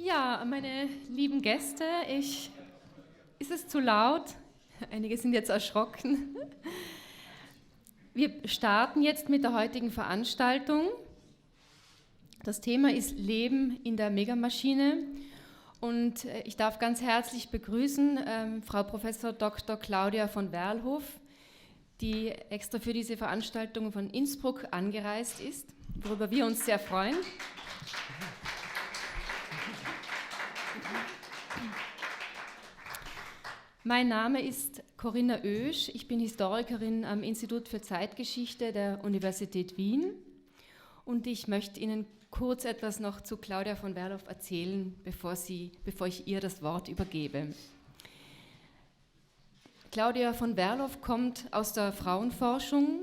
Ja, meine lieben Gäste, ist es zu laut? Einige sind jetzt erschrocken. Wir starten jetzt mit der heutigen Veranstaltung. Das Thema ist Leben in der Megamaschine und ich darf ganz herzlich begrüßen Frau Professor Dr. Claudia von Werlhof, die extra für diese Veranstaltung von Innsbruck angereist ist, worüber wir uns sehr freuen. Mein Name ist Corinna Oesch, ich bin Historikerin am Institut für Zeitgeschichte der Universität Wien und ich möchte Ihnen kurz etwas noch zu Claudia von Werlhof erzählen, bevor ich ihr das Wort übergebe. Claudia von Werlhof kommt aus der Frauenforschung,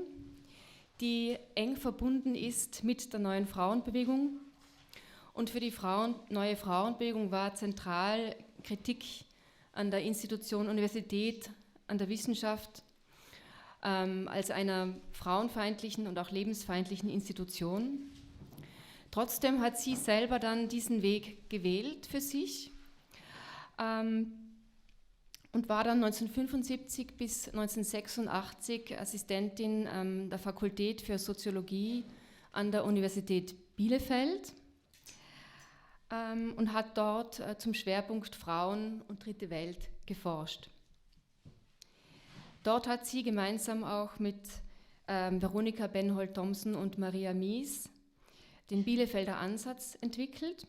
die eng verbunden ist mit der neuen Frauenbewegung. Und für die neue Frauenbewegung war zentral Kritik an der Institution Universität, an der Wissenschaft, als einer frauenfeindlichen und auch lebensfeindlichen Institution. Trotzdem hat sie selber dann diesen Weg gewählt für sich und war dann 1975 bis 1986 Assistentin der Fakultät für Soziologie an der Universität Bielefeld und hat dort zum Schwerpunkt Frauen und Dritte Welt geforscht. Dort hat sie gemeinsam auch mit Veronika Benhold-Thomsen und Maria Mies den Bielefelder Ansatz entwickelt.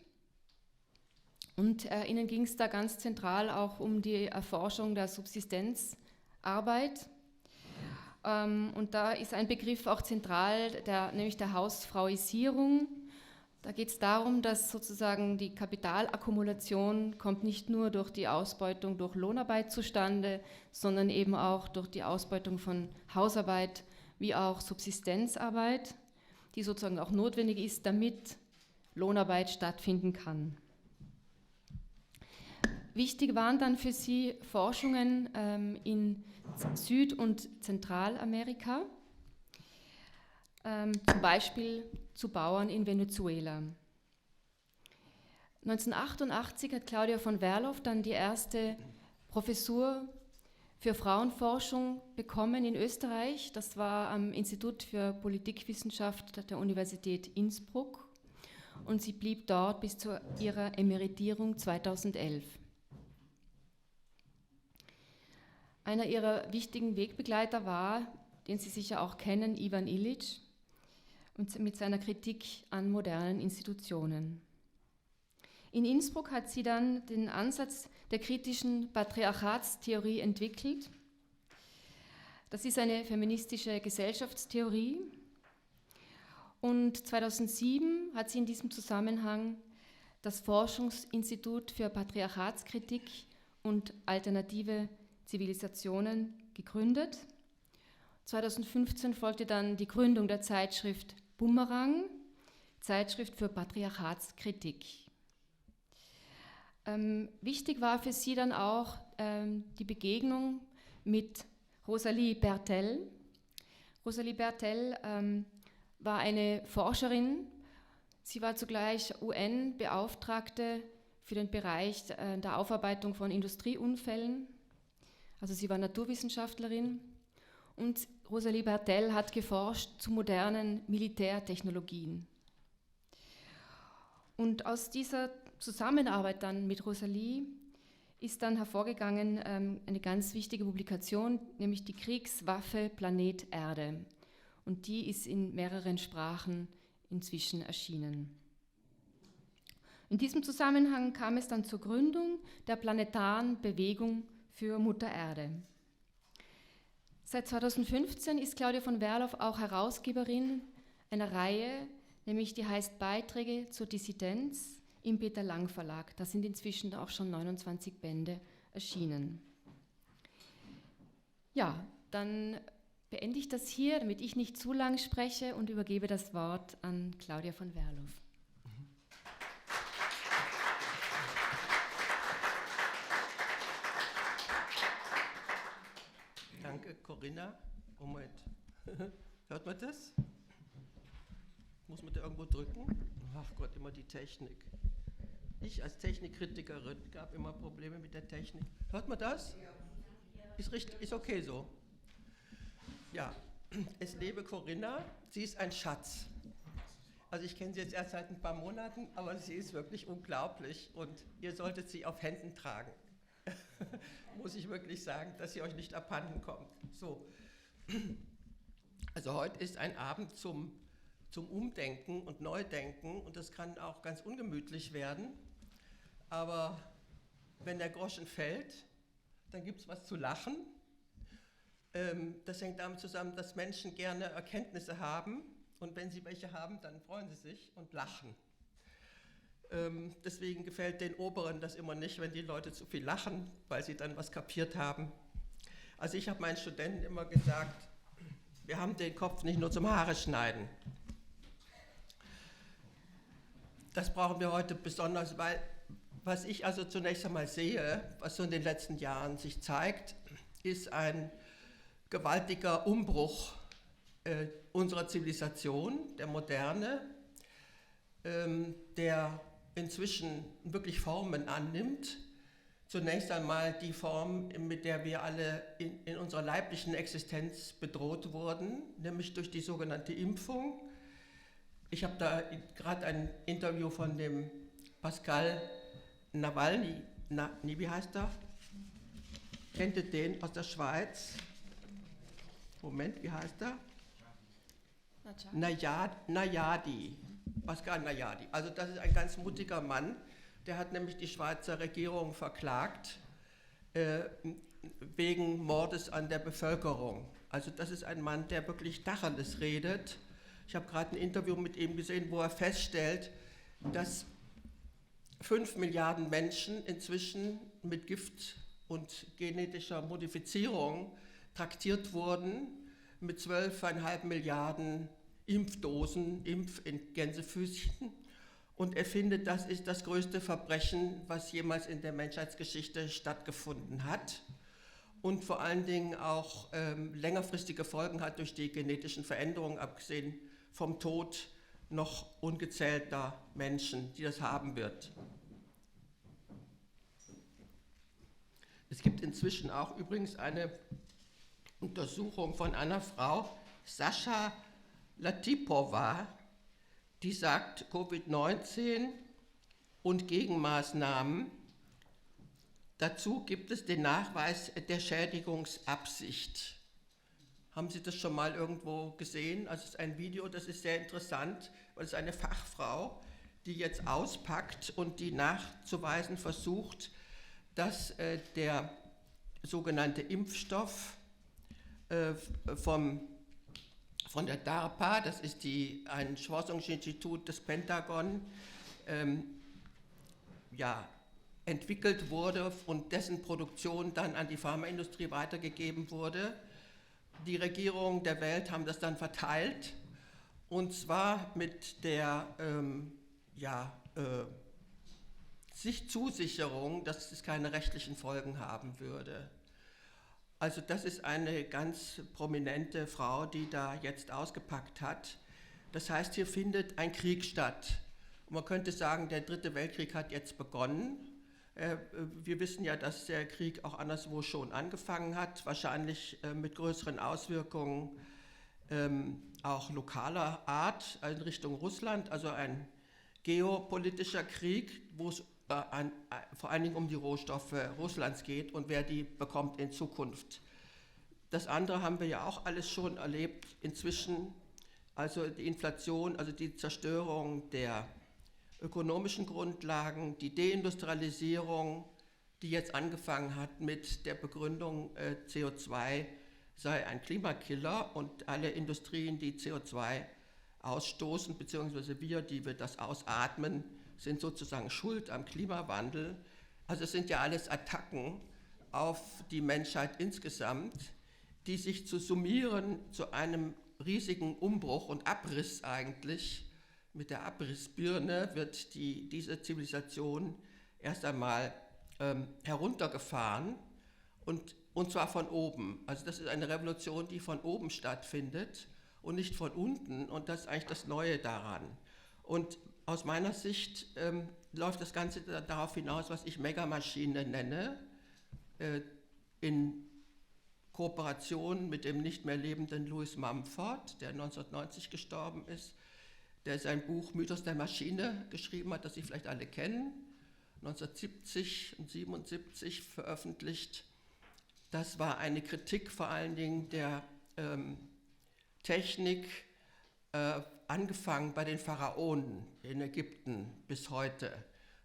Und ihnen ging es da ganz zentral auch um die Erforschung der Subsistenzarbeit. Und da ist ein Begriff auch zentral, nämlich der Hausfrauisierung. Da geht es darum, dass sozusagen die Kapitalakkumulation kommt nicht nur durch die Ausbeutung durch Lohnarbeit zustande, sondern eben auch durch die Ausbeutung von Hausarbeit wie auch Subsistenzarbeit, die sozusagen auch notwendig ist, damit Lohnarbeit stattfinden kann. Wichtig waren dann für sie Forschungen in Süd- und Zentralamerika, zum Beispiel zu Bauern in Venezuela. 1988 hat Claudia von Werlhof dann die erste Professur für Frauenforschung bekommen in Österreich. Das war am Institut für Politikwissenschaft der Universität Innsbruck und sie blieb dort bis zu ihrer Emeritierung 2011. Einer ihrer wichtigen Wegbegleiter war, den Sie sicher auch kennen, Ivan Illich, und mit seiner Kritik an modernen Institutionen. In Innsbruck hat sie dann den Ansatz der kritischen Patriarchatstheorie entwickelt. Das ist eine feministische Gesellschaftstheorie. Und 2007 hat sie in diesem Zusammenhang das Forschungsinstitut für Patriarchatskritik und alternative Zivilisationen gegründet. 2015 folgte dann die Gründung der Zeitschrift Bumerang, Zeitschrift für Patriarchatskritik. Wichtig war für sie dann auch die Begegnung mit Rosalie Bertell. Rosalie Bertell war eine Forscherin. Sie war zugleich UN-Beauftragte für den Bereich der Aufarbeitung von Industrieunfällen. Also sie war Naturwissenschaftlerin. Und Rosalie Bertell hat geforscht zu modernen Militärtechnologien. Und aus dieser Zusammenarbeit dann mit Rosalie ist dann hervorgegangen eine ganz wichtige Publikation, nämlich die Kriegswaffe Planet Erde. Und die ist in mehreren Sprachen inzwischen erschienen. In diesem Zusammenhang kam es dann zur Gründung der Planetaren Bewegung für Mutter Erde. Seit 2015 ist Claudia von Werlhof auch Herausgeberin einer Reihe, nämlich die heißt Beiträge zur Dissidenz im Peter Lang Verlag. Da sind inzwischen auch schon 29 Bände erschienen. Ja, dann beende ich das hier, damit ich nicht zu lang spreche und übergebe das Wort an Claudia von Werlhof. Danke, Corinna. Moment. Hört man das? Muss man da irgendwo drücken? Ach Gott, immer die Technik. Ich als Technikkritikerin gab immer Probleme mit der Technik. Hört man das? Ist richtig, ist okay so. Ja, es lebe Corinna, sie ist ein Schatz. Also ich kenne sie jetzt erst seit ein paar Monaten, aber sie ist wirklich unglaublich und ihr solltet sie auf Händen tragen. Muss ich wirklich sagen, dass sie euch nicht abhanden kommt. So. Also heute ist ein Abend zum Umdenken und Neudenken und das kann auch ganz ungemütlich werden. Aber wenn der Groschen fällt, dann gibt es was zu lachen. Das hängt damit zusammen, dass Menschen gerne Erkenntnisse haben und wenn sie welche haben, dann freuen sie sich und lachen. Deswegen gefällt den Oberen das immer nicht, wenn die Leute zu viel lachen, weil sie dann was kapiert haben. Also ich habe meinen Studenten immer gesagt, wir haben den Kopf nicht nur zum Haare schneiden. Das brauchen wir heute besonders, weil was ich also zunächst einmal sehe, was so in den letzten Jahren sich zeigt, ist ein gewaltiger Umbruch unserer Zivilisation, der Moderne, der inzwischen wirklich Formen annimmt. Zunächst einmal die Form, mit der wir alle in unserer leiblichen Existenz bedroht wurden, nämlich durch die sogenannte Impfung. Ich habe da gerade ein Interview von dem Pascal Nawalny, wie heißt er? Kennt ihr den aus der Schweiz? Moment, wie heißt er? Nayadi. Pascal Nayadi. Also das ist ein ganz mutiger Mann, der hat nämlich die Schweizer Regierung verklagt wegen Mordes an der Bevölkerung. Also das ist ein Mann, der wirklich Tacheles redet. Ich habe gerade ein Interview mit ihm gesehen, wo er feststellt, dass 5 Milliarden Menschen inzwischen mit Gift und genetischer Modifizierung traktiert wurden, mit 12,5 Milliarden Impfdosen, in Gänsefüßchen. Und er findet, das ist das größte Verbrechen, was jemals in der Menschheitsgeschichte stattgefunden hat und vor allen Dingen auch längerfristige Folgen hat durch die genetischen Veränderungen, abgesehen vom Tod noch ungezählter Menschen, die das haben wird. Es gibt inzwischen auch übrigens eine Untersuchung von einer Frau, Sascha Latipova, die sagt, Covid-19 und Gegenmaßnahmen, dazu gibt es den Nachweis der Schädigungsabsicht. Haben Sie das schon mal irgendwo gesehen? Also es ist ein Video, das ist sehr interessant, weil es eine Fachfrau, die jetzt auspackt und die nachzuweisen versucht, dass der sogenannte Impfstoff von der DARPA, das ist ein Forschungsinstitut des Pentagon, entwickelt wurde und dessen Produktion dann an die Pharmaindustrie weitergegeben wurde. Die Regierungen der Welt haben das dann verteilt und zwar mit der Zusicherung, dass es keine rechtlichen Folgen haben würde. Also das ist eine ganz prominente Frau, die da jetzt ausgepackt hat. Das heißt, hier findet ein Krieg statt. Und man könnte sagen, der Dritte Weltkrieg hat jetzt begonnen. Wir wissen ja, dass der Krieg auch anderswo schon angefangen hat, wahrscheinlich mit größeren Auswirkungen auch lokaler Art in Richtung Russland, also ein geopolitischer Krieg, wo es vor allen Dingen um die Rohstoffe Russlands geht und wer die bekommt in Zukunft. Das andere haben wir ja auch alles schon erlebt inzwischen, also die Inflation, also die Zerstörung der ökonomischen Grundlagen, die Deindustrialisierung, die jetzt angefangen hat mit der Begründung, CO2 sei ein Klimakiller und alle Industrien, die CO2 ausstoßen, beziehungsweise wir, die wir das ausatmen, sind sozusagen schuld am Klimawandel. Also es sind ja alles Attacken auf die Menschheit insgesamt, die sich zu summieren zu einem riesigen Umbruch und Abriss eigentlich. Mit der Abrissbirne wird diese Zivilisation erst einmal heruntergefahren und zwar von oben. Also das ist eine Revolution, die von oben stattfindet und nicht von unten und das ist eigentlich das Neue daran. Und aus meiner Sicht läuft das Ganze darauf hinaus, was ich Megamaschine nenne, in Kooperation mit dem nicht mehr lebenden Louis Mumford, der 1990 gestorben ist, der sein Buch Mythos der Maschine geschrieben hat, das Sie vielleicht alle kennen, 1970 und 1977 veröffentlicht. Das war eine Kritik vor allen Dingen der Technik, angefangen bei den Pharaonen in Ägypten bis heute.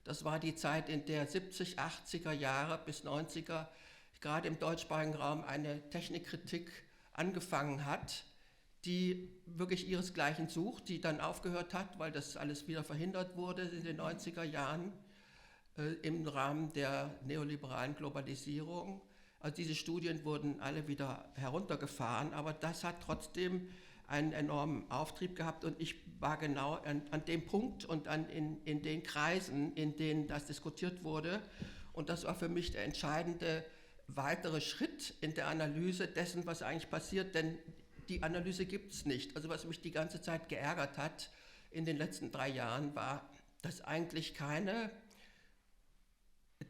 Das war die Zeit, in der 70er, 80er Jahre bis 90er gerade im deutschsprachigen Raum eine Technikkritik angefangen hat, die wirklich ihresgleichen sucht, die dann aufgehört hat, weil das alles wieder verhindert wurde in den 90er Jahren im Rahmen der neoliberalen Globalisierung. Also diese Studien wurden alle wieder heruntergefahren, aber das hat trotzdem einen enormen Auftrieb gehabt und ich war genau an dem Punkt und in den Kreisen, in denen das diskutiert wurde, und das war für mich der entscheidende weitere Schritt in der Analyse dessen, was eigentlich passiert, denn die Analyse gibt es nicht. Also was mich die ganze Zeit geärgert hat in den letzten 3 Jahren war, dass eigentlich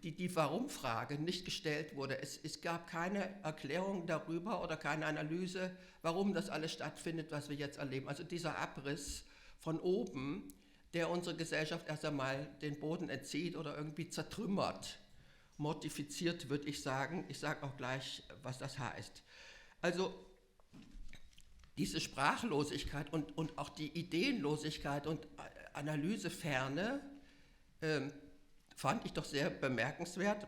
die Warum-Frage nicht gestellt wurde. Es gab keine Erklärung darüber oder keine Analyse, warum das alles stattfindet, was wir jetzt erleben. Also dieser Abriss von oben, der unsere Gesellschaft erst einmal den Boden entzieht oder irgendwie zertrümmert, mortifiziert, würde ich sagen. Ich sage auch gleich, was das heißt. Also diese Sprachlosigkeit und auch die Ideenlosigkeit und Analyseferne fand ich doch sehr bemerkenswert.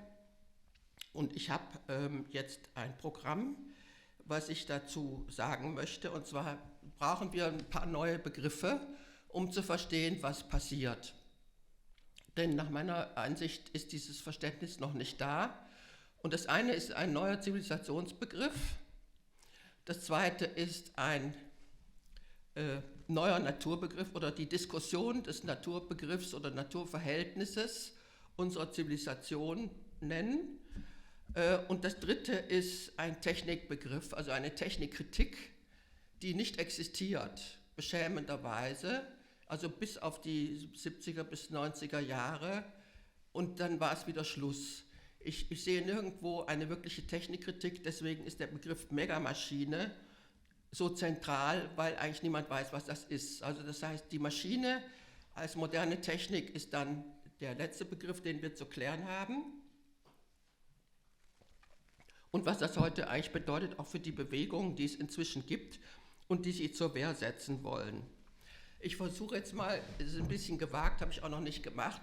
Und ich habe jetzt ein Programm, was ich dazu sagen möchte. Und zwar brauchen wir ein paar neue Begriffe, um zu verstehen, was passiert. Denn nach meiner Ansicht ist dieses Verständnis noch nicht da. Und das eine ist ein neuer Zivilisationsbegriff. Das zweite ist ein neuer Naturbegriff oder die Diskussion des Naturbegriffs oder Naturverhältnisses unserer Zivilisation nennen. Und das dritte ist ein Technikbegriff, also eine Technikkritik, die nicht existiert, beschämenderweise, also bis auf die 70er bis 90er Jahre, und dann war es wieder Schluss. Ich sehe nirgendwo eine wirkliche Technikkritik, deswegen ist der Begriff Megamaschine so zentral, weil eigentlich niemand weiß, was das ist. Also das heißt, die Maschine als moderne Technik ist dann der letzte Begriff, den wir zu klären haben. Und was das heute eigentlich bedeutet, auch für die Bewegungen, die es inzwischen gibt und die sich zur Wehr setzen wollen. Ich versuche jetzt mal, es ist ein bisschen gewagt, habe ich auch noch nicht gemacht,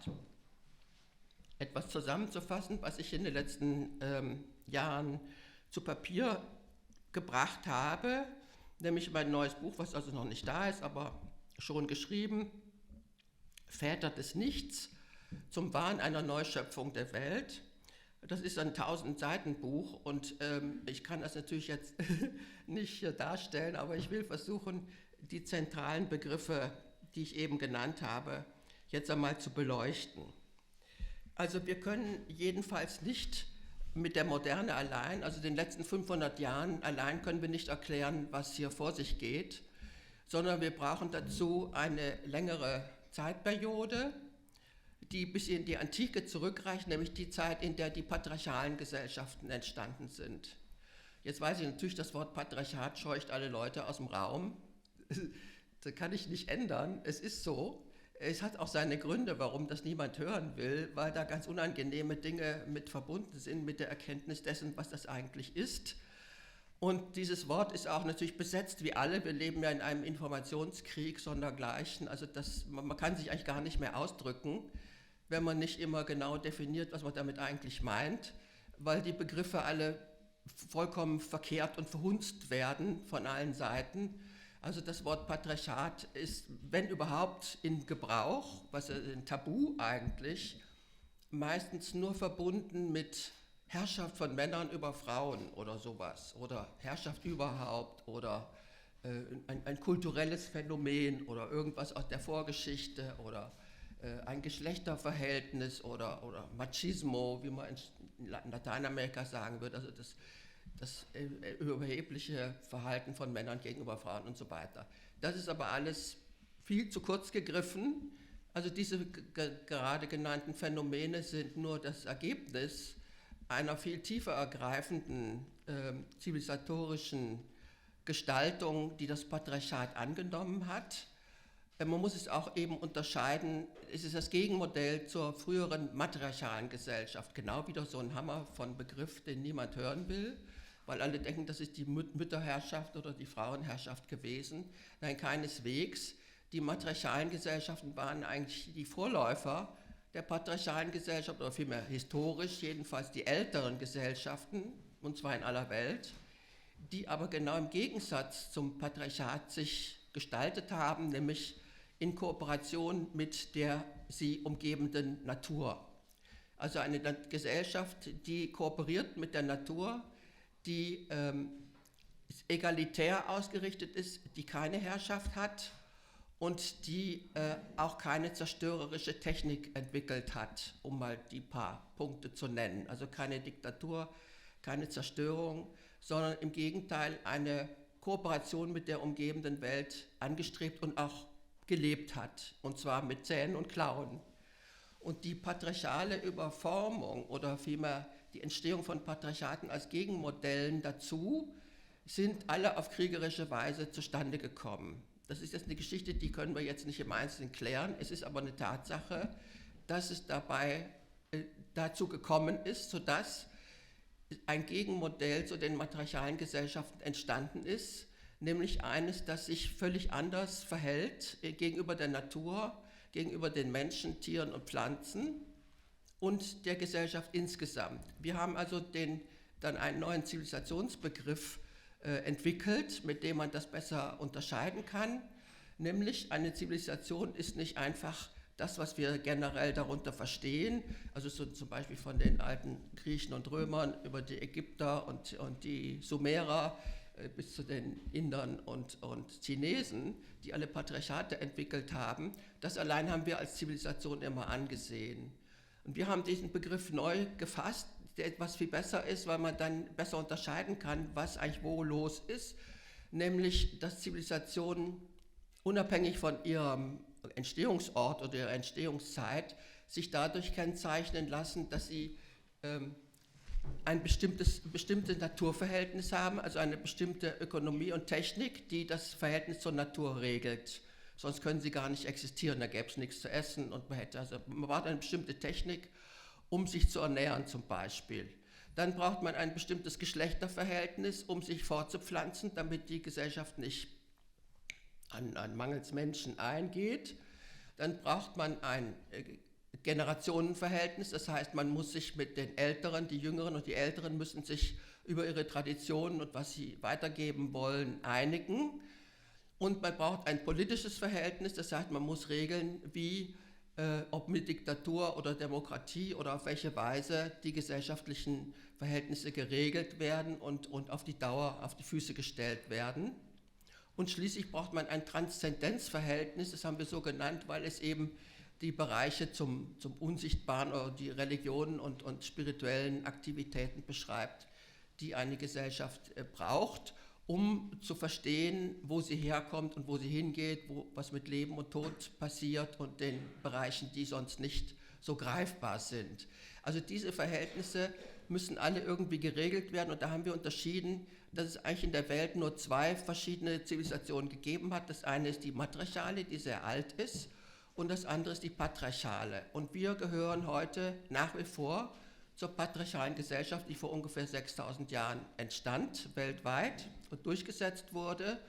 etwas zusammenzufassen, was ich in den letzten Jahren zu Papier gebracht habe, nämlich mein neues Buch, was also noch nicht da ist, aber schon geschrieben, Väter des Nichts, zum Wahn einer Neuschöpfung der Welt. Das ist ein 1000-Seiten-Buch und ich kann das natürlich jetzt nicht darstellen, aber ich will versuchen, die zentralen Begriffe, die ich eben genannt habe, jetzt einmal zu beleuchten. Also wir können jedenfalls nicht mit der Moderne allein, also den letzten 500 Jahren allein können wir nicht erklären, was hier vor sich geht, sondern wir brauchen dazu eine längere Zeitperiode, die bis in die Antike zurückreicht, nämlich die Zeit, in der die patriarchalen Gesellschaften entstanden sind. Jetzt weiß ich natürlich, das Wort Patriarchat scheucht alle Leute aus dem Raum. Das kann ich nicht ändern, es ist so. Es hat auch seine Gründe, warum das niemand hören will, weil da ganz unangenehme Dinge mit verbunden sind, mit der Erkenntnis dessen, was das eigentlich ist. Und dieses Wort ist auch natürlich besetzt, wie alle. Wir leben ja in einem Informationskrieg sondergleichen. Also man kann sich eigentlich gar nicht mehr ausdrücken, wenn man nicht immer genau definiert, was man damit eigentlich meint, weil die Begriffe alle vollkommen verkehrt und verhunzt werden von allen Seiten. Also das Wort Patriarchat ist, wenn überhaupt, in Gebrauch, was ein Tabu eigentlich, meistens nur verbunden mit Herrschaft von Männern über Frauen oder sowas oder Herrschaft überhaupt oder ein kulturelles Phänomen oder irgendwas aus der Vorgeschichte oder ein Geschlechterverhältnis oder Machismo, wie man in Lateinamerika sagen würde, also das überhebliche Verhalten von Männern gegenüber Frauen und so weiter. Das ist aber alles viel zu kurz gegriffen. Also diese gerade genannten Phänomene sind nur das Ergebnis einer viel tiefer ergreifenden zivilisatorischen Gestaltung, die das Patriarchat angenommen hat. Man muss es auch eben unterscheiden, es ist das Gegenmodell zur früheren matriarchalen Gesellschaft, genau wieder so ein Hammer von Begriff, den niemand hören will, weil alle denken, das ist die Mütterherrschaft oder die Frauenherrschaft gewesen. Nein, keineswegs. Die matriarchalen Gesellschaften waren eigentlich die Vorläufer der patriarchalen Gesellschaft, oder vielmehr historisch, jedenfalls die älteren Gesellschaften, und zwar in aller Welt, die aber genau im Gegensatz zum Patriarchat sich gestaltet haben, nämlich in Kooperation mit der sie umgebenden Natur. Also eine Gesellschaft, die kooperiert mit der Natur, die egalitär ausgerichtet ist, die keine Herrschaft hat und die auch keine zerstörerische Technik entwickelt hat, um mal die paar Punkte zu nennen. Also keine Diktatur, keine Zerstörung, sondern im Gegenteil eine Kooperation mit der umgebenden Welt angestrebt und auch gelebt hat, und zwar mit Zähnen und Klauen. Und die patriarchale Überformung oder vielmehr die Entstehung von Patriarchaten als Gegenmodellen dazu sind alle auf kriegerische Weise zustande gekommen. Das ist jetzt eine Geschichte, die können wir jetzt nicht im Einzelnen klären. Es ist aber eine Tatsache, dass es dabei dazu gekommen ist, sodass ein Gegenmodell zu den matriarchalen Gesellschaften entstanden ist, nämlich eines, das sich völlig anders verhält gegenüber der Natur, gegenüber den Menschen, Tieren und Pflanzen und der Gesellschaft insgesamt. Wir haben also dann einen neuen Zivilisationsbegriff entwickelt, mit dem man das besser unterscheiden kann, nämlich eine Zivilisation ist nicht einfach das, was wir generell darunter verstehen, also so zum Beispiel von den alten Griechen und Römern über die Ägypter und die Sumerer bis zu den Indern und Chinesen, die alle Patriarchate entwickelt haben, das allein haben wir als Zivilisation immer angesehen. Und wir haben diesen Begriff neu gefasst, der etwas viel besser ist, weil man dann besser unterscheiden kann, was eigentlich wo los ist, nämlich dass Zivilisationen unabhängig von ihrem Entstehungsort oder ihrer Entstehungszeit sich dadurch kennzeichnen lassen, dass sie ein bestimmtes Naturverhältnis haben, also eine bestimmte Ökonomie und Technik, die das Verhältnis zur Natur regelt. Sonst können sie gar nicht existieren, da gäbe es nichts zu essen und man braucht eine bestimmte Technik, um sich zu ernähren zum Beispiel. Dann braucht man ein bestimmtes Geschlechterverhältnis, um sich fortzupflanzen, damit die Gesellschaft nicht an mangels Menschen eingeht. Dann braucht man ein Generationenverhältnis, das heißt, man muss sich mit den Älteren, die Jüngeren und die Älteren müssen sich über ihre Traditionen und was sie weitergeben wollen einigen. Und man braucht ein politisches Verhältnis, das heißt, man muss regeln, wie, ob mit Diktatur oder Demokratie oder auf welche Weise die gesellschaftlichen Verhältnisse geregelt werden und auf die Dauer auf die Füße gestellt werden. Und schließlich braucht man ein Transzendenzverhältnis, das haben wir so genannt, weil es eben die Bereiche zum Unsichtbaren oder die Religionen und spirituellen Aktivitäten beschreibt, die eine Gesellschaft braucht, um zu verstehen, wo sie herkommt und wo sie hingeht, was mit Leben und Tod passiert und den Bereichen, die sonst nicht so greifbar sind. Also diese Verhältnisse müssen alle irgendwie geregelt werden und da haben wir unterschieden, dass es eigentlich in der Welt nur zwei verschiedene Zivilisationen gegeben hat. Das eine ist die matriarchale, die sehr alt ist, und das andere ist die patriarchale. Und wir gehören heute nach wie vor zur patriarchalen Gesellschaft, die vor ungefähr 6000 Jahren entstand, weltweit und durchgesetzt wurde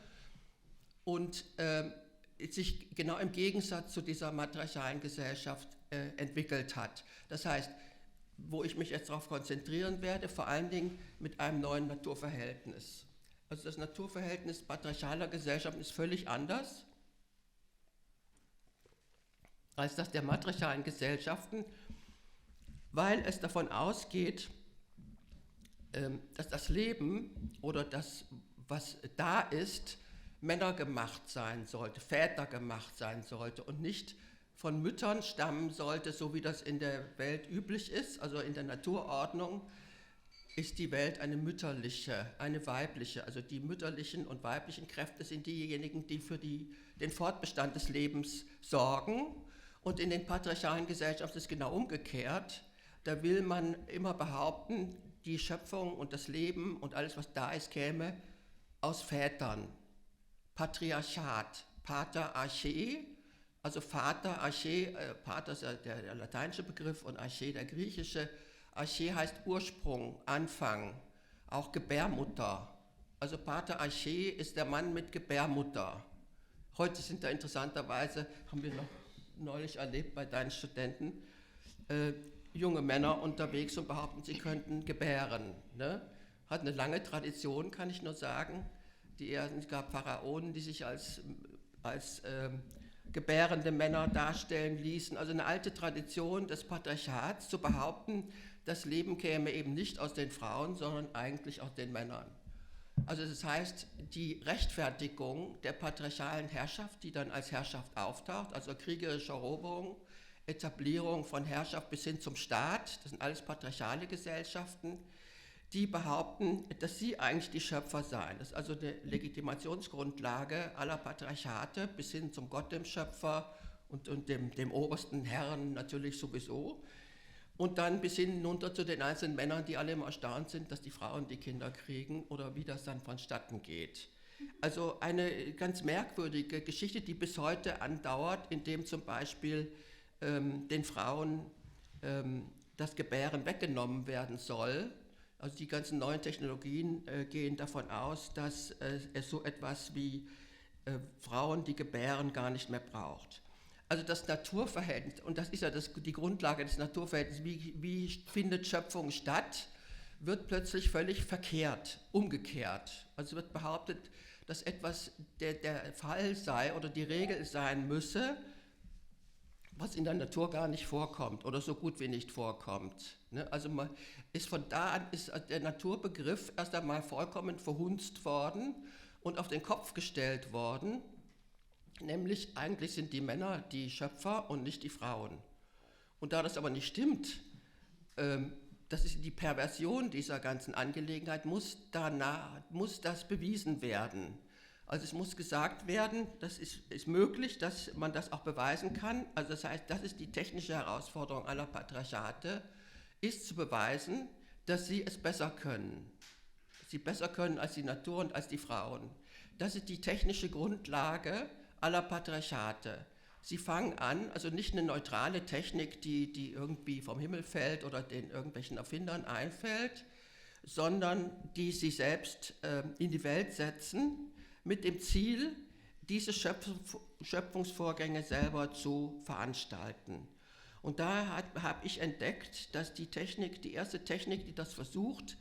und sich genau im Gegensatz zu dieser matriarchalen Gesellschaft entwickelt hat. Das heißt, wo ich mich jetzt darauf konzentrieren werde, vor allen Dingen mit einem neuen Naturverhältnis. Also das Naturverhältnis patriarchaler Gesellschaften ist völlig anders als das der matriarchalen Gesellschaften, weil es davon ausgeht, dass das Leben oder das, was da ist, männergemacht sein sollte, vätergemacht sein sollte und nicht von Müttern stammen sollte, so wie das in der Welt üblich ist, also in der Naturordnung ist die Welt eine mütterliche, eine weibliche. Also die mütterlichen und weiblichen Kräfte sind diejenigen, die für den Fortbestand des Lebens sorgen. Und in den patriarchalen Gesellschaften ist es genau umgekehrt. Da will man immer behaupten, die Schöpfung und das Leben und alles, was da ist, käme aus Vätern. Patriarchat, Pater Arche, also Vater, Arche, Pater ist ja der lateinische Begriff und Arche der griechische. Arche heißt Ursprung, Anfang, auch Gebärmutter. Also Pater Arche ist der Mann mit Gebärmutter. Heute sind da interessanterweise, haben wir noch neulich erlebt bei deinen Studenten, junge Männer unterwegs und behaupten, sie könnten gebären. Ne? Hat eine lange Tradition, kann ich nur sagen. Es gab Pharaonen, die sich als gebärende Männer darstellen ließen. Also eine alte Tradition des Patriarchats zu behaupten, das Leben käme eben nicht aus den Frauen, sondern eigentlich aus den Männern. Also das heißt, die Rechtfertigung der patriarchalen Herrschaft, die dann als Herrschaft auftaucht, also kriegerische Eroberung, Etablierung von Herrschaft bis hin zum Staat, das sind alles patriarchale Gesellschaften, die behaupten, dass sie eigentlich die Schöpfer seien. Das ist also eine Legitimationsgrundlage aller Patriarchate bis hin zum Gott, dem Schöpfer und dem obersten Herrn natürlich sowieso. Und dann bis hinunter zu den einzelnen Männern, die alle immer erstaunt sind, dass die Frauen die Kinder kriegen oder wie das dann vonstatten geht. Also eine ganz merkwürdige Geschichte, die bis heute andauert, indem zum Beispiel den Frauen das Gebären weggenommen werden soll. Also die ganzen neuen Technologien gehen davon aus, dass es so etwas wie Frauen, die gebären, gar nicht mehr braucht. Also das Naturverhältnis, und das ist ja die Grundlage des Naturverhältnisses, wie findet Schöpfung statt, wird plötzlich völlig verkehrt, umgekehrt. Also wird behauptet, dass etwas der Fall sei oder die Regel sein müsse, was in der Natur gar nicht vorkommt oder so gut wie nicht vorkommt. Also von da an ist der Naturbegriff erst einmal vollkommen verhunzt worden und auf den Kopf gestellt worden. Nämlich eigentlich sind die Männer die Schöpfer und nicht die Frauen. Und da das aber nicht stimmt, das ist die Perversion dieser ganzen Angelegenheit, muss das bewiesen werden. Also es muss gesagt werden, das ist möglich, dass man das auch beweisen kann. Also das heißt, das ist die technische Herausforderung aller Patriarchate, ist zu beweisen, dass sie es besser können. Sie besser können als die Natur und als die Frauen. Das ist die technische Grundlage aller Patriarchate. Sie fangen an, also nicht eine neutrale Technik, die irgendwie vom Himmel fällt oder den irgendwelchen Erfindern einfällt, sondern die sie selbst in die Welt setzen, mit dem Ziel, diese Schöpfungsvorgänge selber zu veranstalten. Und da habe ich entdeckt, dass die erste Technik, die das versucht,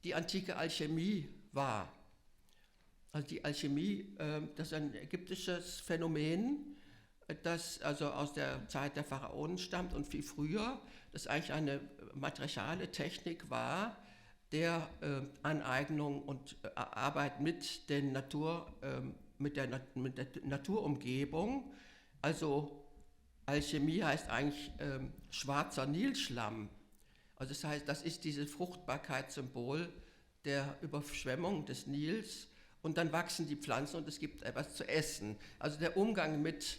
die antike Alchemie war. Also die Alchemie, das ist ein ägyptisches Phänomen, das also aus der Zeit der Pharaonen stammt und viel früher, das eigentlich eine matriarchale Technik war, der Aneignung und Arbeit mit der Naturumgebung. Also Alchemie heißt eigentlich schwarzer Nilschlamm. Also das heißt, das ist dieses Fruchtbarkeitssymbol der Überschwemmung des Nils. Und dann wachsen die Pflanzen und es gibt etwas zu essen. Also der Umgang mit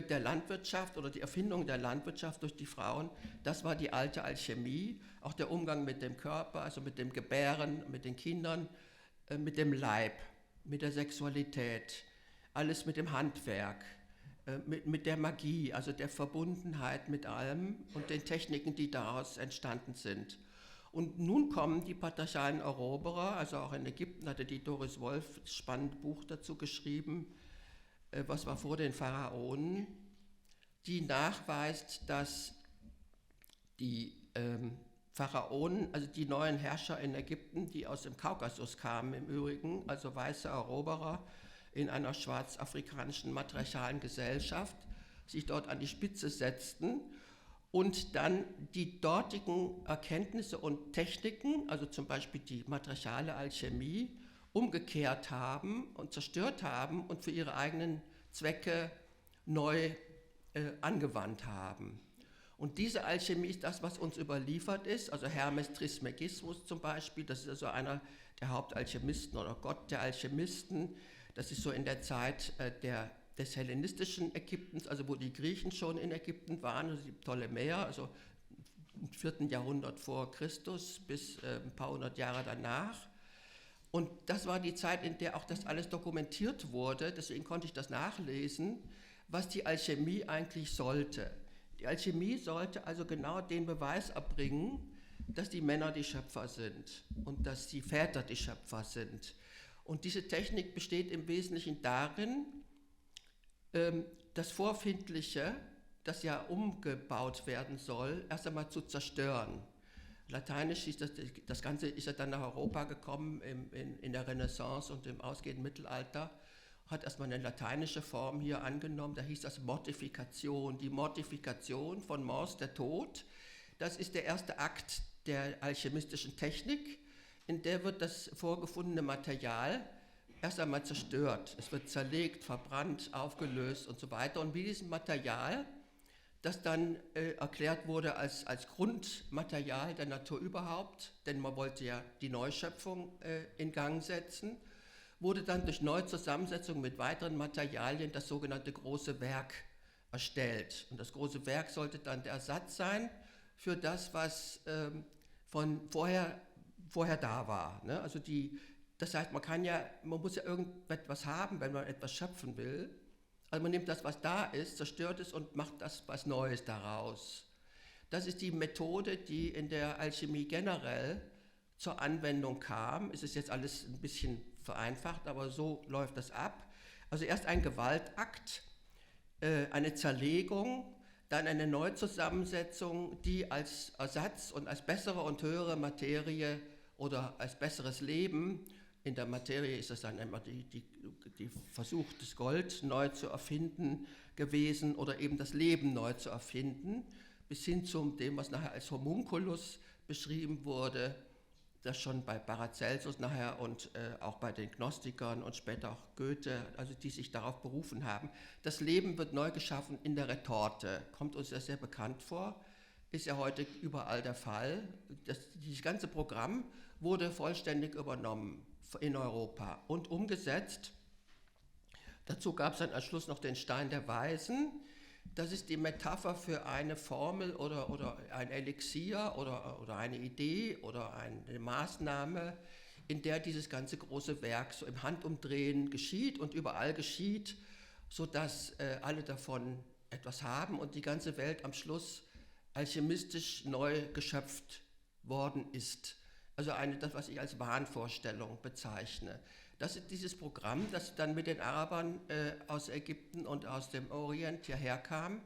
der Landwirtschaft oder die Erfindung der Landwirtschaft durch die Frauen, das war die alte Alchemie. Auch der Umgang mit dem Körper, also mit dem Gebären, mit den Kindern, mit dem Leib, mit der Sexualität, alles mit dem Handwerk, mit der Magie, also der Verbundenheit mit allem und den Techniken, die daraus entstanden sind. Und nun kommen die patriarchalen Eroberer, also auch in Ägypten hatte die Doris Wolf ein spannendes Buch dazu geschrieben, was war vor den Pharaonen, die nachweist, dass die Pharaonen, also die neuen Herrscher in Ägypten, die aus dem Kaukasus kamen im Übrigen, also weiße Eroberer in einer schwarzafrikanischen matriarchalen Gesellschaft, sich dort an die Spitze setzten und dann die dortigen Erkenntnisse und Techniken, also zum Beispiel die matriarchale Alchemie, umgekehrt haben und zerstört haben und für ihre eigenen Zwecke neu angewandt haben. Und diese Alchemie ist das, was uns überliefert ist, also Hermes Trismegismus zum Beispiel, das ist also einer der Hauptalchemisten oder Gott der Alchemisten, das ist so in der Zeit der des hellenistischen Ägyptens, also wo die Griechen schon in Ägypten waren, also die Ptolemäer, also im 4. Jahrhundert vor Christus bis ein paar hundert Jahre danach. Und das war die Zeit, in der auch das alles dokumentiert wurde, deswegen konnte ich das nachlesen, was die Alchemie eigentlich sollte. Die Alchemie sollte also genau den Beweis erbringen, dass die Männer die Schöpfer sind und dass die Väter die Schöpfer sind. Und diese Technik besteht im Wesentlichen darin, das Vorfindliche, das ja umgebaut werden soll, erst einmal zu zerstören. Lateinisch ist das Ganze ist ja dann nach Europa gekommen in der Renaissance und im ausgehenden Mittelalter, hat erstmal eine lateinische Form hier angenommen, da hieß das Mortifikation. Die Mortifikation von Mors, der Tod, das ist der erste Akt der alchemistischen Technik, in der wird das vorgefundene Material erst einmal zerstört. Es wird zerlegt, verbrannt, aufgelöst und so weiter. Und wie diesem Material, das dann erklärt wurde als Grundmaterial der Natur überhaupt, denn man wollte ja die Neuschöpfung in Gang setzen, wurde dann durch Neuzusammensetzung mit weiteren Materialien das sogenannte große Werk erstellt. Und das große Werk sollte dann der Ersatz sein für das, was von vorher da war. Ne? Also das heißt, man muss ja irgendetwas haben, wenn man etwas schöpfen will. Also man nimmt das, was da ist, zerstört es und macht das was Neues daraus. Das ist die Methode, die in der Alchemie generell zur Anwendung kam. Es ist jetzt alles ein bisschen vereinfacht, aber so läuft das ab. Also erst ein Gewaltakt, eine Zerlegung, dann eine Neuzusammensetzung, die als Ersatz und als bessere und höhere Materie oder als besseres Leben, in der Materie ist es dann immer die Versuch, das Gold neu zu erfinden gewesen oder eben das Leben neu zu erfinden, bis hin zu dem, was nachher als Homunculus beschrieben wurde, das schon bei Paracelsus nachher und auch bei den Gnostikern und später auch Goethe, also die sich darauf berufen haben. Das Leben wird neu geschaffen in der Retorte, kommt uns ja sehr bekannt vor, ist ja heute überall der Fall. Dieses ganze Programm wurde vollständig übernommen in Europa und umgesetzt. Dazu gab es dann als Schluss noch den Stein der Weisen. Das ist die Metapher für eine Formel oder ein Elixier oder eine Idee oder eine Maßnahme, in der dieses ganze große Werk so im Handumdrehen geschieht und überall geschieht, sodass alle davon etwas haben und die ganze Welt am Schluss alchemistisch neu geschöpft worden ist. Also das, was ich als Wahnvorstellung bezeichne. Das ist dieses Programm, das dann mit den Arabern aus Ägypten und aus dem Orient hierher kam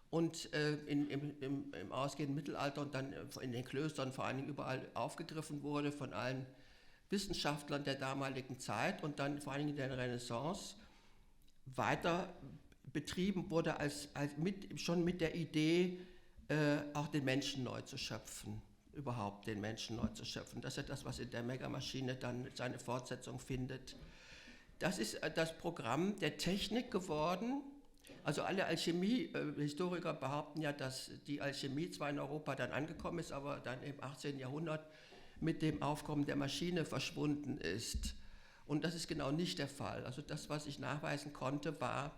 und im ausgehenden Mittelalter und dann in den Klöstern vor allen Dingen überall aufgegriffen wurde von allen Wissenschaftlern der damaligen Zeit und dann vor allen Dingen in der Renaissance weiter betrieben wurde schon mit der Idee, auch den Menschen neu zu schöpfen. Überhaupt den Menschen neu zu schöpfen. Das ist das, was in der Megamaschine dann seine Fortsetzung findet. Das ist das Programm der Technik geworden. Also alle Alchemie-Historiker behaupten ja, dass die Alchemie zwar in Europa dann angekommen ist, aber dann im 18. Jahrhundert mit dem Aufkommen der Maschine verschwunden ist. Und das ist genau nicht der Fall. Also das, was ich nachweisen konnte, war,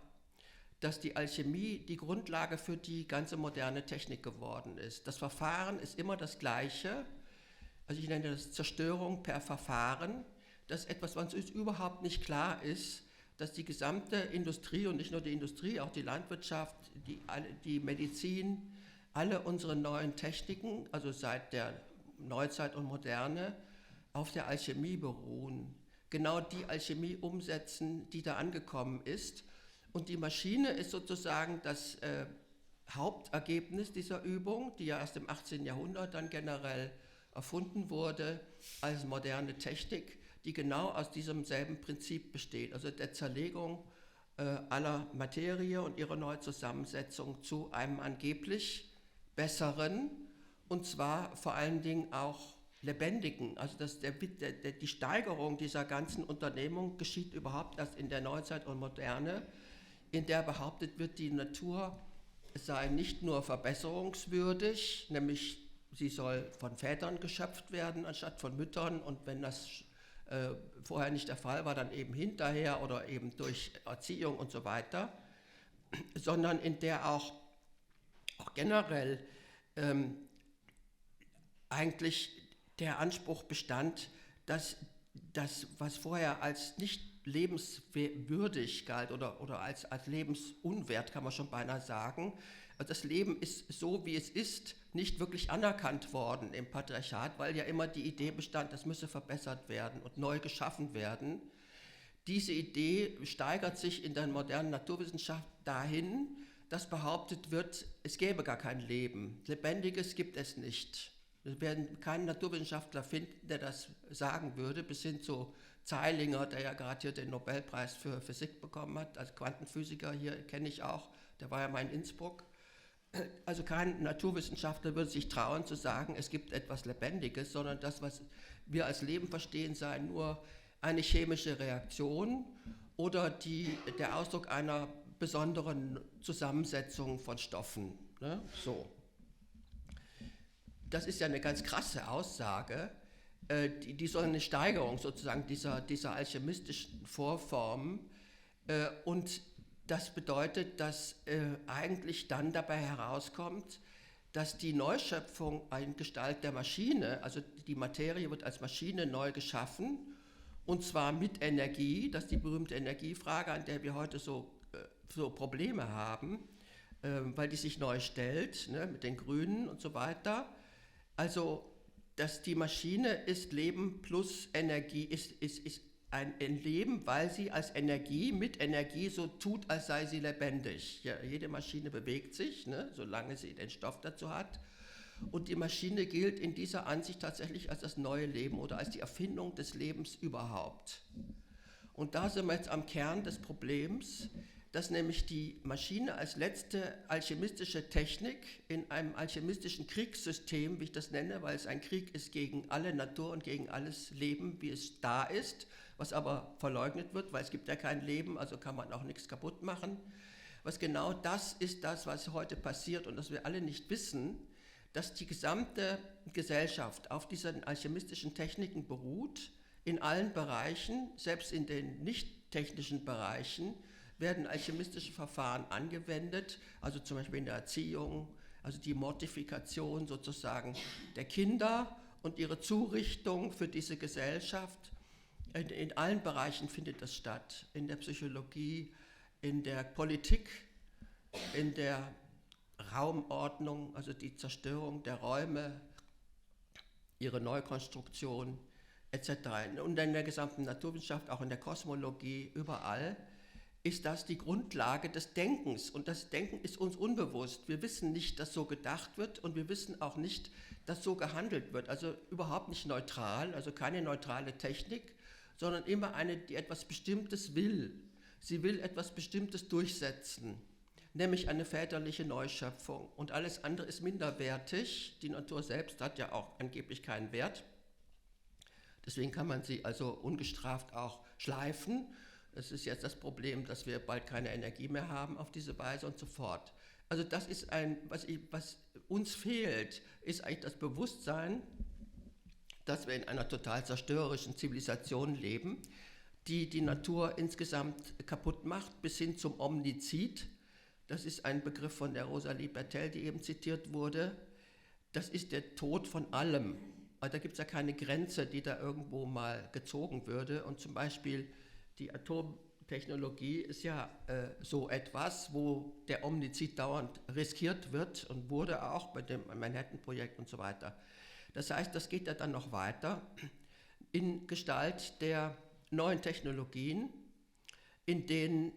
dass die Alchemie die Grundlage für die ganze moderne Technik geworden ist. Das Verfahren ist immer das gleiche, also ich nenne das Zerstörung per Verfahren. Das ist etwas, was uns überhaupt nicht klar ist, dass die gesamte Industrie und nicht nur die Industrie, auch die Landwirtschaft, die Medizin, alle unsere neuen Techniken, also seit der Neuzeit und Moderne, auf der Alchemie beruhen. Genau die Alchemie umsetzen, die da angekommen ist. Und die Maschine ist sozusagen das Hauptergebnis dieser Übung, die ja erst im 18. Jahrhundert dann generell erfunden wurde als moderne Technik, die genau aus diesem selben Prinzip besteht, also der Zerlegung aller Materie und ihrer Neuzusammensetzung zu einem angeblich besseren und zwar vor allen Dingen auch lebendigen. Also die Steigerung dieser ganzen Unternehmung geschieht überhaupt erst in der Neuzeit und Moderne, in der behauptet wird, die Natur sei nicht nur verbesserungswürdig, nämlich sie soll von Vätern geschöpft werden anstatt von Müttern und wenn das vorher nicht der Fall war, dann eben hinterher oder eben durch Erziehung und so weiter, sondern in der auch generell eigentlich der Anspruch bestand, dass das, was vorher als nicht lebenswürdig galt oder als lebensunwert, kann man schon beinahe sagen, also das Leben ist so, wie es ist, nicht wirklich anerkannt worden im Patriarchat, weil ja immer die Idee bestand, das müsse verbessert werden und neu geschaffen werden. Diese Idee steigert sich in der modernen Naturwissenschaft dahin, dass behauptet wird, es gäbe gar kein Leben. Lebendiges gibt es nicht. Wir werden keinen Naturwissenschaftler finden, der das sagen würde, bis hin zu Zeilinger, der ja gerade hier den Nobelpreis für Physik bekommen hat, als Quantenphysiker, hier kenne ich auch, der war ja mal in Innsbruck. Also kein Naturwissenschaftler würde sich trauen zu sagen, es gibt etwas Lebendiges, sondern das, was wir als Leben verstehen, sei nur eine chemische Reaktion oder der Ausdruck einer besonderen Zusammensetzung von Stoffen. Ne? So. Das ist ja eine ganz krasse Aussage, die so eine Steigerung sozusagen dieser alchemistischen Vorformen und das bedeutet, dass eigentlich dann dabei herauskommt, dass die Neuschöpfung in Gestalt der Maschine, also die Materie wird als Maschine neu geschaffen und zwar mit Energie, das ist die berühmte Energiefrage, an der wir heute so Probleme haben, weil die sich neu stellt, ne, mit den Grünen und so weiter. Also, dass die Maschine ist Leben plus Energie, ist ein Leben, weil sie als Energie, mit Energie so tut, als sei sie lebendig. Ja, jede Maschine bewegt sich, ne, solange sie den Stoff dazu hat. Und die Maschine gilt in dieser Ansicht tatsächlich als das neue Leben oder als die Erfindung des Lebens überhaupt. Und da sind wir jetzt am Kern des Problems, dass nämlich die Maschine als letzte alchemistische Technik in einem alchemistischen Kriegssystem, wie ich das nenne, weil es ein Krieg ist gegen alle Natur und gegen alles Leben, wie es da ist, was aber verleugnet wird, weil es gibt ja kein Leben, also kann man auch nichts kaputt machen. Was genau das ist, das, was heute passiert und das wir alle nicht wissen, dass die gesamte Gesellschaft auf diesen alchemistischen Techniken beruht, in allen Bereichen, selbst in den nicht technischen Bereichen, werden alchemistische Verfahren angewendet, also zum Beispiel in der Erziehung, also die Mortifikation sozusagen der Kinder und ihre Zurichtung für diese Gesellschaft. In allen Bereichen findet das statt, in der Psychologie, in der Politik, in der Raumordnung, also die Zerstörung der Räume, ihre Neukonstruktion etc. Und in der gesamten Naturwissenschaft, auch in der Kosmologie, überall ist das die Grundlage des Denkens. Und das Denken ist uns unbewusst. Wir wissen nicht, dass so gedacht wird und wir wissen auch nicht, dass so gehandelt wird. Also überhaupt nicht neutral, also keine neutrale Technik, sondern immer eine, die etwas Bestimmtes will. Sie will etwas Bestimmtes durchsetzen, nämlich eine väterliche Neuschöpfung. Und alles andere ist minderwertig. Die Natur selbst hat ja auch angeblich keinen Wert. Deswegen kann man sie also ungestraft auch schleifen. Das ist jetzt das Problem, dass wir bald keine Energie mehr haben auf diese Weise und so fort. Also das ist was uns fehlt, ist eigentlich das Bewusstsein, dass wir in einer total zerstörerischen Zivilisation leben, die die Natur insgesamt kaputt macht, bis hin zum Omnizid. Das ist ein Begriff von der Rosalie Bertell, die eben zitiert wurde. Das ist der Tod von allem. Also da gibt es ja keine Grenze, die da irgendwo mal gezogen würde. Und zum Beispiel die Atomtechnologie ist ja so etwas, wo der Omnizid dauernd riskiert wird und wurde auch bei dem Manhattan-Projekt und so weiter. Das heißt, das geht ja dann noch weiter in Gestalt der neuen Technologien, in denen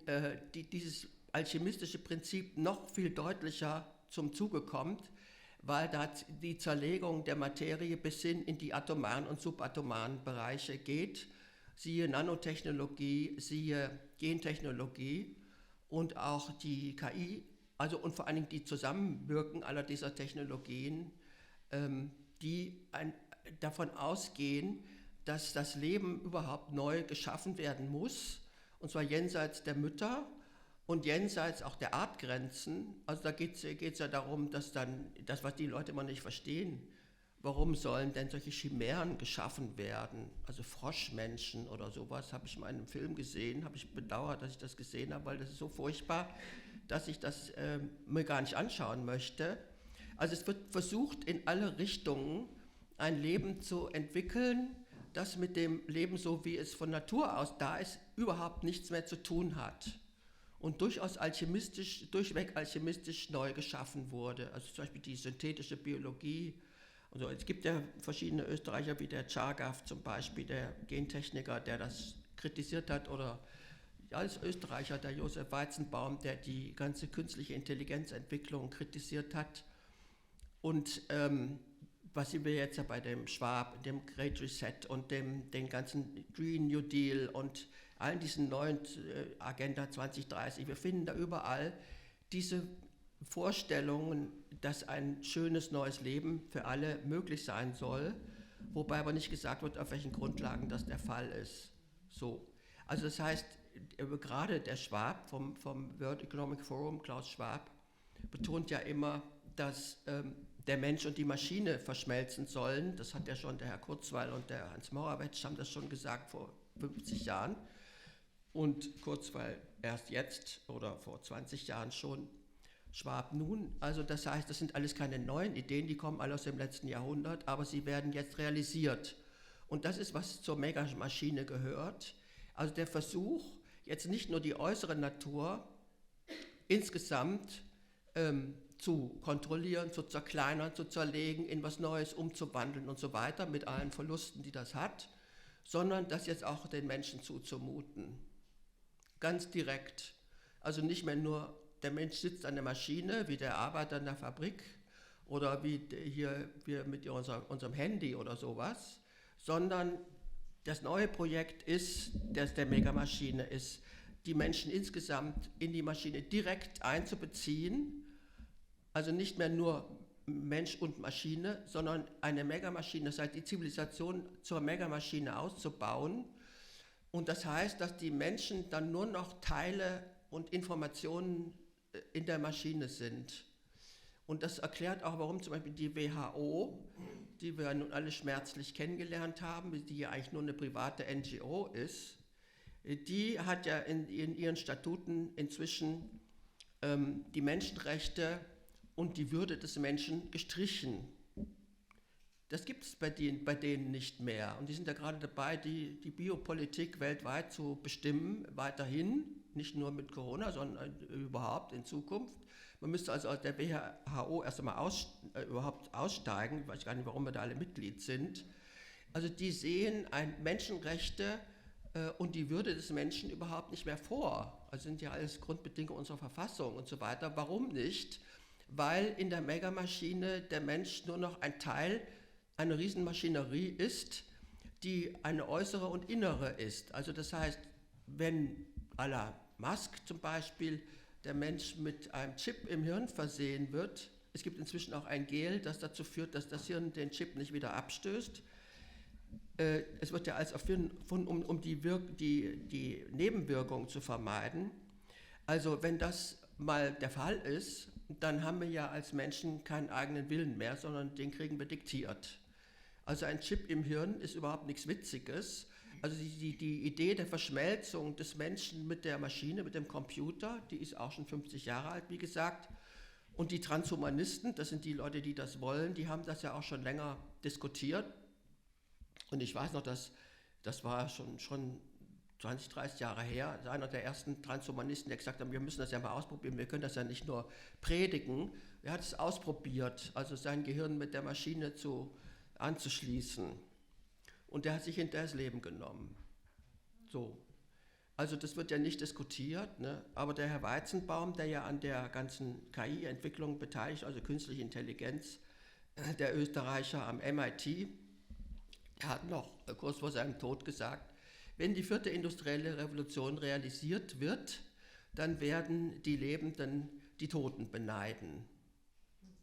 dieses alchemistische Prinzip noch viel deutlicher zum Zuge kommt, weil da die Zerlegung der Materie bis hin in die atomaren und subatomaren Bereiche geht. Siehe Nanotechnologie, siehe Gentechnologie und auch die KI, also und vor allen Dingen die Zusammenwirken aller dieser Technologien, die davon ausgehen, dass das Leben überhaupt neu geschaffen werden muss, und zwar jenseits der Mütter und jenseits auch der Artgrenzen. Also da geht es ja darum, dass dann, das, was die Leute immer nicht verstehen, warum sollen denn solche Chimären geschaffen werden? Also Froschmenschen oder sowas habe ich mal in einem Film gesehen, habe ich bedauert, dass ich das gesehen habe, weil das ist so furchtbar, dass ich das mir gar nicht anschauen möchte. Also es wird versucht, in alle Richtungen ein Leben zu entwickeln, das mit dem Leben, so wie es von Natur aus da ist, überhaupt nichts mehr zu tun hat. Und durchaus durchweg alchemistisch neu geschaffen wurde. Also zum Beispiel die synthetische Biologie. Also es gibt ja verschiedene Österreicher, wie der Chargaff zum Beispiel, der Gentechniker, der das kritisiert hat, oder als Österreicher der Josef Weizenbaum, der die ganze künstliche Intelligenzentwicklung kritisiert hat. Und was sind wir jetzt ja bei dem Schwab, dem Great Reset und den ganzen Green New Deal und allen diesen neuen Agenda 2030, wir finden da überall diese Vorstellungen, dass ein schönes neues Leben für alle möglich sein soll, wobei aber nicht gesagt wird, auf welchen Grundlagen das der Fall ist. So. Also das heißt, gerade der Schwab vom World Economic Forum, Klaus Schwab, betont ja immer, dass der Mensch und die Maschine verschmelzen sollen. Das hat ja schon der Herr Kurzweil und der Hans Morawetsch haben das schon gesagt vor 50 Jahren. Und Kurzweil erst jetzt oder vor 20 Jahren schon, Schwab nun. Also das heißt, das sind alles keine neuen Ideen, die kommen alle aus dem letzten Jahrhundert, aber sie werden jetzt realisiert. Und das ist, was zur Megamaschine gehört. Also der Versuch, jetzt nicht nur die äußere Natur insgesamt zu kontrollieren, zu zerkleinern, zu zerlegen, in was Neues umzuwandeln und so weiter, mit allen Verlusten, die das hat, sondern das jetzt auch den Menschen zuzumuten. Ganz direkt. Also nicht mehr nur, der Mensch sitzt an der Maschine, wie der Arbeiter in der Fabrik oder wie hier wir mit unserem Handy oder sowas, sondern das neue Projekt ist, das der Megamaschine ist, die Menschen insgesamt in die Maschine direkt einzubeziehen, also nicht mehr nur Mensch und Maschine, sondern eine Megamaschine, das heißt die Zivilisation zur Megamaschine auszubauen. Und das heißt, dass die Menschen dann nur noch Teile und Informationen in der Maschine sind. Und das erklärt auch, warum zum Beispiel die WHO, die wir nun alle schmerzlich kennengelernt haben, die ja eigentlich nur eine private NGO ist, die hat ja in ihren Statuten inzwischen die Menschenrechte und die Würde des Menschen gestrichen. Das gibt es bei denen nicht mehr. Und die sind ja gerade dabei, die Biopolitik weltweit zu bestimmen, weiterhin, nicht nur mit Corona, sondern überhaupt in Zukunft. Man müsste also aus der WHO erst einmal überhaupt aussteigen, ich weiß gar nicht, warum wir da alle Mitglied sind. Also die sehen Menschenrechte und die Würde des Menschen überhaupt nicht mehr vor. Also sind ja alles Grundbedingungen unserer Verfassung und so weiter. Warum nicht? Weil in der Megamaschine der Mensch nur noch ein Teil einer Riesenmaschinerie ist, die eine äußere und innere ist. Also das heißt, wenn à la Musk zum Beispiel der Mensch mit einem Chip im Hirn versehen wird, es gibt inzwischen auch ein Gel, das dazu führt, dass das Hirn den Chip nicht wieder abstößt. Es wird ja alles erfunden, um die Nebenwirkungen zu vermeiden. Also wenn das mal der Fall ist, dann haben wir ja als Menschen keinen eigenen Willen mehr, sondern den kriegen wir diktiert. Also ein Chip im Hirn ist überhaupt nichts Witziges. Also die Idee der Verschmelzung des Menschen mit der Maschine, mit dem Computer, die ist auch schon 50 Jahre alt, wie gesagt. Und die Transhumanisten, das sind die Leute, die das wollen, die haben das ja auch schon länger diskutiert. Und ich weiß noch, das war schon 20, 30 Jahre her, einer der ersten Transhumanisten, der gesagt hat, wir müssen das ja mal ausprobieren, wir können das ja nicht nur predigen. Er hat es ausprobiert, also sein Gehirn mit der Maschine anzuschließen. Und der hat sich hinterher das Leben genommen. So. Also das wird ja nicht diskutiert, ne? Aber der Herr Weizenbaum, der ja an der ganzen KI-Entwicklung beteiligt, also künstliche Intelligenz, der Österreicher am MIT, er hat noch kurz vor seinem Tod gesagt, wenn die 4. industrielle Revolution realisiert wird, dann werden die Lebenden die Toten beneiden.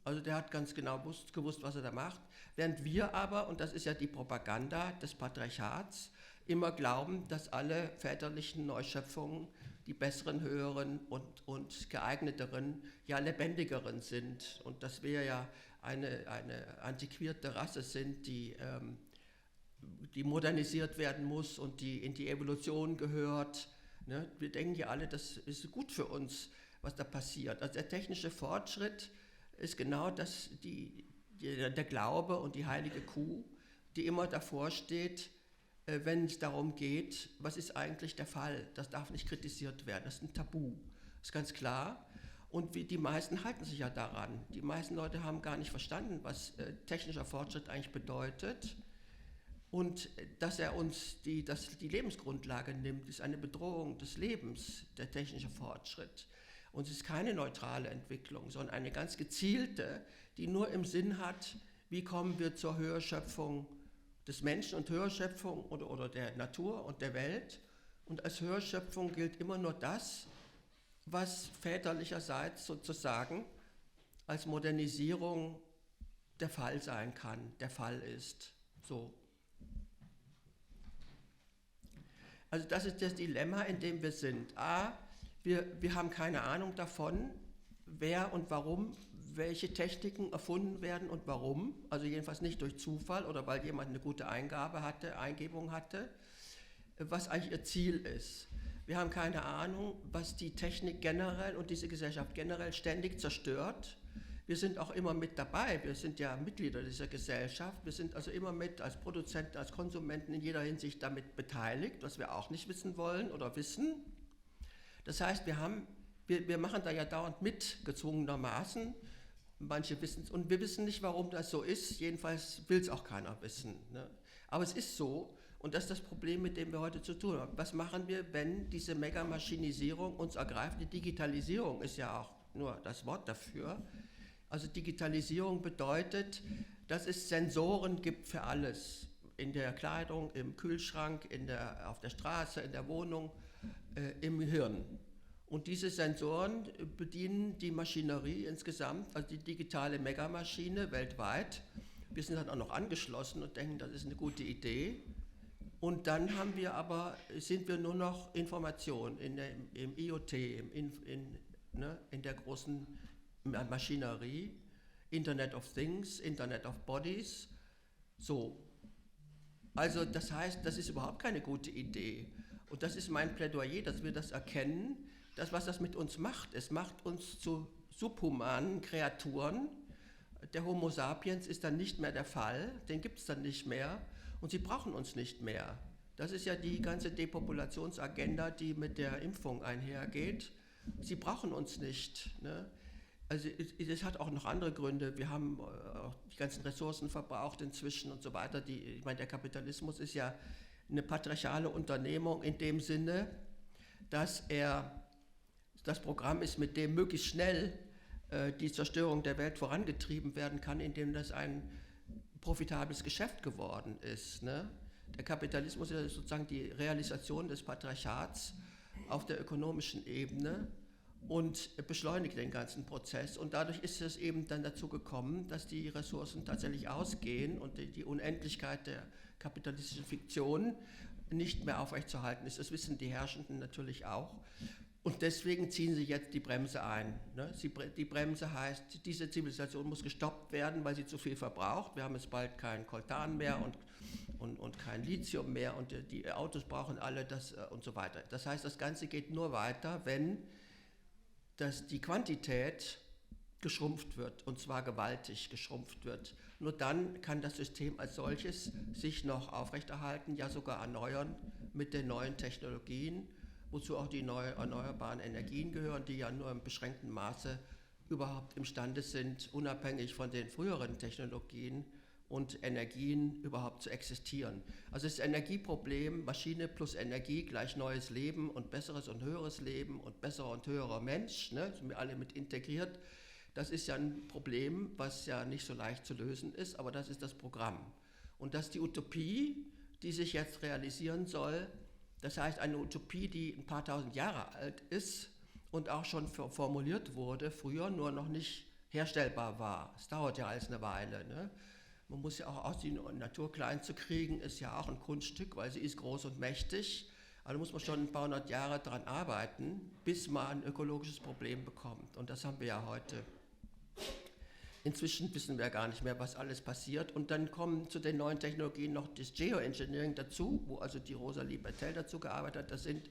Also der hat ganz genau gewusst, was er da macht, während wir aber, und das ist ja die Propaganda des Patriarchats, immer glauben, dass alle väterlichen Neuschöpfungen, die besseren, höheren und geeigneteren, ja lebendigeren sind und dass wir ja eine antiquierte Rasse sind, die modernisiert werden muss und die in die Evolution gehört. Ne? Wir denken ja alle, das ist gut für uns, was da passiert. Also der technische Fortschritt ist genau das, der Glaube und die heilige Kuh, die immer davor steht, wenn es darum geht, was ist eigentlich der Fall? Das darf nicht kritisiert werden, das ist ein Tabu, das ist ganz klar. Und die meisten halten sich ja daran. Die meisten Leute haben gar nicht verstanden, was technischer Fortschritt eigentlich bedeutet. Und dass er uns die Lebensgrundlage nimmt, ist eine Bedrohung des Lebens, der technische Fortschritt. Und es ist keine neutrale Entwicklung, sondern eine ganz gezielte, die nur im Sinn hat, wie kommen wir zur Höherschöpfung des Menschen und Höherschöpfung oder der Natur und der Welt. Und als Höherschöpfung gilt immer nur das, was väterlicherseits sozusagen als Modernisierung der Fall sein kann, der Fall ist. So. Also das ist das Dilemma, in dem wir sind. A, wir haben keine Ahnung davon, wer und warum welche Techniken erfunden werden und warum. Also jedenfalls nicht durch Zufall oder weil jemand eine gute Eingebung hatte, was eigentlich ihr Ziel ist. Wir haben keine Ahnung, was die Technik generell und diese Gesellschaft generell ständig zerstört. Wir sind auch immer mit dabei, wir sind ja Mitglieder dieser Gesellschaft, wir sind also immer mit als Produzenten, als Konsumenten in jeder Hinsicht damit beteiligt, was wir auch nicht wissen wollen oder wissen. Das heißt, wir machen da ja dauernd mit, gezwungenermaßen. Manche wissen es und wir wissen nicht, warum das so ist, jedenfalls will es auch keiner wissen. Ne? Aber es ist so und das ist das Problem, mit dem wir heute zu tun haben. Was machen wir, wenn diese Megamaschinisierung uns ergreift? Die Digitalisierung ist ja auch nur das Wort dafür. Also Digitalisierung bedeutet, dass es Sensoren gibt für alles. In der Kleidung, im Kühlschrank, auf der Straße, in der Wohnung, im Hirn. Und diese Sensoren bedienen die Maschinerie insgesamt, also die digitale Megamaschine weltweit. Wir sind dann auch noch angeschlossen und denken, das ist eine gute Idee. Und dann sind wir nur noch Information im IoT, in der großen Maschinerie, Internet of Things, Internet of Bodies. So. Also das heißt, das ist überhaupt keine gute Idee. Und das ist mein Plädoyer, dass wir das erkennen, was das mit uns macht. Es macht uns zu subhumanen Kreaturen. Der Homo sapiens ist dann nicht mehr der Fall, den gibt es dann nicht mehr und sie brauchen uns nicht mehr. Das ist ja die ganze Depopulationsagenda, die mit der Impfung einhergeht. Sie brauchen uns nicht. Ne? Also es hat auch noch andere Gründe. Wir haben auch die ganzen Ressourcen verbraucht inzwischen und so weiter. Ich meine, der Kapitalismus ist ja eine patriarchale Unternehmung in dem Sinne, dass das Programm ist, mit dem möglichst schnell die Zerstörung der Welt vorangetrieben werden kann, indem das ein profitables Geschäft geworden ist. Ne? Der Kapitalismus ist sozusagen die Realisation des Patriarchats auf der ökonomischen Ebene und beschleunigt den ganzen Prozess. Und dadurch ist es eben dann dazu gekommen, dass die Ressourcen tatsächlich ausgehen und die Unendlichkeit der kapitalistischen Fiktion nicht mehr aufrechtzuerhalten ist. Das wissen die Herrschenden natürlich auch. Und deswegen ziehen sie jetzt die Bremse ein. Ne? Die Bremse heißt, diese Zivilisation muss gestoppt werden, weil sie zu viel verbraucht. Wir haben jetzt bald kein Coltan mehr und kein Lithium mehr und die Autos brauchen alle das und so weiter. Das heißt, das Ganze geht nur weiter, wenn die Quantität geschrumpft wird, und zwar gewaltig geschrumpft wird. Nur dann kann das System als solches sich noch aufrechterhalten, ja sogar erneuern mit den neuen Technologien, wozu auch die erneuerbaren Energien gehören, die ja nur im beschränkten Maße überhaupt imstande sind, unabhängig von den früheren Technologien und Energien überhaupt zu existieren. Also das Energieproblem, Maschine plus Energie gleich neues Leben und besseres und höheres Leben und besserer und höherer Mensch, ne, sind wir alle mit integriert. Das ist ja ein Problem, was ja nicht so leicht zu lösen ist, aber das ist das Programm. Und das ist die Utopie, die sich jetzt realisieren soll. Das heißt, eine Utopie, die ein paar tausend Jahre alt ist und auch schon formuliert wurde, früher nur noch nicht herstellbar war. Es dauert ja alles eine Weile. Ne? Man muss ja auch aus die Natur klein zu kriegen, ist ja auch ein Kunststück, weil sie ist groß und mächtig. Also muss man schon ein paar hundert Jahre daran arbeiten, bis man ein ökologisches Problem bekommt. Und das haben wir ja heute. Inzwischen wissen wir gar nicht mehr, was alles passiert. Und dann kommen zu den neuen Technologien noch das Geoengineering dazu, wo also die Rosalie Bertell dazu gearbeitet hat. Das sind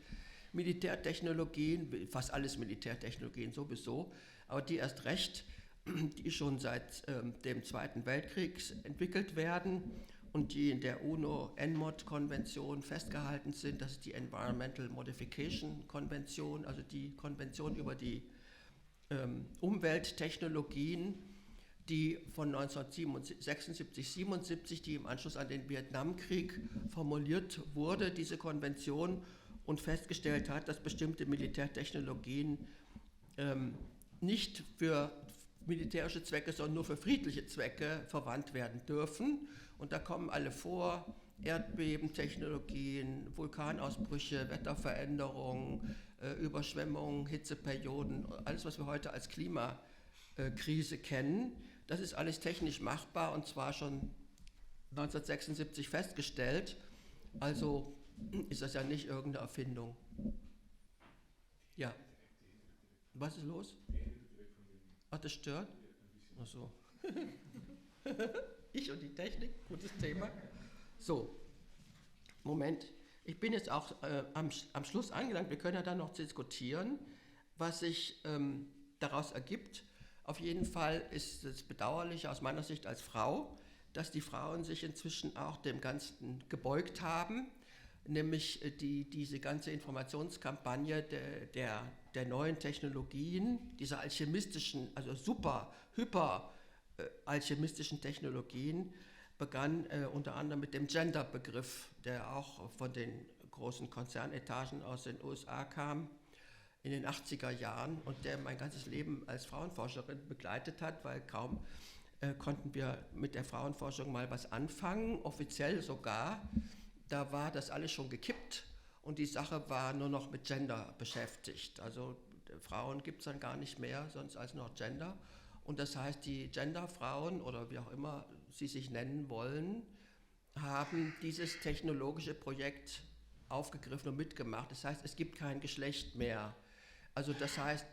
Militärtechnologien, fast alles Militärtechnologien sowieso, aber die erst recht, die schon seit dem Zweiten Weltkrieg entwickelt werden und die in der UNO-ENMOD-Konvention festgehalten sind. Das ist die Environmental Modification Konvention, also die Konvention über die Umwelttechnologien, die von 1976, 77, die im Anschluss an den Vietnamkrieg formuliert wurde, diese Konvention, und festgestellt hat, dass bestimmte Militärtechnologien nicht für militärische Zwecke, sondern nur für friedliche Zwecke verwandt werden dürfen. Und da kommen alle vor: Erdbebentechnologien, Vulkanausbrüche, Wetterveränderungen, Überschwemmungen, Hitzeperioden, alles, was wir heute als Klimakrise kennen. Das ist alles technisch machbar und zwar schon 1976 festgestellt. Also ist das ja nicht irgendeine Erfindung. Ja. Was ist los? Ach, das stört? Ach so. Ich und die Technik, gutes Thema. So, Moment. Ich bin jetzt auch am Schluss angelangt. Wir können ja dann noch diskutieren, was sich daraus ergibt. Auf jeden Fall ist es bedauerlich aus meiner Sicht als Frau, dass die Frauen sich inzwischen auch dem Ganzen gebeugt haben, nämlich diese ganze Informationskampagne der neuen Technologien, dieser alchemistischen, also hyper-alchemistischen Technologien, begann unter anderem mit dem Gender-Begriff, der auch von den großen Konzernetagen aus den USA kam, in den 80er Jahren und der mein ganzes Leben als Frauenforscherin begleitet hat, weil kaum konnten wir mit der Frauenforschung mal was anfangen, offiziell sogar. Da war das alles schon gekippt und die Sache war nur noch mit Gender beschäftigt. Also Frauen gibt es dann gar nicht mehr, sonst als noch Gender. Und das heißt, die Genderfrauen oder wie auch immer sie sich nennen wollen, haben dieses technologische Projekt aufgegriffen und mitgemacht. Das heißt, es gibt kein Geschlecht mehr. Also das heißt,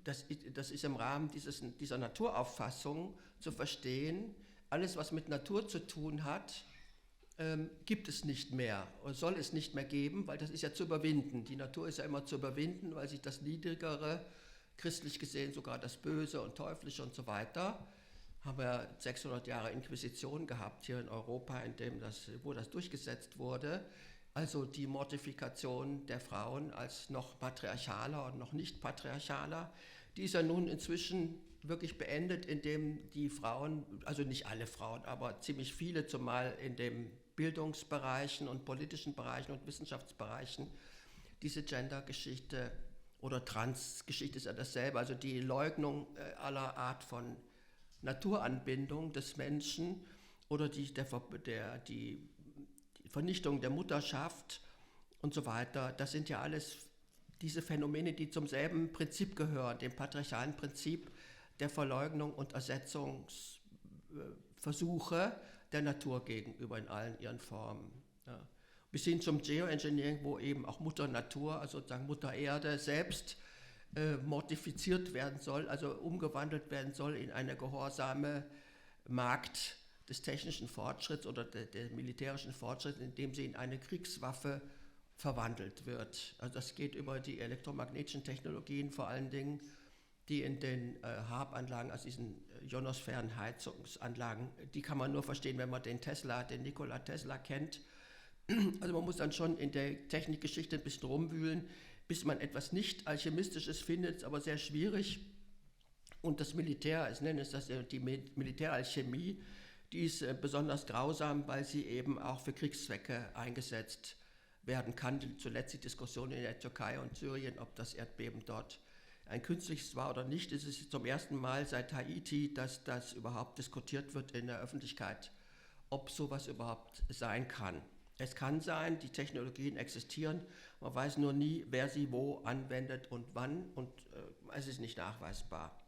das ist im Rahmen dieser Naturauffassung zu verstehen, alles, was mit Natur zu tun hat, gibt es nicht mehr oder soll es nicht mehr geben, weil das ist ja zu überwinden. Die Natur ist ja immer zu überwinden, weil sich das Niedrigere, christlich gesehen sogar das Böse und Teuflische und so weiter, haben wir 600 Jahre Inquisition gehabt hier in Europa, wo das durchgesetzt wurde. Also die Mortifikation der Frauen als noch patriarchaler und noch nicht patriarchaler, die ist ja nun inzwischen wirklich beendet, indem die Frauen, also nicht alle Frauen, aber ziemlich viele, zumal in den Bildungsbereichen und politischen Bereichen und Wissenschaftsbereichen, diese Gender-Geschichte oder Trans-Geschichte ist ja dasselbe, also die Leugnung aller Art von Naturanbindung des Menschen oder die Vernichtung der Mutterschaft und so weiter, das sind ja alles diese Phänomene, die zum selben Prinzip gehören, dem patriarchalen Prinzip der Verleugnung und Ersetzungsversuche der Natur gegenüber in allen ihren Formen. Ja. Bis hin zum Geoengineering, wo eben auch Mutter Natur, also sozusagen Mutter Erde selbst mortifiziert werden soll, also umgewandelt werden soll in eine gehorsame Magd des technischen Fortschritts oder der militärischen Fortschritts, indem sie in eine Kriegswaffe verwandelt wird. Also das geht über die elektromagnetischen Technologien vor allen Dingen, die in den HAARP-Anlagen, also diesen Ionosphärenheizungsanlagen, die kann man nur verstehen, wenn man den Nikola Tesla kennt. Also man muss dann schon in der Technikgeschichte ein bisschen rumwühlen, bis man etwas nicht Alchemistisches findet, aber sehr schwierig. Und das Militär, ich nenne es das die Militäralchemie, die ist besonders grausam, weil sie eben auch für Kriegszwecke eingesetzt werden kann. Zuletzt die Diskussion in der Türkei und Syrien, ob das Erdbeben dort ein künstliches war oder nicht. Es ist zum ersten Mal seit Haiti, dass das überhaupt diskutiert wird in der Öffentlichkeit, ob sowas überhaupt sein kann. Es kann sein, die Technologien existieren, man weiß nur nie, wer sie wo anwendet und wann und es ist nicht nachweisbar.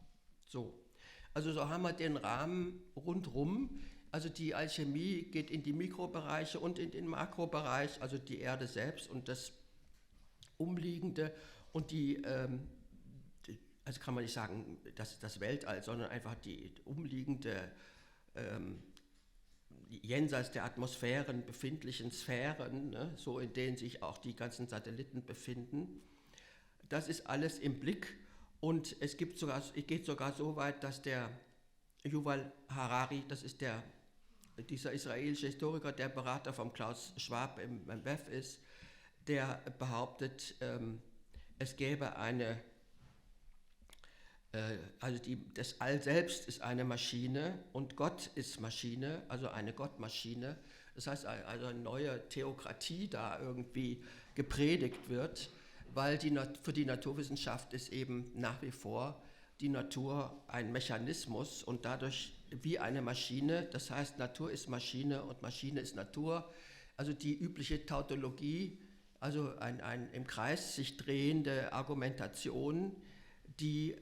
Also so haben wir den Rahmen rundherum. Also die Alchemie geht in die Mikrobereiche und in den Makrobereich, also die Erde selbst und das Umliegende und also kann man nicht sagen, das Weltall, sondern einfach die umliegende, jenseits der Atmosphären befindlichen Sphären, ne, so in denen sich auch die ganzen Satelliten befinden. Das ist alles im Blick und es geht sogar so weit, dass der Yuval Harari, das ist dieser israelische Historiker, der Berater von Klaus Schwab im WEF ist, der behauptet, es gäbe das All selbst ist eine Maschine und Gott ist Maschine, also eine Gottmaschine. Das heißt, also eine neue Theokratie da irgendwie gepredigt wird, weil für die Naturwissenschaft ist eben nach wie vor die Natur ein Mechanismus und dadurch wie eine Maschine, das heißt Natur ist Maschine und Maschine ist Natur, also die übliche Tautologie, also ein im Kreis sich drehende Argumentation, die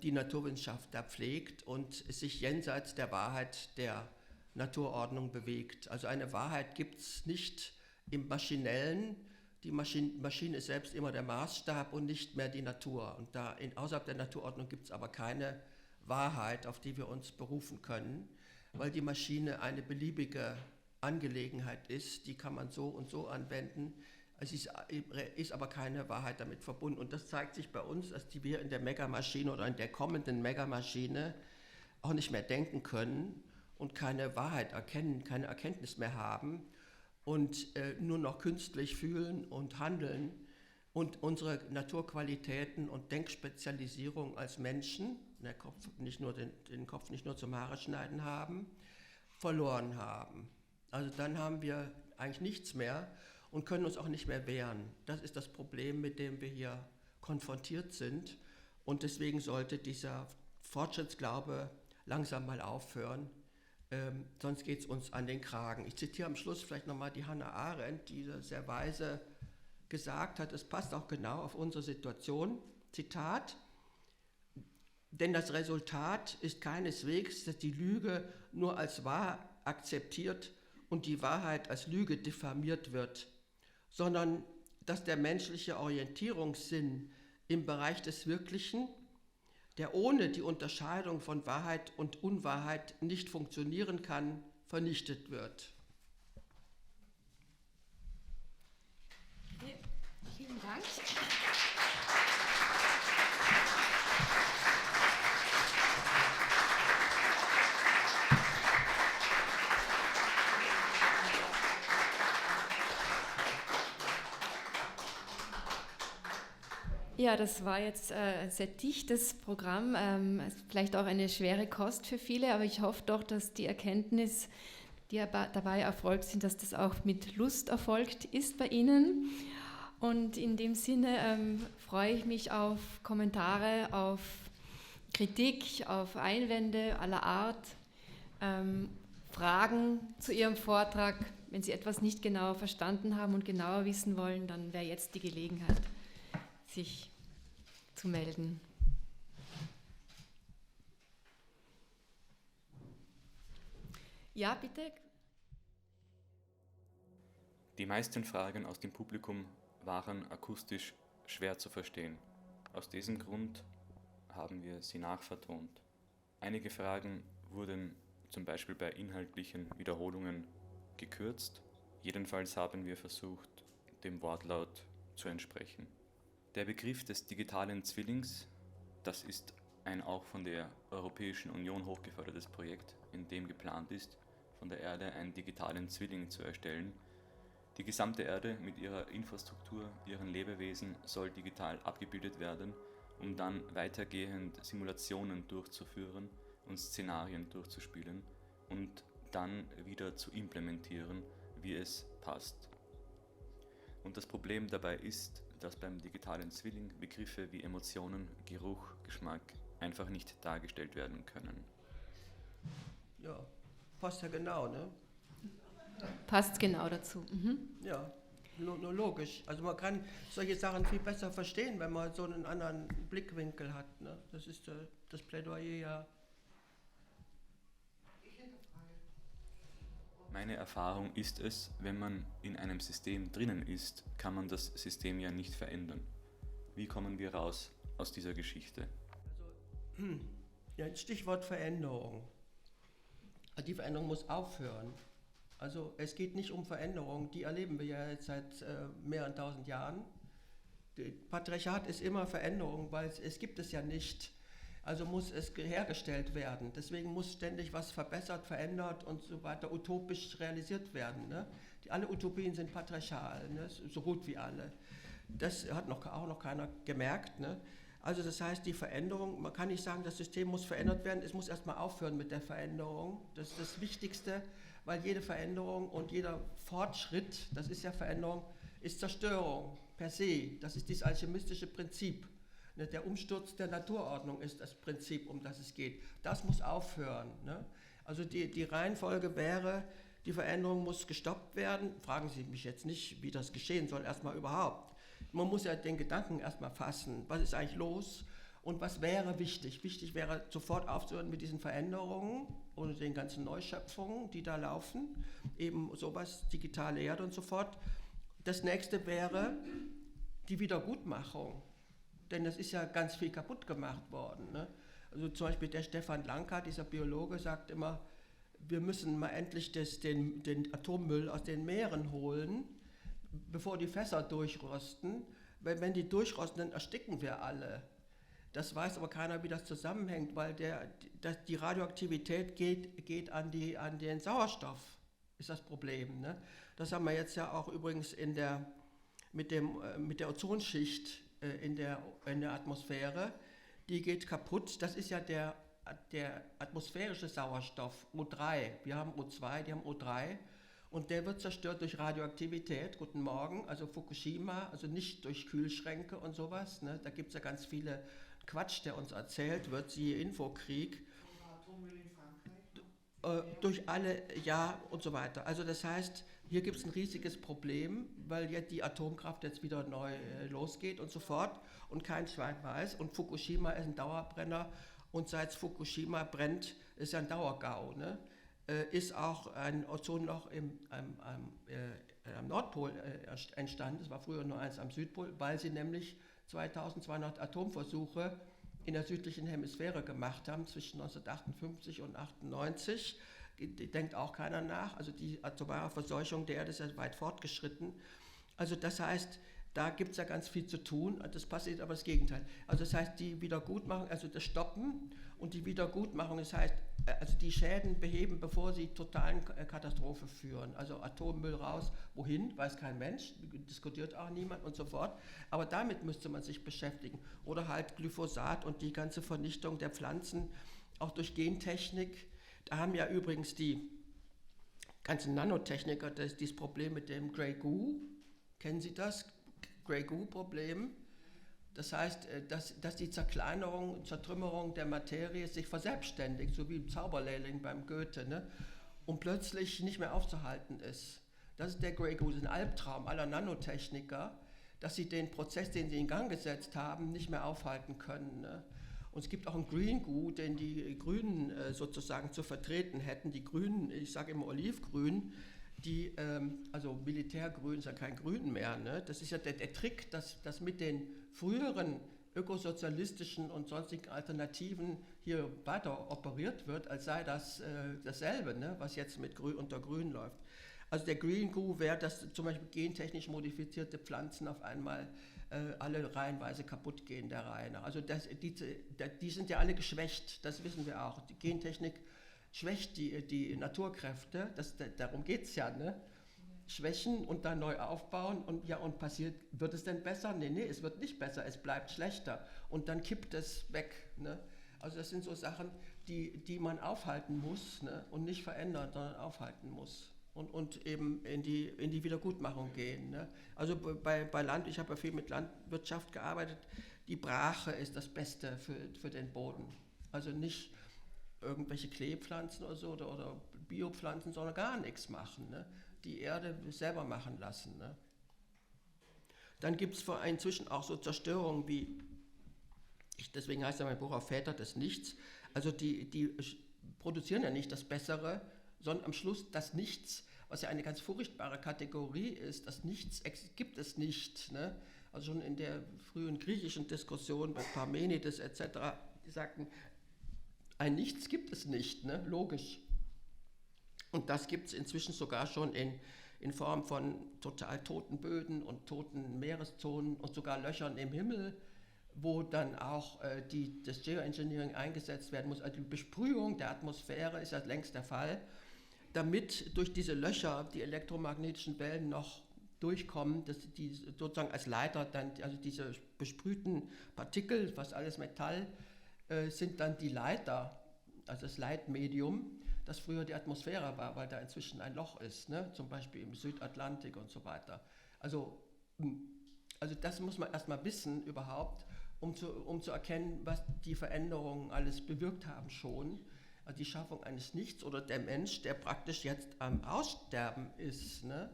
die Naturwissenschaft da pflegt und sich jenseits der Wahrheit der Naturordnung bewegt. Also eine Wahrheit gibt es nicht im Maschinellen, die Maschine ist selbst immer der Maßstab und nicht mehr die Natur. Und außerhalb der Naturordnung gibt es aber keine Wahrheit, auf die wir uns berufen können, weil die Maschine eine beliebige Angelegenheit ist, die kann man so und so anwenden. Es ist aber keine Wahrheit damit verbunden. Und das zeigt sich bei uns, dass wir in der Megamaschine oder in der kommenden Megamaschine auch nicht mehr denken können und keine Wahrheit erkennen, keine Erkenntnis mehr haben und nur noch künstlich fühlen und handeln und unsere Naturqualitäten und Denkspezialisierung als Menschen, den Kopf nicht nur zum Haare schneiden haben, verloren haben. Also dann haben wir eigentlich nichts mehr und können uns auch nicht mehr wehren. Das ist das Problem, mit dem wir hier konfrontiert sind und deswegen sollte dieser Fortschrittsglaube langsam mal aufhören. Sonst geht es uns an den Kragen. Ich zitiere am Schluss vielleicht nochmal die Hannah Arendt, die sehr weise gesagt hat, es passt auch genau auf unsere Situation. Zitat: Denn das Resultat ist keineswegs, dass die Lüge nur als wahr akzeptiert und die Wahrheit als Lüge diffamiert wird, sondern dass der menschliche Orientierungssinn im Bereich des Wirklichen, der ohne die Unterscheidung von Wahrheit und Unwahrheit nicht funktionieren kann, vernichtet wird. Vielen Dank. Ja, das war jetzt ein sehr dichtes Programm, vielleicht auch eine schwere Kost für viele, aber ich hoffe doch, dass die Erkenntnis, die dabei erfolgt sind, dass das auch mit Lust erfolgt ist bei Ihnen. Und in dem Sinne freue ich mich auf Kommentare, auf Kritik, auf Einwände aller Art, Fragen zu Ihrem Vortrag. Wenn Sie etwas nicht genau verstanden haben und genauer wissen wollen, dann wäre jetzt die Gelegenheit, sich zu melden. Ja, bitte. Die meisten Fragen aus dem Publikum waren akustisch schwer zu verstehen. Aus diesem Grund haben wir sie nachvertont. Einige Fragen wurden zum Beispiel bei inhaltlichen Wiederholungen gekürzt. Jedenfalls haben wir versucht, dem Wortlaut zu entsprechen. Der Begriff des digitalen Zwillings, das ist ein auch von der Europäischen Union hochgefördertes Projekt, in dem geplant ist, von der Erde einen digitalen Zwilling zu erstellen. Die gesamte Erde mit ihrer Infrastruktur, ihren Lebewesen soll digital abgebildet werden, um dann weitergehend Simulationen durchzuführen und Szenarien durchzuspielen und dann wieder zu implementieren, wie es passt. Und das Problem dabei ist, dass beim digitalen Zwilling Begriffe wie Emotionen, Geruch, Geschmack einfach nicht dargestellt werden können. Ja, passt ja genau, ne? Passt genau dazu. Mhm. Ja, nur logisch. Also man kann solche Sachen viel besser verstehen, wenn man so einen anderen Blickwinkel hat, ne? Das ist das Plädoyer ja. Meine Erfahrung ist es, wenn man in einem System drinnen ist, kann man das System ja nicht verändern. Wie kommen wir raus aus dieser Geschichte? Ja, Stichwort Veränderung. Die Veränderung muss aufhören. Also es geht nicht um Veränderung, die erleben wir ja jetzt seit mehreren tausend Jahren. Patriarchat ist immer Veränderung, weil es gibt es ja nicht. Also muss es hergestellt werden. Deswegen muss ständig was verbessert, verändert und so weiter utopisch realisiert werden. Ne? Alle Utopien sind patriarchal, ne? So gut wie alle. Das hat auch noch keiner gemerkt. Ne? Also das heißt, die Veränderung, man kann nicht sagen, das System muss verändert werden, es muss erstmal aufhören mit der Veränderung. Das ist das Wichtigste, weil jede Veränderung und jeder Fortschritt, das ist ja Veränderung, ist Zerstörung per se. Das ist dieses alchemistische Prinzip. Der Umsturz der Naturordnung ist das Prinzip, um das es geht. Das muss aufhören. Ne? Also die Reihenfolge wäre, die Veränderung muss gestoppt werden. Fragen Sie mich jetzt nicht, wie das geschehen soll, erstmal überhaupt. Man muss ja den Gedanken erstmal fassen, was ist eigentlich los und was wäre wichtig. Wichtig wäre, sofort aufzuhören mit diesen Veränderungen und den ganzen Neuschöpfungen, die da laufen, eben sowas, digitale Erde und so fort. Das nächste wäre die Wiedergutmachung, denn es ist ja ganz viel kaputt gemacht worden. Ne? Also zum Beispiel der Stefan Lanka, dieser Biologe, sagt immer, wir müssen mal endlich den Atommüll aus den Meeren holen, bevor die Fässer durchrosten. Wenn die durchrosten, dann ersticken wir alle. Das weiß aber keiner, wie das zusammenhängt, weil die Radioaktivität geht an den Sauerstoff, ist das Problem. Ne? Das haben wir jetzt ja auch übrigens mit der Ozonschicht in der Atmosphäre. Die geht kaputt. Das ist ja der atmosphärische Sauerstoff, O3. Wir haben O2, die haben O3. Und der wird zerstört durch Radioaktivität, guten Morgen, also Fukushima, also nicht durch Kühlschränke und sowas. Ne? Da gibt es ja ganz viele Quatsch, der uns erzählt wird, siehe Infokrieg. Atommüll in Frankreich? Durch alle, ja, und so weiter. Also das heißt, hier gibt es ein riesiges Problem, weil jetzt die Atomkraft jetzt wieder neu losgeht und so fort und kein Schwein weiß. Und Fukushima ist ein Dauerbrenner und seit Fukushima brennt, ist ja ein Dauergau, ne? Ist auch ein Ozonloch am Nordpol entstanden. Es war früher nur eins am Südpol, weil sie nämlich 2200 Atomversuche in der südlichen Hemisphäre gemacht haben, zwischen 1958 und 1998. Denkt auch keiner nach. Also die atomare Verseuchung der Erde ist ja weit fortgeschritten. Also das heißt, da gibt es ja ganz viel zu tun. Das passiert aber das Gegenteil. Also das heißt, die Wiedergutmachung, also das Stoppen und die Wiedergutmachung, das heißt, also die Schäden beheben, bevor sie totalen Katastrophe führen. Also Atommüll raus, wohin, weiß kein Mensch, diskutiert auch niemand und so fort. Aber damit müsste man sich beschäftigen. Oder halt Glyphosat und die ganze Vernichtung der Pflanzen, auch durch Gentechnik. Da haben ja übrigens die ganzen Nanotechniker dieses Problem mit dem Grey Goo. Kennen Sie das? Grey Goo-Problem. Das heißt, dass die Zerkleinerung, Zertrümmerung der Materie sich verselbstständigt, so wie im Zauberlehrling beim Goethe, ne? Und plötzlich nicht mehr aufzuhalten ist. Das ist der Grey Goo, ein Albtraum aller Nanotechniker, dass sie den Prozess, den sie in Gang gesetzt haben, nicht mehr aufhalten können. Ne? Und es gibt auch einen Green Goo, den die Grünen sozusagen zu vertreten hätten. Die Grünen, ich sage immer Olivgrün, also Militärgrün ist ja kein Grün mehr. Ne? Das ist ja der Trick, dass mit den früheren ökosozialistischen und sonstigen Alternativen hier weiter operiert wird, als sei das dasselbe, ne? Was jetzt mit unter Grün läuft. Also der Green Goo wäre, dass zum Beispiel gentechnisch modifizierte Pflanzen auf einmal alle reihenweise kaputt gehen der Reihe nach. Also die sind ja alle geschwächt, das wissen wir auch. Die Gentechnik schwächt die Naturkräfte, darum geht es ja, ne? Schwächen und dann neu aufbauen und wird es denn besser? Nee, es wird nicht besser, es bleibt schlechter und dann kippt es weg. Ne? Also das sind so Sachen, die man aufhalten muss, ne? Und nicht verändern, sondern aufhalten muss und eben in die Wiedergutmachung gehen. Ne? Also bei Land, ich habe ja viel mit Landwirtschaft gearbeitet, die Brache ist das Beste für den Boden. Also nicht irgendwelche Kleepflanzen oder so oder Biopflanzen, sondern gar nichts machen. Ne? Die Erde selber machen lassen. Ne? Dann gibt es inzwischen auch so Zerstörungen wie, deswegen heißt ja mein Buch auch Väter des Nichts, also die produzieren ja nicht das Bessere, sondern am Schluss das Nichts, was ja eine ganz furchtbare Kategorie ist, das Nichts gibt es nicht. Ne? Also schon in der frühen griechischen Diskussion bei Parmenides etc., die sagten, ein Nichts gibt es nicht, ne? Logisch. Und das gibt es inzwischen sogar schon in Form von total toten Böden und toten Meereszonen und sogar Löchern im Himmel, wo dann auch das Geoengineering eingesetzt werden muss. Also die Besprühung der Atmosphäre ist ja längst der Fall, damit durch diese Löcher die elektromagnetischen Wellen noch durchkommen, dass die sozusagen als Leiter dann, also diese besprühten Partikel, was alles Metall, sind dann die Leiter, also das Leitmedium, das früher die Atmosphäre war, weil da inzwischen ein Loch ist, ne? Zum Beispiel im Südatlantik und so weiter. Also das muss man erstmal wissen überhaupt, um zu erkennen, was die Veränderungen alles bewirkt haben schon. Also die Schaffung eines Nichts oder der Mensch, der praktisch jetzt am Aussterben ist. Ne?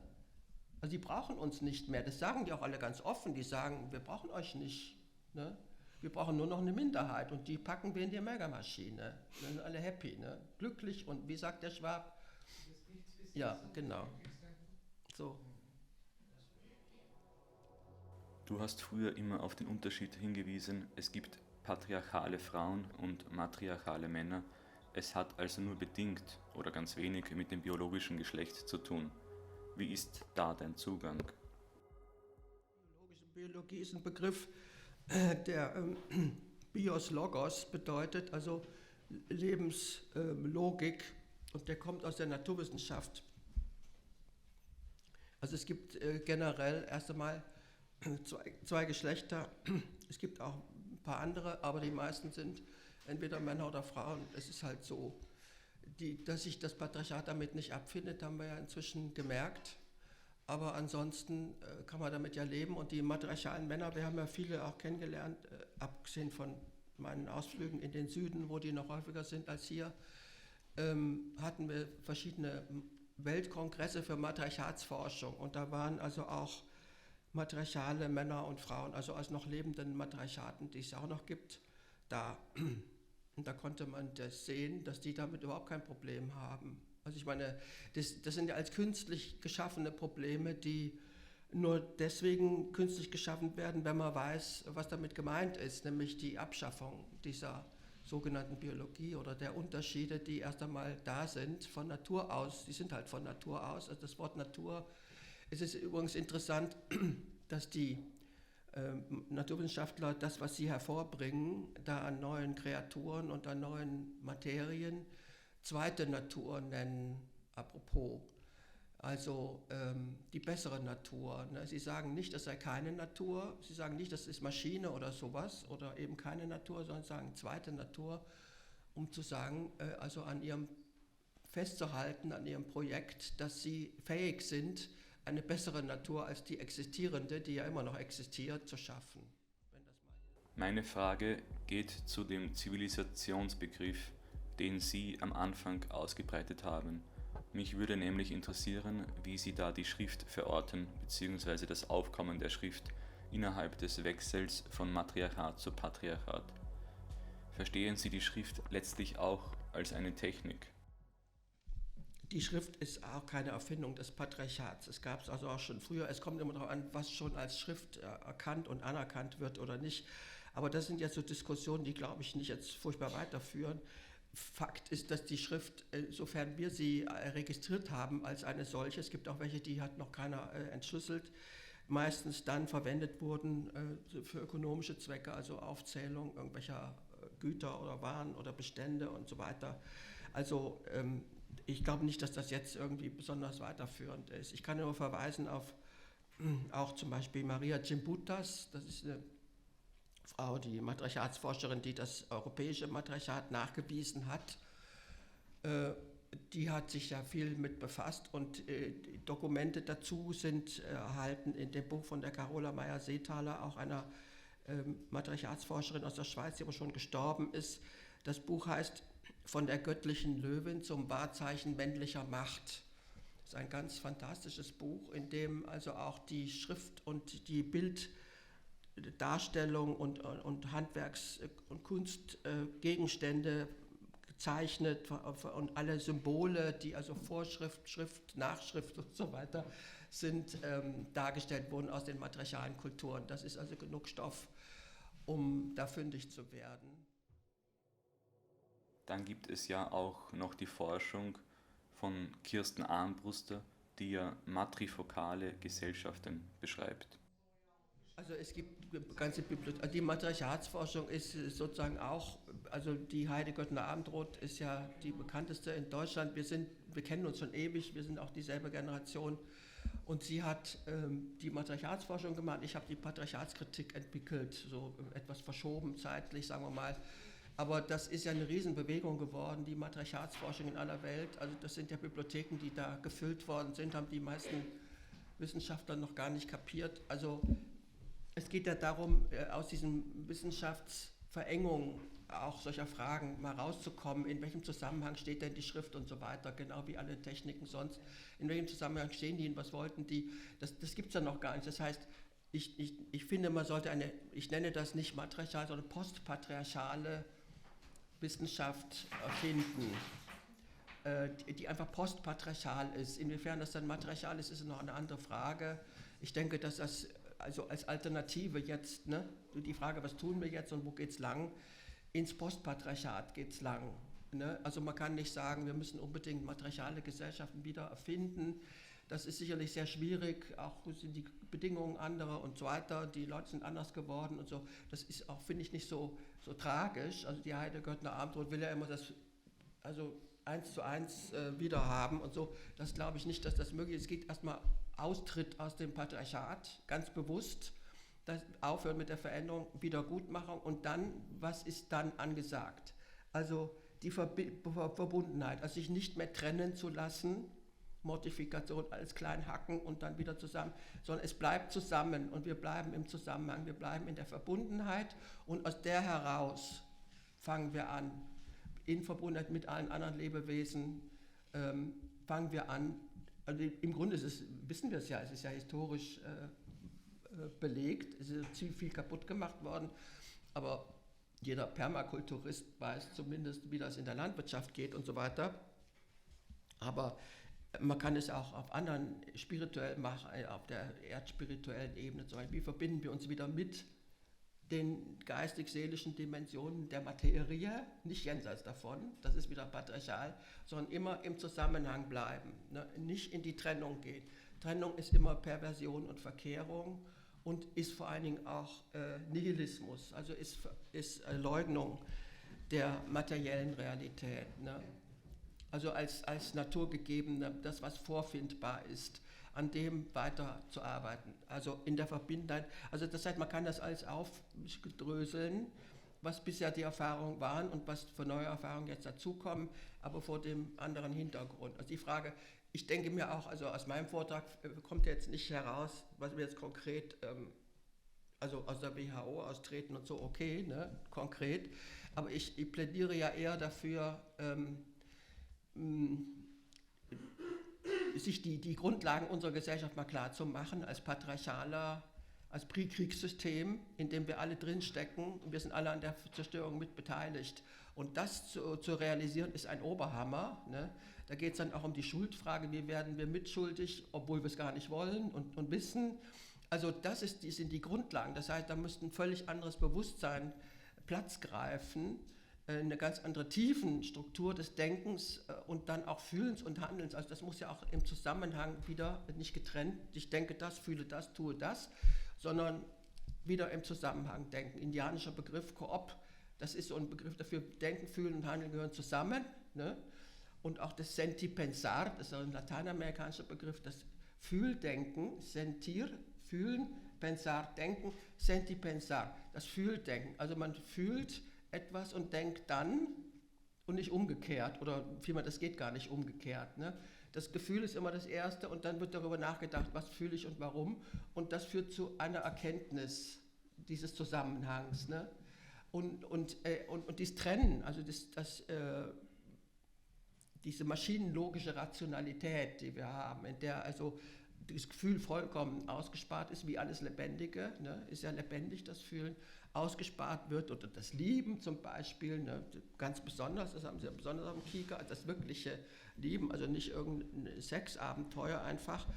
Also die brauchen uns nicht mehr, das sagen die auch alle ganz offen, die sagen, wir brauchen euch nicht. Ne? Wir brauchen nur noch eine Minderheit und die packen wir in die Megamaschine. Dann sind alle happy, ne? Glücklich und wie sagt der Schwab? Ja, genau. So. Du hast früher immer auf den Unterschied hingewiesen, es gibt patriarchale Frauen und matriarchale Männer. Es hat also nur bedingt oder ganz wenig mit dem biologischen Geschlecht zu tun. Wie ist da dein Zugang? Biologie ist ein Begriff, der Bios Logos bedeutet, also Lebenslogik, und der kommt aus der Naturwissenschaft. Also es gibt generell erst einmal zwei Geschlechter, es gibt auch ein paar andere, aber die meisten sind entweder Männer oder Frauen. Es ist halt so, dass sich das Patriarchat damit nicht abfindet, haben wir ja inzwischen gemerkt. Aber ansonsten kann man damit ja leben. Und die matriarchalen Männer, wir haben ja viele auch kennengelernt, abgesehen von meinen Ausflügen in den Süden, wo die noch häufiger sind als hier, hatten wir verschiedene Weltkongresse für Matriarchatsforschung. Und da waren also auch matriarchale Männer und Frauen, also aus noch lebenden Matriarchaten, die es auch noch gibt, da. Und da konnte man das sehen, dass die damit überhaupt kein Problem haben. Also ich meine, das sind ja als künstlich geschaffene Probleme, die nur deswegen künstlich geschaffen werden, wenn man weiß, was damit gemeint ist, nämlich die Abschaffung dieser sogenannten Biologie oder der Unterschiede, die erst einmal da sind von Natur aus. Die sind halt von Natur aus. Also das Wort Natur, es ist übrigens interessant, dass die Naturwissenschaftler das, was sie hervorbringen, da an neuen Kreaturen und an neuen Materien, zweite Natur nennen, apropos. Also die bessere Natur. Ne? Sie sagen nicht, das sei keine Natur, sie sagen nicht, das ist Maschine oder sowas oder eben keine Natur, sondern sagen zweite Natur, um zu sagen, also an ihrem festzuhalten, an ihrem Projekt, dass sie fähig sind, eine bessere Natur als die existierende, die ja immer noch existiert, zu schaffen. Meine Frage geht zu dem Zivilisationsbegriff, den Sie am Anfang ausgebreitet haben. Mich würde nämlich interessieren, wie Sie da die Schrift verorten, beziehungsweise das Aufkommen der Schrift innerhalb des Wechsels von Matriarchat zu Patriarchat. Verstehen Sie die Schrift letztlich auch als eine Technik? Die Schrift ist auch keine Erfindung des Patriarchats. Es gab es also auch schon früher. Es kommt immer darauf an, was schon als Schrift erkannt und anerkannt wird oder nicht. Aber das sind jetzt so Diskussionen, die, glaube ich, nicht jetzt furchtbar weiterführen. Fakt ist, dass die Schrift, sofern wir sie registriert haben als eine solche, es gibt auch welche, die hat noch keiner entschlüsselt, meistens dann verwendet wurden für ökonomische Zwecke, also Aufzählung irgendwelcher Güter oder Waren oder Bestände und so weiter. Also ich glaube nicht, dass das jetzt irgendwie besonders weiterführend ist. Ich kann nur verweisen auf auch zum Beispiel Maria Gimbutas, das ist eine Frau, die Matriarchatsforscherin, die das europäische Matriarchat nachgewiesen hat. Die hat sich ja viel mit befasst und die Dokumente dazu sind erhalten in dem Buch von der Carola Meyer-Seethaler, auch einer Matriarchatsforscherin aus der Schweiz, die aber schon gestorben ist. Das Buch heißt Von der göttlichen Löwin zum Wahrzeichen männlicher Macht. Das ist ein ganz fantastisches Buch, in dem also auch die Schrift und die Bilddarstellung und Handwerks- und Kunstgegenstände gezeichnet und alle Symbole, die also Vorschrift, Schrift, Nachschrift und so weiter sind, dargestellt wurden aus den matriarchalen Kulturen. Das ist also genug Stoff, um da fündig zu werden. Dann gibt es ja auch noch die Forschung von Kirsten Armbruster, die ja matrifokale Gesellschaften beschreibt. Also es gibt ganze Bibliotheken, die Matriarchatsforschung ist sozusagen auch, also die Heide Göttner Abendroth ist ja die bekannteste in Deutschland. Wir kennen uns schon ewig, wir sind auch dieselbe Generation. Und sie hat die Matriarchatsforschung gemacht, ich habe die Patriarchatskritik entwickelt, so etwas verschoben zeitlich, sagen wir mal. Aber das ist ja eine Riesenbewegung geworden, die Matriarchatsforschung in aller Welt. Also das sind ja Bibliotheken, die da gefüllt worden sind, haben die meisten Wissenschaftler noch gar nicht kapiert. Also es geht ja darum, aus diesen Wissenschaftsverengungen auch solcher Fragen mal rauszukommen, in welchem Zusammenhang steht denn die Schrift und so weiter, genau wie alle Techniken sonst, in welchem Zusammenhang stehen die und was wollten die, das gibt es ja noch gar nicht. Das heißt, ich finde, man sollte ich nenne das nicht matriarchal, sondern postpatriarchale Wissenschaft erfinden, die einfach postpatriarchal ist. Inwiefern das dann matriarchal ist, ist noch eine andere Frage. Ich denke, dass das also als Alternative jetzt, ne, die Frage, was tun wir jetzt und wo geht es lang, ins Postpatriarchat geht es lang. Ne? Also man kann nicht sagen, wir müssen unbedingt matriarchale Gesellschaften wieder erfinden. Das ist sicherlich sehr schwierig, auch sind die Bedingungen andere und so weiter, die Leute sind anders geworden und so. Das ist auch, finde ich, nicht so tragisch. Also die Heide Göttner Abendroth will ja immer das, also 1:1 wieder haben und so. Das glaube ich nicht, dass das möglich ist. Es geht erstmal Austritt aus dem Patriarchat, ganz bewusst, das Aufhören mit der Veränderung, Wiedergutmachung und dann, was ist dann angesagt? Also die Verbundenheit, also sich nicht mehr trennen zu lassen, Mortifikation, alles klein hacken und dann wieder zusammen, sondern es bleibt zusammen und wir bleiben im Zusammenhang, wir bleiben in der Verbundenheit und aus der heraus fangen wir an, in Verbundenheit mit allen anderen Lebewesen, fangen wir an. Also im Grunde wissen wir es ja, es ist ja historisch belegt, es ist ziemlich viel kaputt gemacht worden, aber jeder Permakulturist weiß zumindest, wie das in der Landwirtschaft geht und so weiter. Aber man kann es auch auf anderen spirituell machen, auf der erdspirituellen Ebene. Wie verbinden wir uns wieder mit den geistig-seelischen Dimensionen der Materie, nicht jenseits davon, das ist wieder patriarchal, sondern immer im Zusammenhang bleiben, ne? Nicht in die Trennung gehen. Trennung ist immer Perversion und Verkehrung und ist vor allen Dingen auch Nihilismus, also ist Leugnung der materiellen Realität. Ne? Also als naturgegeben, das, was vorfindbar ist, an dem weiterzuarbeiten, also in der Verbindung. Also das heißt, man kann das alles aufdröseln, was bisher die Erfahrungen waren und was für neue Erfahrungen jetzt dazukommen, aber vor dem anderen Hintergrund. Also die Frage, ich denke mir auch, also aus meinem Vortrag kommt jetzt nicht heraus, was wir jetzt konkret, also aus der WHO austreten und so, okay, ne, konkret, aber ich plädiere ja eher dafür, sich die Grundlagen unserer Gesellschaft mal klar zu machen, als patriarchaler, als Kriegssystem, in dem wir alle drinstecken und wir sind alle an der Zerstörung mit beteiligt. Und das zu realisieren, ist ein Oberhammer. Ne? Da geht es dann auch um die Schuldfrage, wie werden wir mitschuldig, obwohl wir es gar nicht wollen und wissen. Also sind die Grundlagen. Das heißt, da müsste ein völlig anderes Bewusstsein Platz greifen, eine ganz andere Tiefenstruktur des Denkens und dann auch Fühlens und Handelns. Also das muss ja auch im Zusammenhang wieder nicht getrennt, ich denke das, fühle das, tue das, sondern wieder im Zusammenhang denken. Indianischer Begriff Koop, das ist so ein Begriff dafür, Denken, Fühlen und Handeln gehören zusammen. Ne? Und auch das Senti-Pensar, das ist ein lateinamerikanischer Begriff, das Fühldenken, Sentir, Fühlen, Pensar, Denken, Senti-Pensar, das Fühldenken. Also man fühlt etwas und denkt dann und nicht umgekehrt oder vielmehr, das geht gar nicht umgekehrt. Ne? Das Gefühl ist immer das Erste und dann wird darüber nachgedacht, was fühle ich und warum und das führt zu einer Erkenntnis dieses Zusammenhangs. Ne? Und dieses Trennen, also diese maschinenlogische Rationalität, die wir haben, in der also das Gefühl vollkommen ausgespart ist, wie alles Lebendige, ne? Ist ja lebendig, das Fühlen, ausgespart wird oder das Lieben zum Beispiel, ne? Ganz besonders, das haben sie ja besonders am Kika, das wirkliche Lieben, also nicht irgendein Sexabenteuer einfach,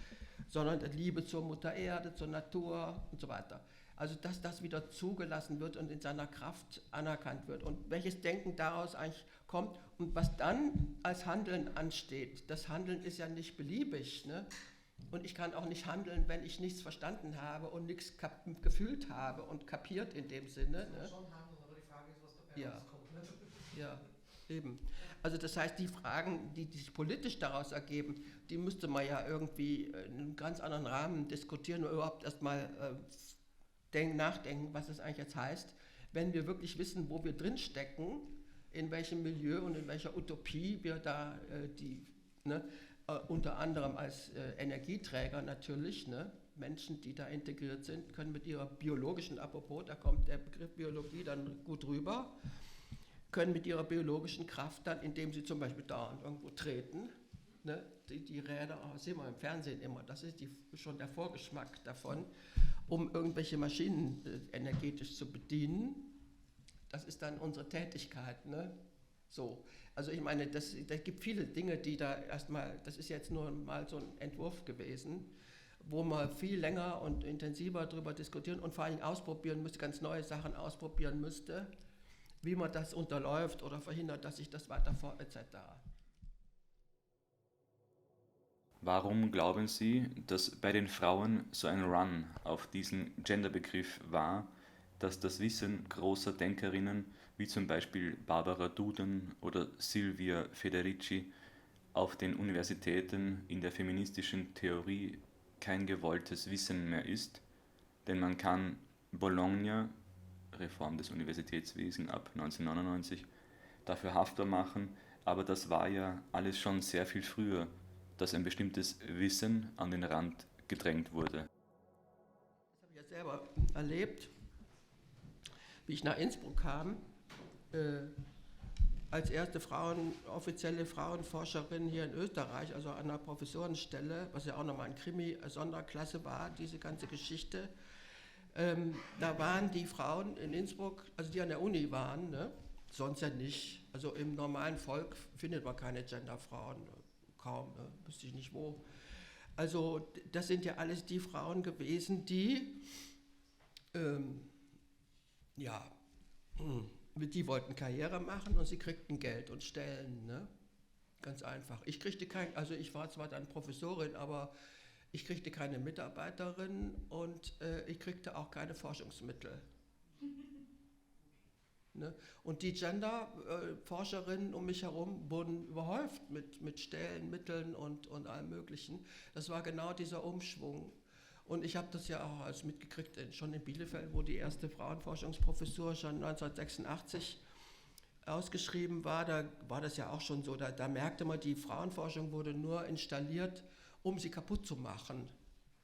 sondern die Liebe zur Mutter Erde, zur Natur und so weiter. Also dass das wieder zugelassen wird und in seiner Kraft anerkannt wird und welches Denken daraus eigentlich kommt. Und was dann als Handeln ansteht, das Handeln ist ja nicht beliebig. Ne? Und ich kann auch nicht handeln, wenn ich nichts verstanden habe und nichts gefühlt habe und kapiert in dem Sinne. Ne? Schon handeln, aber die Frage ist, was dabei rauskommt. Ne? Ja, eben. Also das heißt, die Fragen, die sich politisch daraus ergeben, die müsste man ja irgendwie in einem ganz anderen Rahmen diskutieren oder überhaupt erstmal nachdenken, was das eigentlich jetzt heißt, wenn wir wirklich wissen, wo wir drinstecken, in welchem Milieu und in welcher Utopie wir da unter anderem als Energieträger natürlich, ne, Menschen, die da integriert sind, können mit ihrer biologischen, apropos, da kommt der Begriff Biologie dann gut rüber, können mit ihrer biologischen Kraft dann, indem sie zum Beispiel dauernd irgendwo treten, ne, die Räder, das sehen wir im Fernsehen immer, das ist schon der Vorgeschmack davon, um irgendwelche Maschinen energetisch zu bedienen. Das ist dann unsere Tätigkeit. Ne? So. Also ich meine, das gibt viele Dinge, die da erstmal, das ist jetzt nur mal so ein Entwurf gewesen, wo man viel länger und intensiver darüber diskutieren und vor allem ausprobieren müsste, ganz neue Sachen ausprobieren müsste, wie man das unterläuft oder verhindert, dass sich das weiter etc. Warum glauben Sie, dass bei den Frauen so ein Run auf diesen Genderbegriff war, dass das Wissen großer Denkerinnen wie zum Beispiel Barbara Duden oder Silvia Federici auf den Universitäten in der feministischen Theorie kein gewolltes Wissen mehr ist? Denn man kann Bologna, Reform des Universitätswesens ab 1999, dafür haftbar machen, aber das war ja alles schon sehr viel früher, dass ein bestimmtes Wissen an den Rand gedrängt wurde. Das habe ich ja selber erlebt, wie ich nach Innsbruck kam, als erste offizielle Frauenforscherin hier in Österreich, also an einer Professorenstelle, was ja auch nochmal ein Krimi-Sonderklasse war, diese ganze Geschichte. Da waren die Frauen in Innsbruck, also die an der Uni waren, ne? Sonst ja nicht. Also im normalen Volk findet man keine Genderfrauen, kaum, ne? Wüsste ich nicht wo. Also das sind ja alles die Frauen gewesen, die, die wollten Karriere machen und sie kriegten Geld und Stellen, ne? Ganz einfach. Ich war zwar dann Professorin, aber ich kriegte keine Mitarbeiterin und ich kriegte auch keine Forschungsmittel. Ne? Und die Gender-Forscherinnen um mich herum wurden überhäuft mit Stellen, Mitteln und allem Möglichen. Das war genau dieser Umschwung. Und ich habe das ja auch als mitgekriegt, schon in Bielefeld, wo die erste Frauenforschungsprofessur schon 1986 ausgeschrieben war, da war das ja auch schon so, da merkte man, die Frauenforschung wurde nur installiert, um sie kaputt zu machen.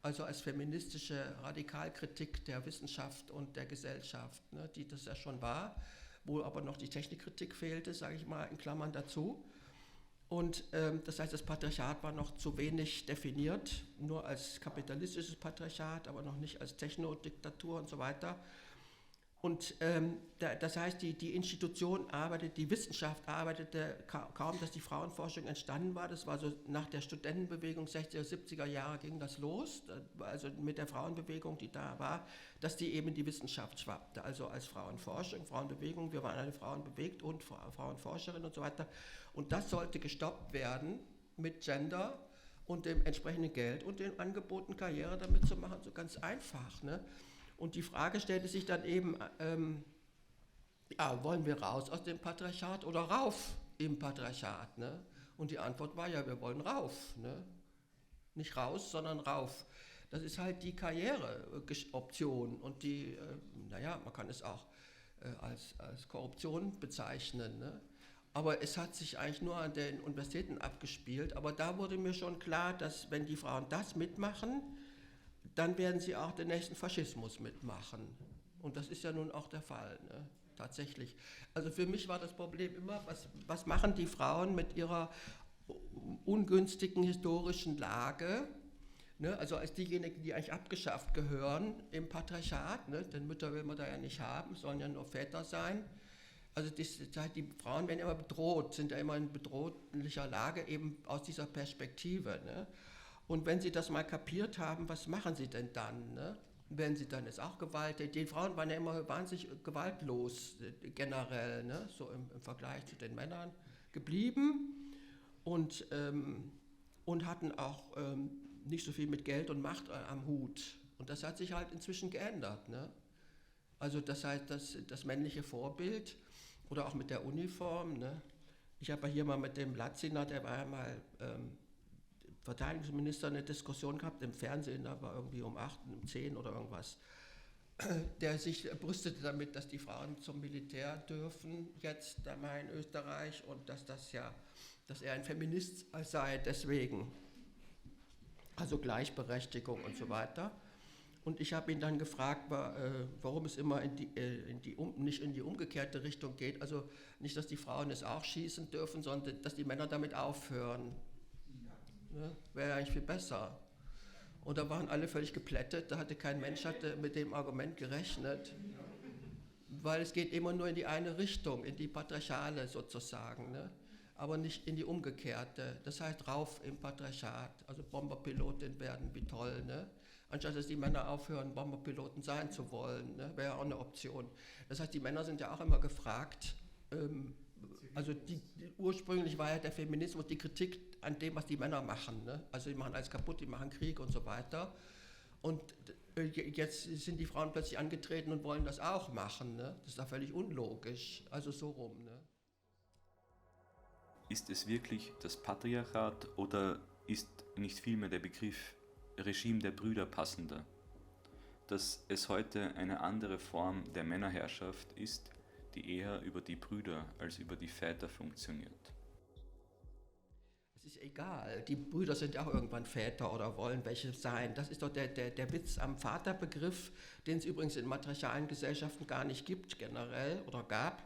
Also als feministische Radikalkritik der Wissenschaft und der Gesellschaft, ne, die das ja schon war, wo aber noch die Technikkritik fehlte, sage ich mal in Klammern dazu. Und das heißt, das Patriarchat war noch zu wenig definiert, nur als kapitalistisches Patriarchat, aber noch nicht als Technodiktatur und so weiter. Und das heißt, die Institution die Wissenschaft arbeitete kaum, dass die Frauenforschung entstanden war. Das war so nach der Studentenbewegung 60er, 70er Jahre ging das los, also mit der Frauenbewegung, die da war, dass die eben in die Wissenschaft schwappte, also als Frauenforschung, Frauenbewegung, wir waren alle Frauen bewegt und Frauenforscherin und so weiter. Und das sollte gestoppt werden mit Gender und dem entsprechenden Geld und dem Angeboten, Karriere damit zu machen, so ganz einfach, ne? Und die Frage stellte sich dann eben, wollen wir raus aus dem Patriarchat oder rauf im Patriarchat? Ne? Und die Antwort war ja, wir wollen rauf. Ne? Nicht raus, sondern rauf. Das ist halt die Karriereoption und die, man kann es auch als Korruption bezeichnen. Ne? Aber es hat sich eigentlich nur an den Universitäten abgespielt. Aber da wurde mir schon klar, dass wenn die Frauen das mitmachen, dann werden sie auch den nächsten Faschismus mitmachen. Und das ist ja nun auch der Fall, ne? Tatsächlich. Also für mich war das Problem immer, was machen die Frauen mit ihrer ungünstigen historischen Lage, ne? Also als diejenigen, die eigentlich abgeschafft gehören im Patriarchat, ne? Denn Mütter will man da ja nicht haben, sollen ja nur Väter sein. Also die Frauen werden immer bedroht, sind ja immer in bedrohlicher Lage, eben aus dieser Perspektive. Ne? Und wenn sie das mal kapiert haben, was machen sie denn dann? Ne? Wenn sie dann ist auch gewalttätig. Die Frauen waren ja immer wahnsinnig gewaltlos generell, ne? So im Vergleich zu den Männern geblieben und hatten auch nicht so viel mit Geld und Macht am Hut. Und das hat sich halt inzwischen geändert. Ne? Also das heißt, das männliche Vorbild oder auch mit der Uniform. Ne? Ich habe ja hier mal mit dem Latziner, der war ja mal Verteidigungsminister, eine Diskussion gehabt im Fernsehen, da war irgendwie um 8, um 10 oder irgendwas, der sich brüstete damit, dass die Frauen zum Militär dürfen, jetzt einmal in Österreich, und dass er ein Feminist sei deswegen. Also Gleichberechtigung und so weiter. Und ich habe ihn dann gefragt, warum es immer nicht in die umgekehrte Richtung geht. Also nicht, dass die Frauen es auch schießen dürfen, sondern dass die Männer damit aufhören. Ne? Wäre ja eigentlich viel besser. Und da waren alle völlig geplättet, da hatte kein Mensch mit dem Argument gerechnet, weil es geht immer nur in die eine Richtung, in die patriarchale sozusagen, ne? Aber nicht in die umgekehrte. Das heißt rauf im Patriarchat, also Bomberpilotin werden, wie toll, ne? Anstatt dass die Männer aufhören, Bomberpiloten sein zu wollen, ne? Wäre auch eine Option. Das heißt, die Männer sind ja auch immer gefragt, also ursprünglich war ja der Feminismus die Kritik an dem, was die Männer machen. Ne? Also die machen alles kaputt, die machen Krieg und so weiter. Und jetzt sind die Frauen plötzlich angetreten und wollen das auch machen. Ne? Das ist doch völlig unlogisch. Also so rum. Ne? Ist es wirklich das Patriarchat oder ist nicht vielmehr der Begriff Regime der Brüder passender? Dass es heute eine andere Form der Männerherrschaft ist, die eher über die Brüder als über die Väter funktioniert. Es ist egal, die Brüder sind ja auch irgendwann Väter oder wollen welche sein. Das ist doch der Witz am Vaterbegriff, den es übrigens in matriarchalen Gesellschaften gar nicht gibt generell oder gab,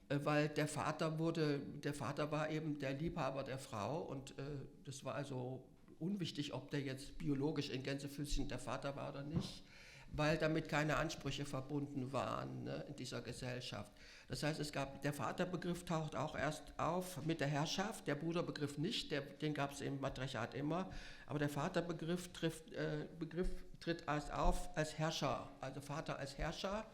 weil der Vater war eben der Liebhaber der Frau und das war also unwichtig, ob der jetzt biologisch in Gänsefüßchen der Vater war oder nicht, weil damit keine Ansprüche verbunden waren, ne, in dieser Gesellschaft. Das heißt, der Vaterbegriff taucht auch erst auf mit der Herrschaft, der Bruderbegriff nicht, den gab es im Matriarchat immer, aber der Vaterbegriff tritt erst auf als Herrscher, also Vater als Herrscher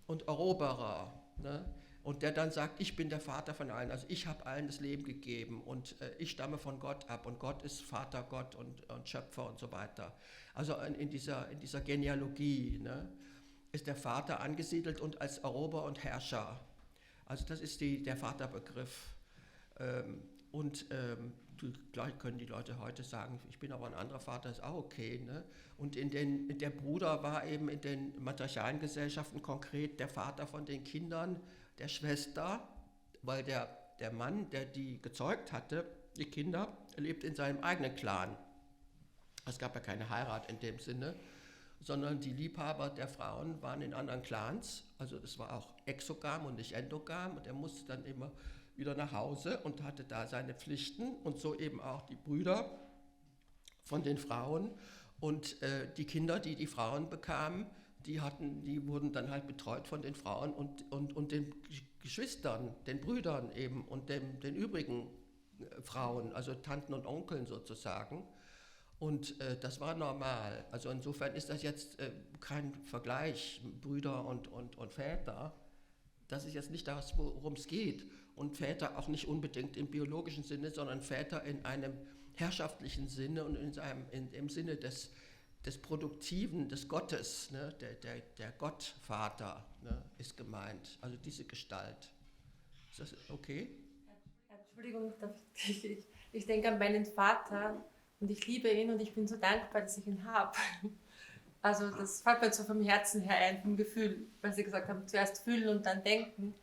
und Eroberer, ne? Und der dann sagt, ich bin der Vater von allen, also ich habe allen das Leben gegeben und ich stamme von Gott ab und Gott ist Vater Gott und Schöpfer und so weiter. Also in dieser Genealogie, ne, ist der Vater angesiedelt und als Eroberer und Herrscher. Also das ist der Vaterbegriff. Gleich können die Leute heute sagen, ich bin aber ein anderer Vater, ist auch okay. Ne? Und der Bruder war eben in den matriarchalen Gesellschaften konkret der Vater von den Kindern der Schwester, weil der Mann, der die gezeugt hatte, die Kinder, lebt in seinem eigenen Clan. Es gab ja keine Heirat in dem Sinne, sondern die Liebhaber der Frauen waren in anderen Clans, also es war auch exogam und nicht endogam und er musste dann immer wieder nach Hause und hatte da seine Pflichten und so eben auch die Brüder von den Frauen und die Kinder, die die Frauen bekamen, die wurden dann halt betreut von den Frauen und den Geschwistern, den Brüdern eben und den übrigen Frauen, also Tanten und Onkeln sozusagen. Und das war normal. Also insofern ist das jetzt kein Vergleich, Brüder und Väter. Das ist jetzt nicht das, worum es geht. Und Väter auch nicht unbedingt im biologischen Sinne, sondern Väter in einem herrschaftlichen Sinne und im Sinne des Produktiven, des Gottes, ne? Der Gottvater, ne? Ist gemeint, also diese Gestalt. Ist das okay? Entschuldigung, ich denke an meinen Vater und ich liebe ihn und ich bin so dankbar, dass ich ihn habe. Also das fällt mir so vom Herzen her ein, vom Gefühl, weil Sie gesagt haben, zuerst fühlen und dann denken.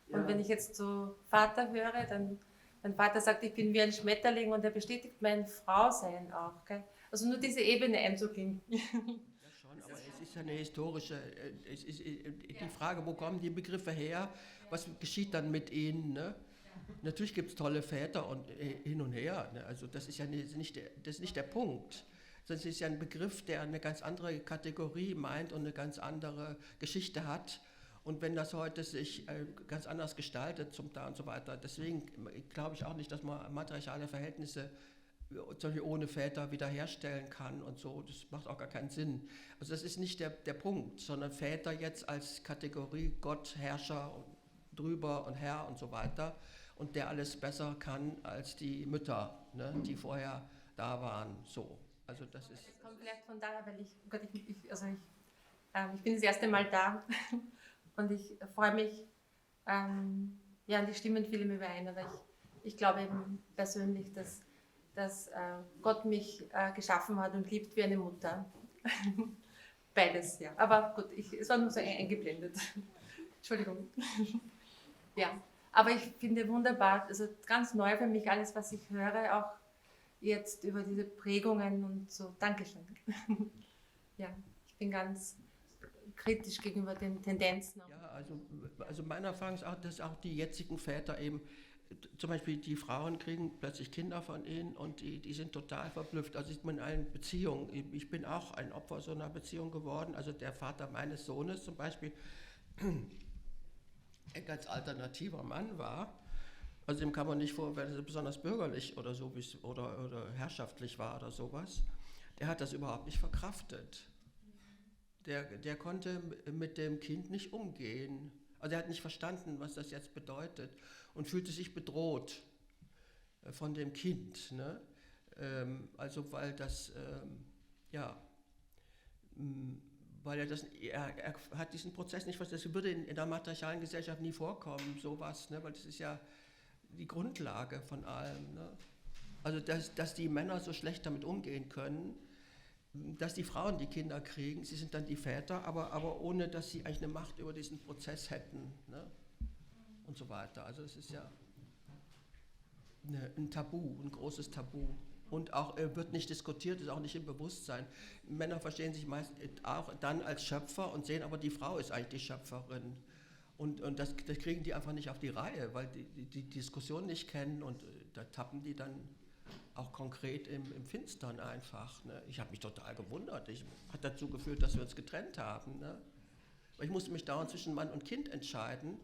Und ja. Wenn ich jetzt so Vater höre, dann mein Vater sagt, ich bin wie ein Schmetterling und er bestätigt mein Frausein auch. Gell? Also nur diese Ebene einzugehen. Ja schon, aber es ist eine historische, die Frage, wo kommen die Begriffe her, was geschieht dann mit ihnen, ne? Natürlich gibt es tolle Väter und hin und her, ne? Also das ist ja nicht der Punkt. Das ist ja ein Begriff, der eine ganz andere Kategorie meint und eine ganz andere Geschichte hat. Und wenn das heute sich ganz anders gestaltet zum Teil und so weiter, deswegen glaube ich auch nicht, dass man matriarchale Verhältnisse zum Beispiel ohne Väter wiederherstellen kann und so. Das macht auch gar keinen Sinn. Also das ist nicht der Punkt, sondern Väter jetzt als Kategorie Gott, Herrscher und drüber und Herr und so weiter und der alles besser kann als die Mütter, ne, die vorher da waren. So. Also das ist. Das kommt vielleicht von daher, weil ich bin das erste Mal da und ich freue mich an die Stimmen fielen mir ein, aber ich glaube eben persönlich, dass Gott mich geschaffen hat und liebt wie eine Mutter. Beides, ja. Aber gut, es war nur so eingeblendet. Entschuldigung. Ja, aber ich finde wunderbar, also ganz neu für mich alles, was ich höre, auch jetzt über diese Prägungen und so. Dankeschön. Ja, ich bin ganz kritisch gegenüber den Tendenzen. Ja, also meine Erfahrung ist auch, dass auch die jetzigen Väter eben, zum Beispiel die Frauen kriegen plötzlich Kinder von ihnen und die sind total verblüfft. Also ich bin in allen Beziehungen, ich bin auch ein Opfer so einer Beziehung geworden. Also der Vater meines Sohnes zum Beispiel, ein ganz alternativer Mann war. Also dem kann man nicht vorwerfen, dass er besonders bürgerlich oder so oder herrschaftlich war oder sowas. Der hat das überhaupt nicht verkraftet. Der konnte mit dem Kind nicht umgehen. Also er hat nicht verstanden, was das jetzt bedeutet und fühlte sich bedroht von dem Kind. Ne? Also weil das, weil er hat diesen Prozess nicht verstanden. Das würde in der matriarchalen Gesellschaft nie vorkommen, sowas, ne? Weil das ist ja die Grundlage von allem. Ne? Also dass die Männer so schlecht damit umgehen können, dass die Frauen die Kinder kriegen, sie sind dann die Väter, aber ohne, dass sie eigentlich eine Macht über diesen Prozess hätten, ne? Und so weiter. Also es ist ja ein Tabu, ein großes Tabu. Und auch wird nicht diskutiert, ist auch nicht im Bewusstsein. Männer verstehen sich meist auch dann als Schöpfer und sehen aber, die Frau ist eigentlich die Schöpferin. Und das kriegen die einfach nicht auf die Reihe, weil die Diskussion nicht kennen und da tappen die dann auch konkret im Finstern einfach. Ne? Ich habe mich total gewundert. Hat dazu geführt, dass wir uns getrennt haben. Ne? Weil ich musste mich dauernd zwischen Mann und Kind entscheiden.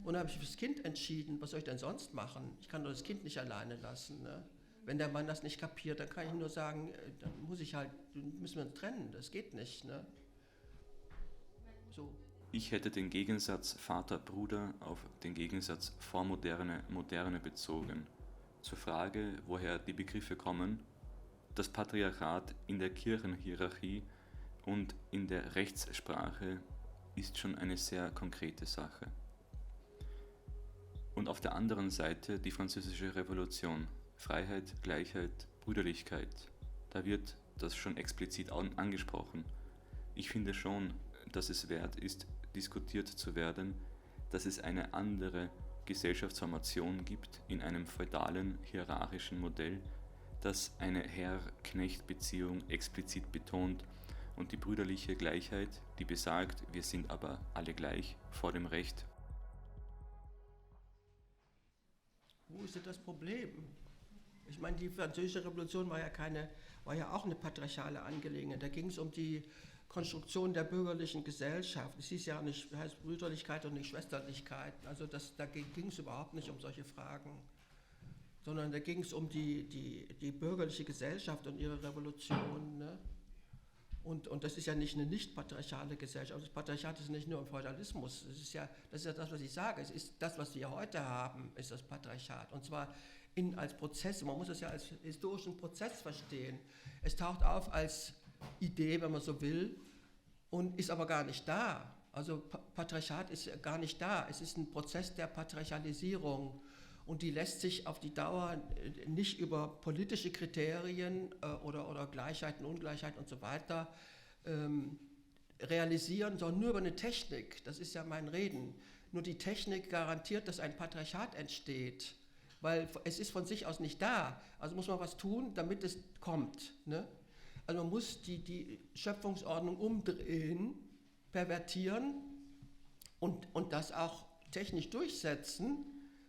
Und dann habe ich fürs Kind entschieden. Was soll ich denn sonst machen? Ich kann doch das Kind nicht alleine lassen. Ne? Wenn der Mann das nicht kapiert, dann kann ich nur sagen, dann müssen wir uns trennen. Das geht nicht. Ne? So. Ich hätte den Gegensatz Vater-Bruder auf den Gegensatz Vormoderne-Moderne bezogen. Zur Frage, woher die Begriffe kommen, das Patriarchat in der Kirchenhierarchie und in der Rechtssprache ist schon eine sehr konkrete Sache. Und auf der anderen Seite die Französische Revolution, Freiheit, Gleichheit, Brüderlichkeit. Da wird das schon explizit angesprochen. Ich finde schon, dass es wert ist, diskutiert zu werden, dass es eine andere Gesellschaftsformation gibt in einem feudalen, hierarchischen Modell, das eine Herr-Knecht-Beziehung explizit betont und die brüderliche Gleichheit, die besagt, wir sind aber alle gleich vor dem Recht. Wo ist denn das Problem? Ich meine, die Französische Revolution war ja auch eine patriarchale Angelegenheit. Da ging es um die Konstruktion der bürgerlichen Gesellschaft. Es hieß ja nicht, heißt Brüderlichkeit und nicht Schwesterlichkeit. Also da ging es überhaupt nicht um solche Fragen, sondern da ging es um die bürgerliche Gesellschaft und ihre Revolution. Ne? Und das ist ja nicht eine nicht patriarchale Gesellschaft. Das Patriarchat ist nicht nur im Feudalismus. Das ist ja das, was ich sage. Es ist das, was wir heute haben, ist das Patriarchat. Und zwar als Prozess. Man muss es ja als historischen Prozess verstehen. Es taucht auf als Idee, wenn man so will, und ist aber gar nicht da. Also Patriarchat ist gar nicht da. Es ist ein Prozess der Patriarchalisierung und die lässt sich auf die Dauer nicht über politische Kriterien oder Gleichheit und Ungleichheit und so weiter realisieren, sondern nur über eine Technik. Das ist ja mein Reden. Nur die Technik garantiert, dass ein Patriarchat entsteht, weil es ist von sich aus nicht da. Also muss man was tun, damit es kommt. Ne? Also man muss die Schöpfungsordnung umdrehen, pervertieren und das auch technisch durchsetzen,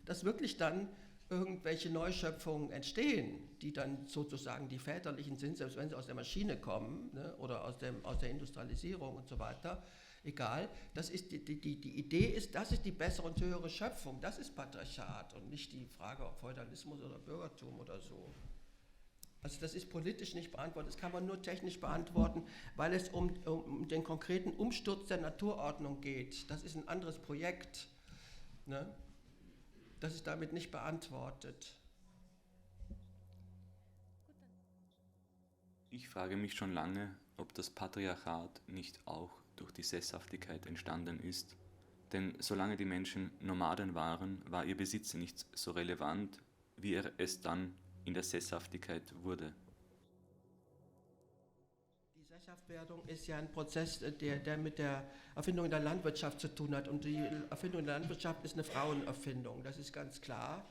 dass wirklich dann irgendwelche Neuschöpfungen entstehen, die dann sozusagen die väterlichen sind, selbst wenn sie aus der Maschine kommen, ne, oder aus der Industrialisierung und so weiter, egal. Das ist die Idee ist, das ist die bessere und höhere Schöpfung, das ist Patriarchat und nicht die Frage, ob Feudalismus oder Bürgertum oder so. Also das ist politisch nicht beantwortet, das kann man nur technisch beantworten, weil es um den konkreten Umsturz der Naturordnung geht. Das ist ein anderes Projekt. Ne? Das ist damit nicht beantwortet. Ich frage mich schon lange, ob das Patriarchat nicht auch durch die Sesshaftigkeit entstanden ist. Denn solange die Menschen Nomaden waren, war ihr Besitz nicht so relevant, wie er es dann in der Sesshaftigkeit wurde. Die Sesshaftwerdung ist ja ein Prozess, der mit der Erfindung der Landwirtschaft zu tun hat. Und die Erfindung der Landwirtschaft ist eine Frauenerfindung, das ist ganz klar.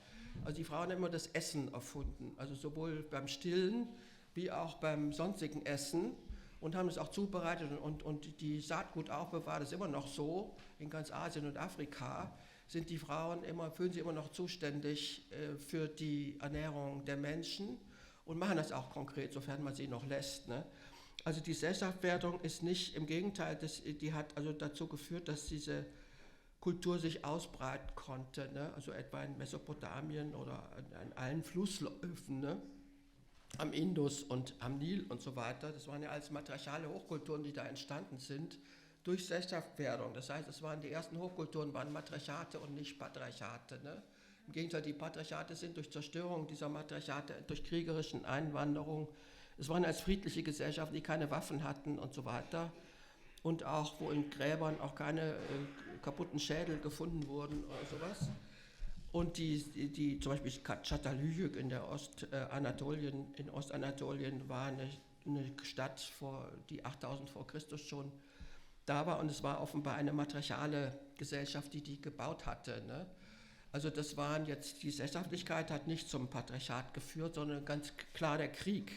Also die Frauen haben immer das Essen erfunden, also sowohl beim Stillen wie auch beim sonstigen Essen und haben es auch zubereitet und die Saatgut aufbewahrt. Das ist immer noch so, in ganz Asien und Afrika sind die Frauen fühlen sich immer noch zuständig für die Ernährung der Menschen und machen das auch konkret, sofern man sie noch lässt. Ne? Also die Sesshaftwerdung ist nicht, im Gegenteil, die hat also dazu geführt, dass diese Kultur sich ausbreiten konnte, ne? Also etwa in Mesopotamien oder an allen Flussläufen, ne? Am Indus und am Nil und so weiter. Das waren ja alles matriarchale Hochkulturen, die da entstanden sind durch Sesshaftwerdung. Das heißt, die ersten Hochkulturen waren Matriarchate und nicht Patriarchate. Ne? Im Gegenteil, die Patriarchate sind durch Zerstörung dieser Matriarchate, durch kriegerischen Einwanderung. Es waren als friedliche Gesellschaften, die keine Waffen hatten und so weiter. Und auch, wo in Gräbern auch keine kaputten Schädel gefunden wurden oder sowas. Und die zum Beispiel Çatalhöyük in Ostanatolien war eine Stadt, die 8000 vor Christus schon da war. Und es war offenbar eine matriarchale Gesellschaft, die gebaut hatte. Ne? Also die Sesshaftigkeit hat nicht zum Patriarchat geführt, sondern ganz klar der Krieg.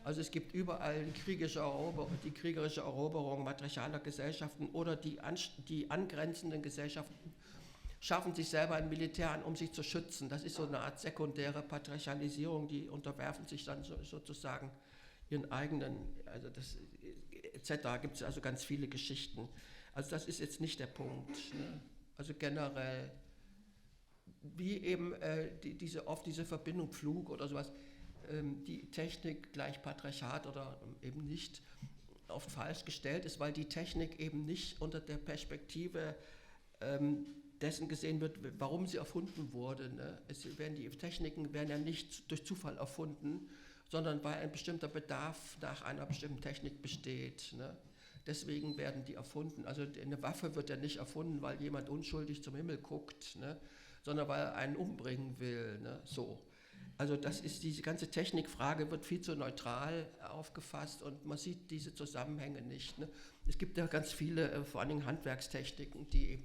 Also es gibt überall die kriegerische Eroberung matriarchaler Gesellschaften oder die angrenzenden Gesellschaften schaffen sich selber ein Militär an, um sich zu schützen. Das ist so eine Art sekundäre Patriarchalisierung, die unterwerfen sich dann sozusagen ihren eigenen, also das etc. gibt es also ganz viele Geschichten. Also das ist jetzt nicht der Punkt. Ne? Also generell, wie eben oft diese Verbindung Pflug oder sowas, die Technik gleich Patriarchat oder eben nicht, oft falsch gestellt ist, weil die Technik eben nicht unter der Perspektive dessen gesehen wird, warum sie erfunden wurde. Ne? Die Techniken werden ja nicht durch Zufall erfunden, sondern weil ein bestimmter Bedarf nach einer bestimmten Technik besteht. Ne? Deswegen werden die erfunden. Also eine Waffe wird ja nicht erfunden, weil jemand unschuldig zum Himmel guckt, ne? Sondern weil er einen umbringen will. Ne? So. Also diese ganze Technikfrage wird viel zu neutral aufgefasst und man sieht diese Zusammenhänge nicht. Ne? Es gibt ja ganz viele, vor allen Dingen Handwerkstechniken, die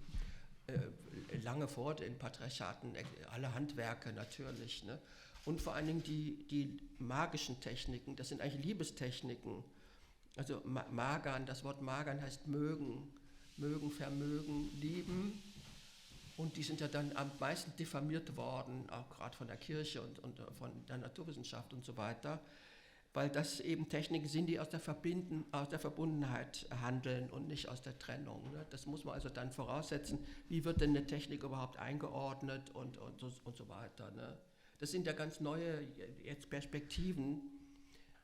lange vor den Patriarchaten, alle Handwerke natürlich. Ne? Und vor allen Dingen die magischen Techniken, das sind eigentlich Liebestechniken. Also Magan, das Wort Magan heißt mögen, vermögen, lieben. Und die sind ja dann am meisten diffamiert worden, auch gerade von der Kirche und von der Naturwissenschaft und so weiter, weil das eben Techniken sind, die aus der Verbundenheit handeln und nicht aus der Trennung. Ne? Das muss man also dann voraussetzen, wie wird denn eine Technik überhaupt eingeordnet und so weiter. Ne? Das sind ja ganz neue jetzt Perspektiven,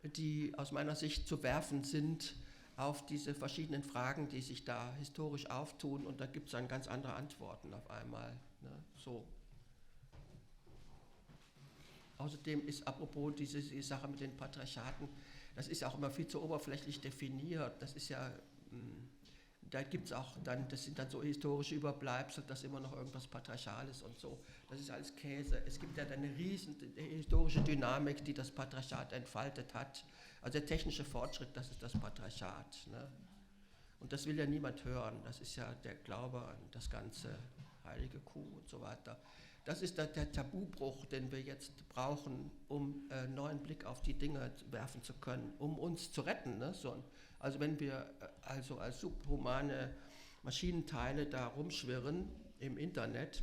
die aus meiner Sicht zu werfen sind auf diese verschiedenen Fragen, die sich da historisch auftun, und da gibt es dann ganz andere Antworten auf einmal. Ne? So. Außerdem ist apropos diese Sache mit den Patriarchaten, das ist ja auch immer viel zu oberflächlich definiert. Das ist ja, da gibt es auch dann, das sind dann so historische Überbleibsel, dass immer noch irgendwas Patriarchales und so. Das ist alles Käse. Es gibt ja dann eine riesen historische Dynamik, die das Patriarchat entfaltet hat. Also der technische Fortschritt, das ist das Patriarchat. Ne? Und das will ja niemand hören. Das ist ja der Glaube an das ganze heilige Kuh und so weiter. Das ist der Tabubruch, den wir jetzt brauchen, um einen neuen Blick auf die Dinge werfen zu können, um uns zu retten. Ne? So, also wenn wir also als subhumane Maschinenteile da rumschwirren im Internet,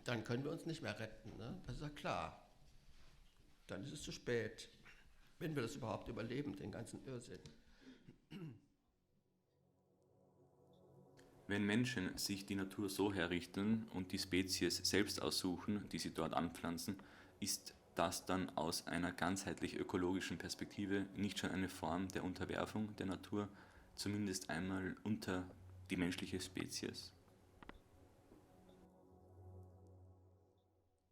dann können wir uns nicht mehr retten. Ne? Das ist ja klar. Dann ist es zu spät, wenn wir das überhaupt überleben, den ganzen Irrsinn. Wenn Menschen sich die Natur so herrichten und die Spezies selbst aussuchen, die sie dort anpflanzen, ist das dann aus einer ganzheitlich ökologischen Perspektive nicht schon eine Form der Unterwerfung der Natur, zumindest einmal unter die menschliche Spezies?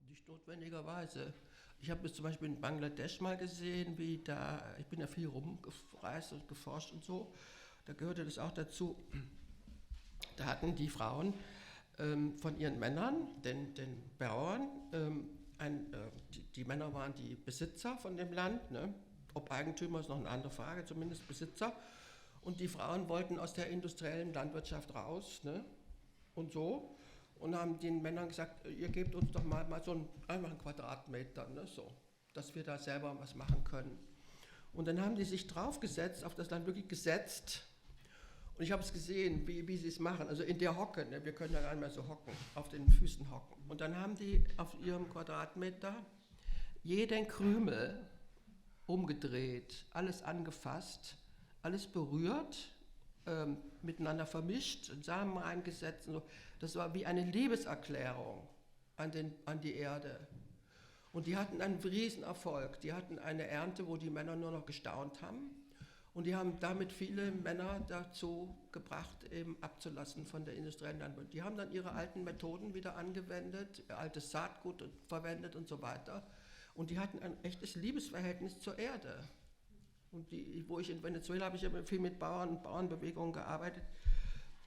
Nicht notwendigerweise. Ich habe es zum Beispiel in Bangladesch mal gesehen, wie da, ich bin ja viel rumgereist und geforscht und so, da gehörte das auch dazu. Da hatten die Frauen von ihren Männern, den Bauern, die Männer waren die Besitzer von dem Land, ne? Ob Eigentümer ist noch eine andere Frage, zumindest Besitzer. Und die Frauen wollten aus der industriellen Landwirtschaft raus, ne? Und so. Und haben den Männern gesagt, ihr gebt uns doch mal so einen Quadratmeter, ne? So, dass wir da selber was machen können. Und dann haben die sich draufgesetzt, auf das Land wirklich gesetzt. Und ich habe es gesehen, wie sie es machen. Also in der Hocke, ne? Wir können ja gar nicht mehr so hocken, auf den Füßen hocken. Und dann haben die auf ihrem Quadratmeter jeden Krümel umgedreht, alles angefasst, alles berührt, miteinander vermischt, Samen eingesetzt. Und so. Das war wie eine Liebeserklärung an die Erde. Und die hatten einen Riesenerfolg. Die hatten eine Ernte, wo die Männer nur noch gestaunt haben. Und die haben damit viele Männer dazu gebracht, eben abzulassen von der industriellen Landwirtschaft. Die haben dann ihre alten Methoden wieder angewendet, altes Saatgut verwendet und so weiter. Und die hatten ein echtes Liebesverhältnis zur Erde. Und wo ich in Venezuela habe ich immer viel mit Bauern und Bauernbewegungen gearbeitet,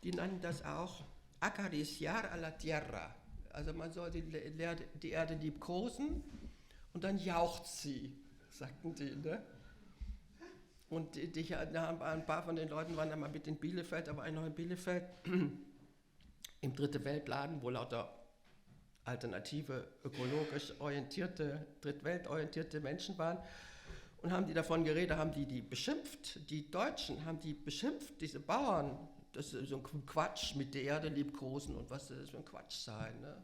die nannten das auch acariciar a la tierra. Also man soll die Erde liebkosen und dann jauchzt sie, sagten die. Ne? Und ein paar von den Leuten waren dann mal mit in Bielefeld, aber einer noch in Bielefeld, im Dritte-Welt-Laden, wo lauter alternative, ökologisch orientierte, drittweltorientierte Menschen waren. Und haben die davon geredet, haben die beschimpft, die Deutschen haben die beschimpft, diese Bauern, das ist so ein Quatsch mit der Erde liebkosen und was das für ein Quatsch sein. Ne?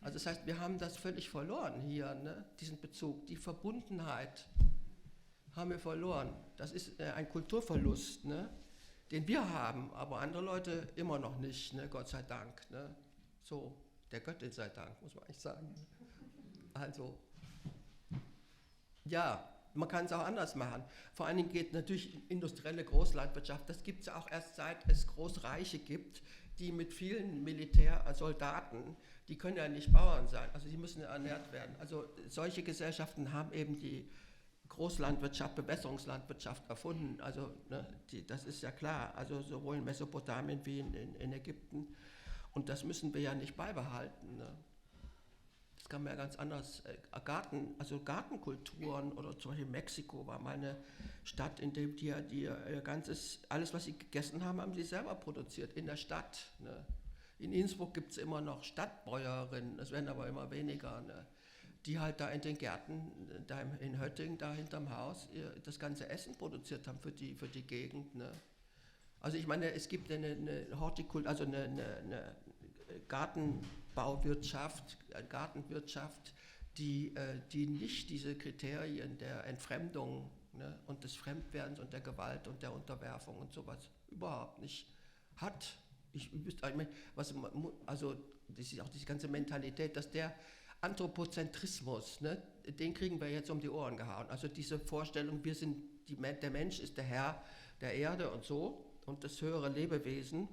Also das heißt, wir haben das völlig verloren hier, ne? Diesen Bezug, die Verbundenheit haben wir verloren. Das ist ein Kulturverlust, ne? Den wir haben, aber andere Leute immer noch nicht, ne? Gott sei Dank. Ne? So, der Göttin sei Dank, muss man eigentlich sagen. Also, ja. Man kann es auch anders machen. Vor allen Dingen geht natürlich industrielle Großlandwirtschaft, das gibt es auch erst seit es Großreiche gibt, die mit vielen Militärsoldaten, die können ja nicht Bauern sein, also die müssen ja ernährt werden. Also solche Gesellschaften haben eben die Großlandwirtschaft, Bewässerungslandwirtschaft erfunden. Also ne, das ist ja klar, also sowohl in Mesopotamien wie in Ägypten. Und das müssen wir ja nicht beibehalten. Ne? Das kann man ja ganz anders, Gartenkulturen oder zum Beispiel Mexiko war mal eine Stadt, in der die ihr ganzes, alles was sie gegessen haben, haben sie selber produziert, in der Stadt. Ne? In Innsbruck gibt es immer noch Stadtbäuerinnen, es werden aber immer weniger, ne? Die halt da in den Gärten, da in Höttingen, da hinterm Haus, das ganze Essen produziert haben für die Gegend. Ne? Also ich meine, es gibt eine Hortikultur, also eine Gartenbauwirtschaft, Gartenwirtschaft, die nicht diese Kriterien der Entfremdung, ne, und des Fremdwerdens und der Gewalt und der Unterwerfung und sowas überhaupt nicht hat. Ich meine, also das ist auch diese ganze Mentalität, dass der Anthropozentrismus, ne, den kriegen wir jetzt um die Ohren gehauen. Also diese Vorstellung, der Mensch ist der Herr der Erde und so und das höhere Lebewesen.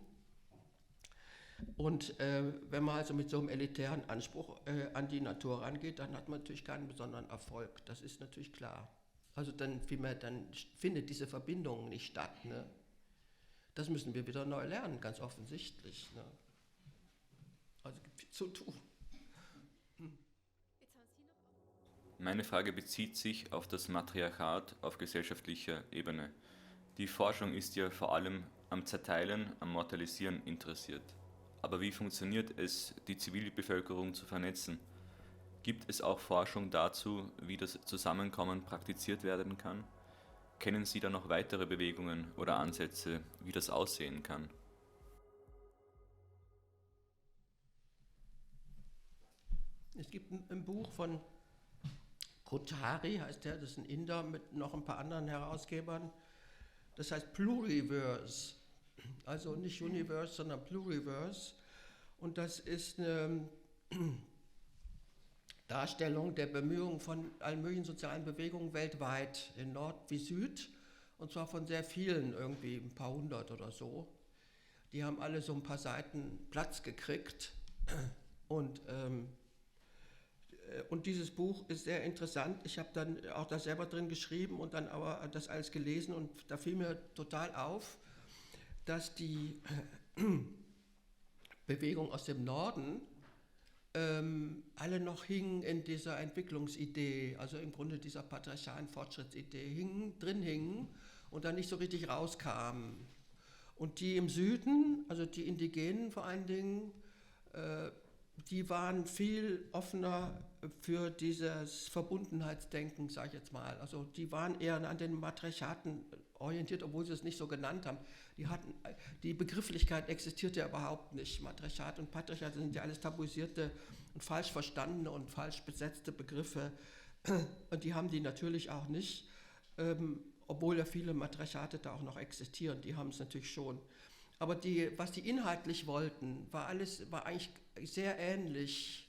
Und wenn man also mit so einem elitären Anspruch an die Natur rangeht, dann hat man natürlich keinen besonderen Erfolg. Das ist natürlich klar. Also dann findet diese Verbindung nicht statt. Ne? Das müssen wir wieder neu lernen, ganz offensichtlich. Ne? Also es gibt viel zu tun. Meine Frage bezieht sich auf das Matriarchat auf gesellschaftlicher Ebene. Die Forschung ist ja vor allem am Zerteilen, am Mortalisieren interessiert. Aber wie funktioniert es, die Zivilbevölkerung zu vernetzen? Gibt es auch Forschung dazu, wie das Zusammenkommen praktiziert werden kann? Kennen Sie da noch weitere Bewegungen oder Ansätze, wie das aussehen kann? Es gibt ein Buch von Kothari, heißt der, das ist ein Inder mit noch ein paar anderen Herausgebern. Das heißt Pluriverse, also nicht Universe, sondern Pluriverse. Und das ist Darstellung der Bemühungen von allen möglichen sozialen Bewegungen weltweit, in Nord wie Süd, und zwar von sehr vielen, irgendwie ein paar hundert oder so. Die haben alle so ein paar Seiten Platz gekriegt und dieses Buch ist sehr interessant. Ich habe dann auch da selber drin geschrieben und dann aber das alles gelesen und da fiel mir total auf, dass die Bewegung aus dem Norden alle noch hingen in dieser Entwicklungsidee, also im Grunde dieser patriarchalen Fortschrittsidee, drin hingen und dann nicht so richtig rauskamen. Und die im Süden, also die Indigenen vor allen Dingen, die waren viel offener für dieses Verbundenheitsdenken, sage ich jetzt mal. Also die waren eher an den Matriarchaten orientiert, obwohl sie es nicht so genannt haben. Die Begrifflichkeit existiert ja überhaupt nicht. Matriarchat und Patriarchat sind ja alles tabuisierte und falsch verstandene und falsch besetzte Begriffe. Und die haben die natürlich auch nicht, obwohl ja viele Matriarchate da auch noch existieren. Die haben es natürlich schon. Aber was die inhaltlich wollten, war eigentlich sehr ähnlich,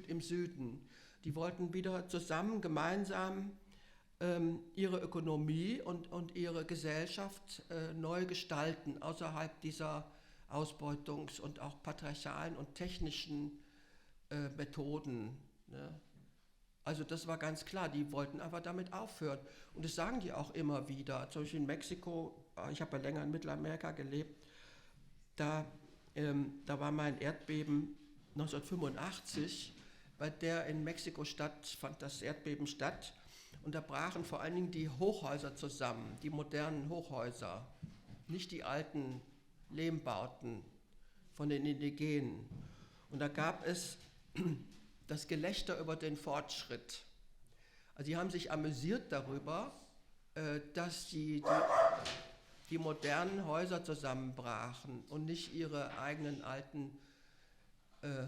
im Süden. Die wollten wieder zusammen, gemeinsam ihre Ökonomie und ihre Gesellschaft neu gestalten, außerhalb dieser Ausbeutungs- und auch patriarchalen und technischen Methoden. Ne? Also das war ganz klar, die wollten einfach damit aufhören. Und das sagen die auch immer wieder. Zum Beispiel in Mexiko, ich habe ja länger in Mittelamerika gelebt, da war mal ein Erdbeben 1985, bei der in Mexiko-Stadt fand das Erdbeben statt. Und da brachen vor allen Dingen die Hochhäuser zusammen, die modernen Hochhäuser, nicht die alten Lehmbauten von den Indigenen. Und da gab es das Gelächter über den Fortschritt. Also die haben sich amüsiert darüber, dass die modernen Häuser zusammenbrachen und nicht ihre eigenen alten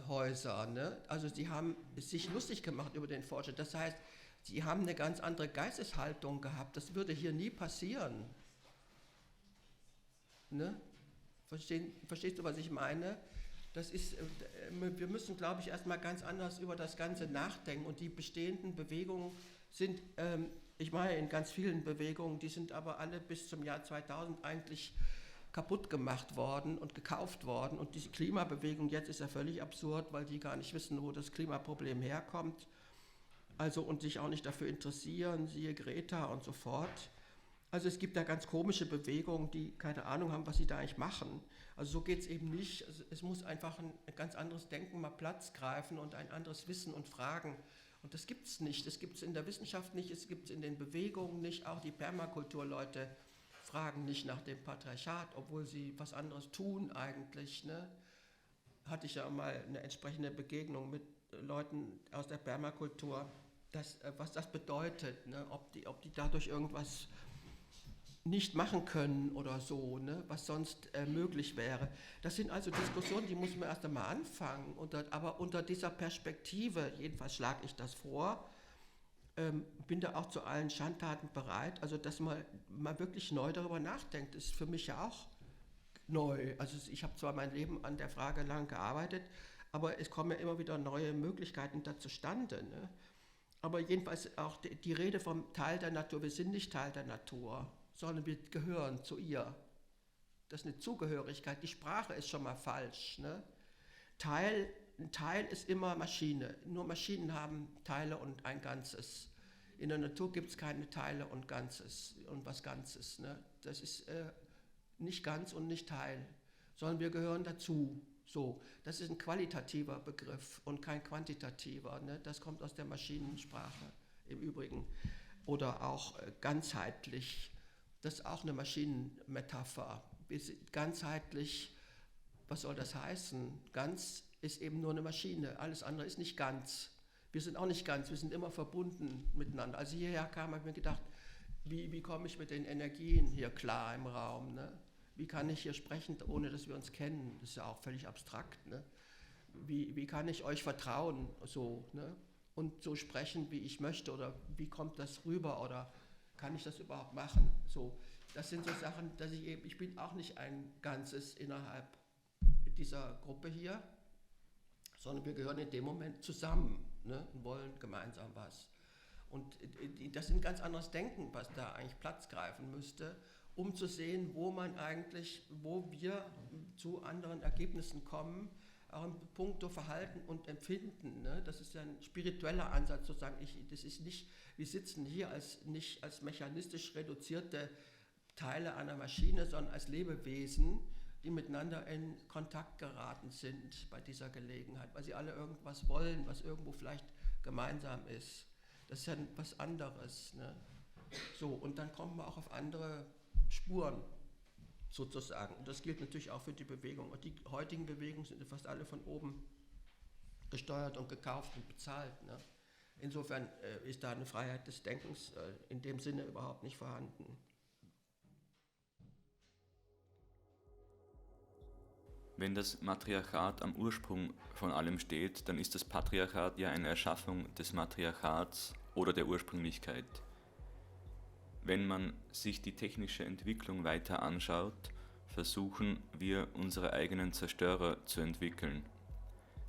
Häuser. Ne? Also sie haben sich lustig gemacht über den Fortschritt. Das heißt, sie haben eine ganz andere Geisteshaltung gehabt. Das würde hier nie passieren. Ne? Verstehst du, was ich meine? Wir müssen, glaube ich, erstmal ganz anders über das Ganze nachdenken. Und die bestehenden Bewegungen sind, ich meine, in ganz vielen Bewegungen, die sind aber alle bis zum Jahr 2000 eigentlich kaputt gemacht worden und gekauft worden. Und diese Klimabewegung jetzt ist ja völlig absurd, weil die gar nicht wissen, wo das Klimaproblem herkommt. Also und sich auch nicht dafür interessieren, siehe Greta und so fort. Also es gibt da ganz komische Bewegungen, die keine Ahnung haben, was sie da eigentlich machen. Also so geht es eben nicht. Also es muss einfach ein ganz anderes Denken mal Platz greifen und ein anderes Wissen und Fragen. Und das gibt es nicht. Das gibt es in der Wissenschaft nicht, es gibt es in den Bewegungen nicht. Auch die Permakulturleute fragen nicht nach dem Patriarchat, obwohl sie was anderes tun eigentlich. Ne? Hatte ich ja mal eine entsprechende Begegnung mit Leuten aus der Permakultur, was das bedeutet, ne? Ob die dadurch irgendwas nicht machen können oder so, ne? Was sonst möglich wäre. Das sind also Diskussionen, die muss man erst einmal anfangen, aber unter dieser Perspektive, jedenfalls schlage ich das vor, bin da auch zu allen Schandtaten bereit, also dass man wirklich neu darüber nachdenkt, ist für mich ja auch neu. Also ich habe zwar mein Leben an der Frage lang gearbeitet, aber es kommen ja immer wieder neue Möglichkeiten da zustande. Ne? Aber jedenfalls auch die Rede vom Teil der Natur, wir sind nicht Teil der Natur, sondern wir gehören zu ihr. Das ist eine Zugehörigkeit, die Sprache ist schon mal falsch. Ne? Ein Teil ist immer Maschine, nur Maschinen haben Teile und ein Ganzes. In der Natur gibt es keine Teile und Ganzes und was Ganzes. Ne? Das ist nicht ganz und nicht Teil, sondern wir gehören dazu. So, das ist ein qualitativer Begriff und kein quantitativer. Ne? Das kommt aus der Maschinensprache im Übrigen. Oder auch ganzheitlich, das ist auch eine Maschinenmetapher. Wir sind ganzheitlich, was soll das heißen? Ganz ist eben nur eine Maschine, alles andere ist nicht ganz. Wir sind auch nicht ganz, wir sind immer verbunden miteinander. Als ich hierher kam, habe ich mir gedacht, wie komme ich mit den Energien hier klar im Raum? Ne? Wie kann ich hier sprechen, ohne dass wir uns kennen? Das ist ja auch völlig abstrakt. Ne? Wie kann ich euch vertrauen so, ne? Und so sprechen, wie ich möchte? Oder wie kommt das rüber? Oder kann ich das überhaupt machen? So, das sind so Sachen, dass ich bin auch nicht ein Ganzes innerhalb dieser Gruppe hier, sondern wir gehören in dem Moment zusammen. ne, und wollen gemeinsam was. Und das ist ein ganz anderes Denken, was da eigentlich Platz greifen müsste, um zu sehen, wo wir zu anderen Ergebnissen kommen, auch in puncto Verhalten und Empfinden. Ne? Das ist ja ein spiritueller Ansatz, sozusagen. Wir sitzen hier nicht als mechanistisch reduzierte Teile einer Maschine, sondern als Lebewesen, die miteinander in Kontakt geraten sind bei dieser Gelegenheit, weil sie alle irgendwas wollen, was irgendwo vielleicht gemeinsam ist. Das ist ja was anderes. Ne? So, und dann kommen wir auch auf andere Spuren sozusagen. Und das gilt natürlich auch für die Bewegung. Und die heutigen Bewegungen sind fast alle von oben gesteuert und gekauft und bezahlt. Ne? Insofern ist da eine Freiheit des Denkens in dem Sinne überhaupt nicht vorhanden. Wenn das Matriarchat am Ursprung von allem steht, dann ist das Patriarchat ja eine Erschaffung des Matriarchats oder der Ursprünglichkeit. Wenn man sich die technische Entwicklung weiter anschaut, versuchen wir unsere eigenen Zerstörer zu entwickeln,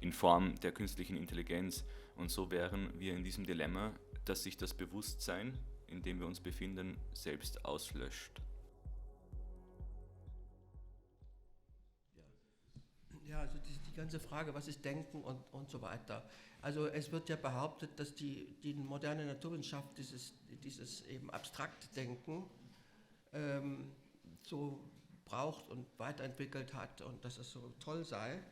in Form der künstlichen Intelligenz. Und so wären wir in diesem Dilemma, dass sich das Bewusstsein, in dem wir uns befinden, selbst auslöscht. Ja, also die ganze Frage, was ist Denken und so weiter. Also es wird ja behauptet, dass die moderne Naturwissenschaft dieses eben abstrakte Denken so braucht und weiterentwickelt hat und dass es so toll sei.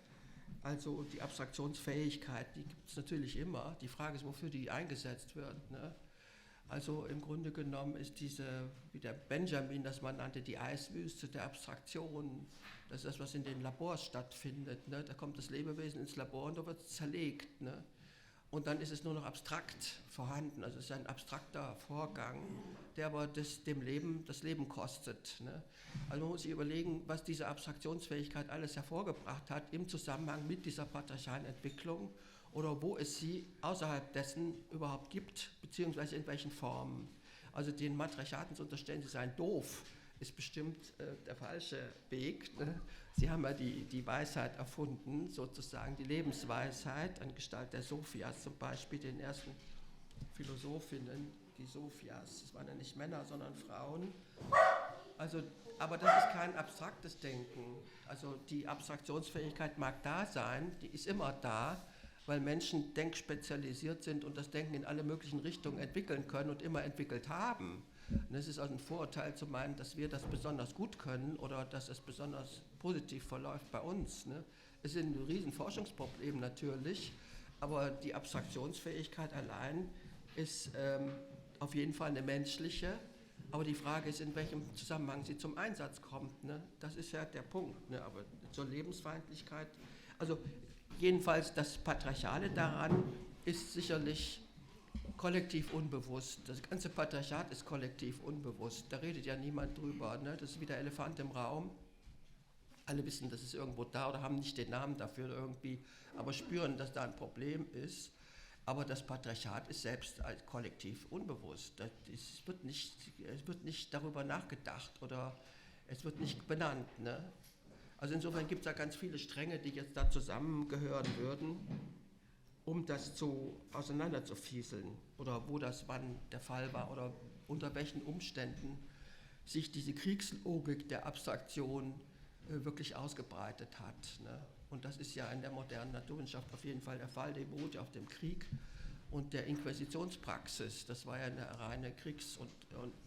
Also die Abstraktionsfähigkeit, die gibt es natürlich immer. Die Frage ist, wofür die eingesetzt wird. Ne? Also im Grunde genommen ist wie der Benjamin das man nannte, die Eiswüste der Abstraktion. Das ist das, was in den Labors stattfindet. Ne? Da kommt das Lebewesen ins Labor und da wird es zerlegt. Ne? Und dann ist es nur noch abstrakt vorhanden. Also es ist ein abstrakter Vorgang, der aber das Leben kostet. Ne? Also man muss sich überlegen, was diese Abstraktionsfähigkeit alles hervorgebracht hat im Zusammenhang mit dieser patriarchalen Entwicklung oder wo es sie außerhalb dessen überhaupt gibt, beziehungsweise in welchen Formen. Also den Matriarchaten zu unterstellen, sie seien doof, ist bestimmt der falsche Weg. Ne? Sie haben ja die Weisheit erfunden, sozusagen die Lebensweisheit, an Gestalt der Sophias zum Beispiel, den ersten Philosophinnen, die Sophias. Das waren ja nicht Männer, sondern Frauen. Also, aber das ist kein abstraktes Denken. Also die Abstraktionsfähigkeit mag da sein, die ist immer da, weil Menschen denkspezialisiert sind und das Denken in alle möglichen Richtungen entwickeln können und immer entwickelt haben. Und es ist also ein Vorurteil zu meinen, dass wir das besonders gut können oder dass es besonders positiv verläuft bei uns. Ne? Es sind ein Riesenforschungsproblem natürlich, aber die Abstraktionsfähigkeit allein ist auf jeden Fall eine menschliche. Aber die Frage ist, in welchem Zusammenhang sie zum Einsatz kommt. Ne? Das ist ja der Punkt. Ne? Aber zur Lebensfeindlichkeit, also jedenfalls das Patriarchale daran ist sicherlich kollektiv unbewusst. Das ganze Patriarchat ist kollektiv unbewusst. Da redet ja niemand drüber. Ne? Das ist wie der Elefant im Raum. Alle wissen, das ist irgendwo da oder haben nicht den Namen dafür irgendwie, aber spüren, dass da ein Problem ist. Aber das Patriarchat ist selbst als kollektiv unbewusst. Es wird nicht darüber nachgedacht oder es wird nicht benannt. Ne? Also insofern gibt es da ganz viele Stränge, die jetzt da zusammengehören würden, um das auseinanderzufieseln oder wo das wann der Fall war oder unter welchen Umständen sich diese Kriegslogik der Abstraktion wirklich ausgebreitet hat. Ne? Und das ist ja in der modernen Naturwissenschaft auf jeden Fall der Fall, die beruht ja auf dem Krieg und der Inquisitionspraxis. Das war ja eine reine Kriegs- und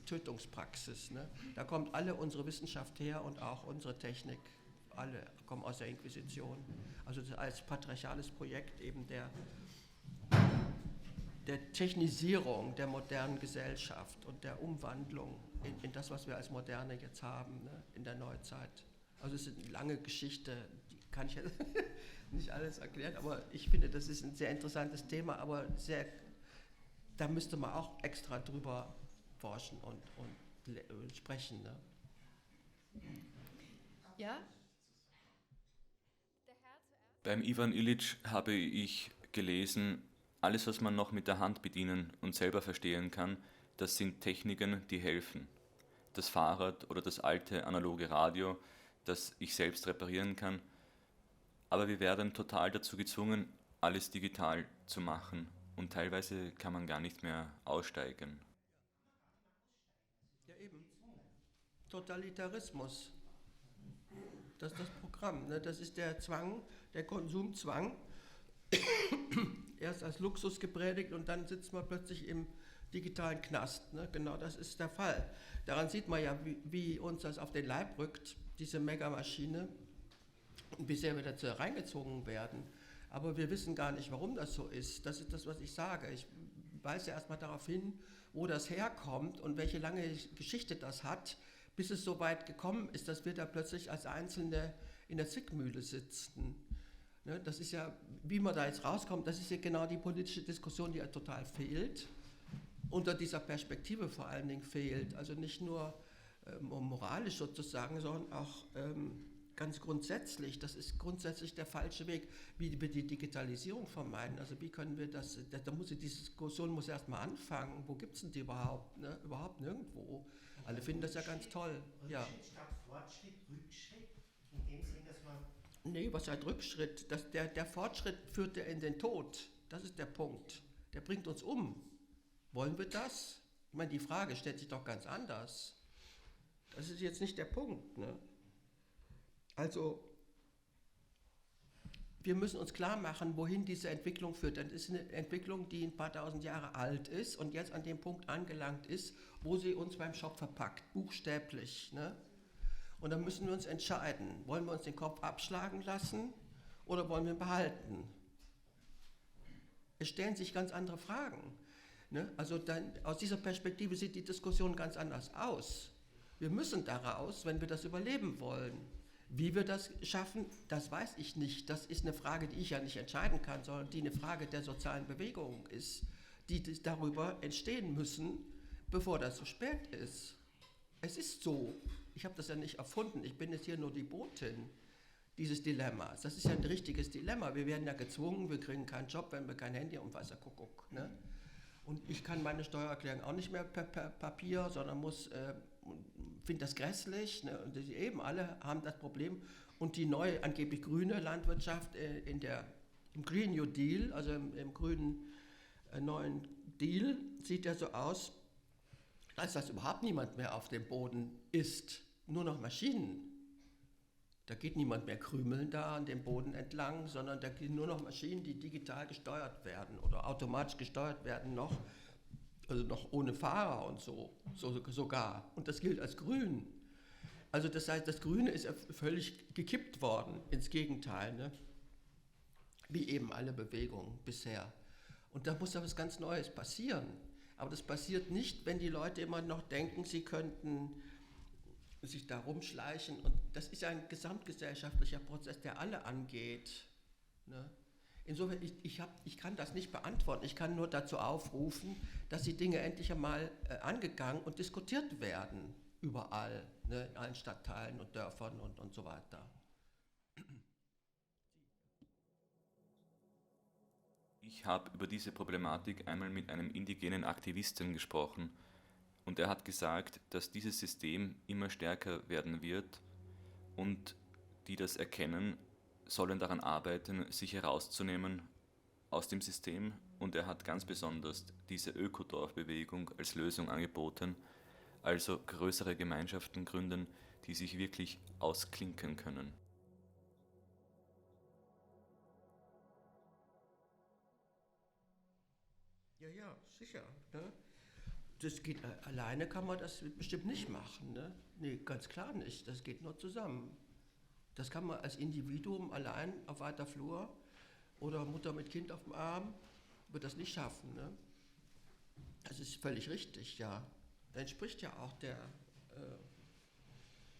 Tötungspraxis. Ne? Da kommt alle unsere Wissenschaft her und auch unsere Technik. Alle kommen aus der Inquisition. Also das als patriarchales Projekt eben der Technisierung der modernen Gesellschaft und der Umwandlung in das, was wir als Moderne jetzt haben, ne, in der Neuzeit. Also es ist eine lange Geschichte, die kann ich jetzt nicht alles erklären, aber ich finde, das ist ein sehr interessantes Thema, aber da müsste man auch extra drüber forschen und sprechen. Ne? Ja? Beim Ivan Illich habe ich gelesen, alles, was man noch mit der Hand bedienen und selber verstehen kann, das sind Techniken, die helfen. Das Fahrrad oder das alte analoge Radio, das ich selbst reparieren kann. Aber wir werden total dazu gezwungen, alles digital zu machen. und teilweise kann man gar nicht mehr aussteigen. Ja, eben. Totalitarismus. Das ist das Programm. Ne? Das ist der Zwang, der Konsumzwang. Erst als Luxus gepredigt und dann sitzt man plötzlich im digitalen Knast. Ne? Genau das ist der Fall. Daran sieht man ja, wie uns das auf den Leib rückt, diese Megamaschine, und wie sehr wir dazu hereingezogen werden. Aber wir wissen gar nicht, warum das so ist. Das ist das, was ich sage. Ich weise erstmal darauf hin, wo das herkommt und welche lange Geschichte das hat, bis es so weit gekommen ist, dass wir da plötzlich als Einzelne in der Zwickmühle sitzen. Ne, das ist ja, wie man da jetzt rauskommt, das ist ja genau die politische Diskussion, die ja total fehlt, unter dieser Perspektive vor allen Dingen fehlt. Also nicht nur moralisch sozusagen, sondern auch ganz grundsätzlich. Das ist grundsätzlich der falsche Weg, wie wir die Digitalisierung vermeiden. Also wie können wir das, die Diskussion muss erstmal anfangen. Wo gibt es denn die überhaupt? Ne? Überhaupt nirgendwo. Alle finden das ja ganz toll. Ja. Rückschritt statt Fortschritt, Rückschritt, in dem Sinn, dass man... Nee, was heißt Rückschritt? Der Fortschritt führt ja in den Tod. Das ist der Punkt. Der bringt uns um. Wollen wir das? Ich meine, die Frage stellt sich doch ganz anders. Das ist jetzt nicht der Punkt. Ne? Also, wir müssen uns klar machen, wohin diese Entwicklung führt. Das ist eine Entwicklung, die ein paar tausend Jahre alt ist und jetzt an dem Punkt angelangt ist, wo sie uns beim Schopf verpackt, buchstäblich. Ne? Und dann müssen wir uns entscheiden, wollen wir uns den Kopf abschlagen lassen oder wollen wir ihn behalten? Es stellen sich ganz andere Fragen. Ne? Also dann, aus dieser Perspektive sieht die Diskussion ganz anders aus. Wir müssen daraus, wenn wir das überleben wollen. Wie wir das schaffen, das weiß ich nicht. Das ist eine Frage, die ich ja nicht entscheiden kann, sondern die eine Frage der sozialen Bewegung ist, die darüber entstehen müssen, bevor das zu spät ist. Es ist so. Ich habe das ja nicht erfunden. Ich bin jetzt hier nur die Botin dieses Dilemmas. Das ist ja ein richtiges Dilemma. Wir werden ja gezwungen, wir kriegen keinen Job, wenn wir kein Handy und weiß der Kuckuck. Ne? Und ich kann meine Steuererklärung auch nicht mehr per Papier, sondern finde das grässlich. Ne? Und eben alle haben das Problem. Und die neue, angeblich grüne Landwirtschaft im Green New Deal, also im grünen neuen Deal, sieht ja so aus, dass überhaupt niemand mehr auf dem Boden ist, nur noch Maschinen. Da geht niemand mehr krümeln da an dem Boden entlang, sondern da gehen nur noch Maschinen, die digital gesteuert werden oder automatisch gesteuert werden noch, also noch ohne Fahrer und so sogar. Und das gilt als grün. Also das heißt, das Grüne ist völlig gekippt worden, ins Gegenteil, ne? Wie eben alle Bewegungen bisher. Und da muss da was ganz Neues passieren. Aber das passiert nicht, wenn die Leute immer noch denken, sie könnten sich da rumschleichen. Und das ist ja ein gesamtgesellschaftlicher Prozess, der alle angeht. Ne? Insofern, ich kann das nicht beantworten. Ich kann nur dazu aufrufen, dass die Dinge endlich einmal angegangen und diskutiert werden. Überall, ne? In allen Stadtteilen und Dörfern und so weiter. Ich habe über diese Problematik einmal mit einem indigenen Aktivisten gesprochen und er hat gesagt, dass dieses System immer stärker werden wird und die das erkennen, sollen daran arbeiten, sich herauszunehmen aus dem System, und er hat ganz besonders diese Ökodorfbewegung als Lösung angeboten, also größere Gemeinschaften gründen, die sich wirklich ausklinken können. Ja, sicher. Ne? Das geht, alleine kann man das bestimmt nicht machen. Ne? Nee, ganz klar nicht. Das geht nur zusammen. Das kann man als Individuum allein auf weiter Flur oder Mutter mit Kind auf dem Arm, wird das nicht schaffen. Ne? Das ist völlig richtig, ja. Das entspricht ja auch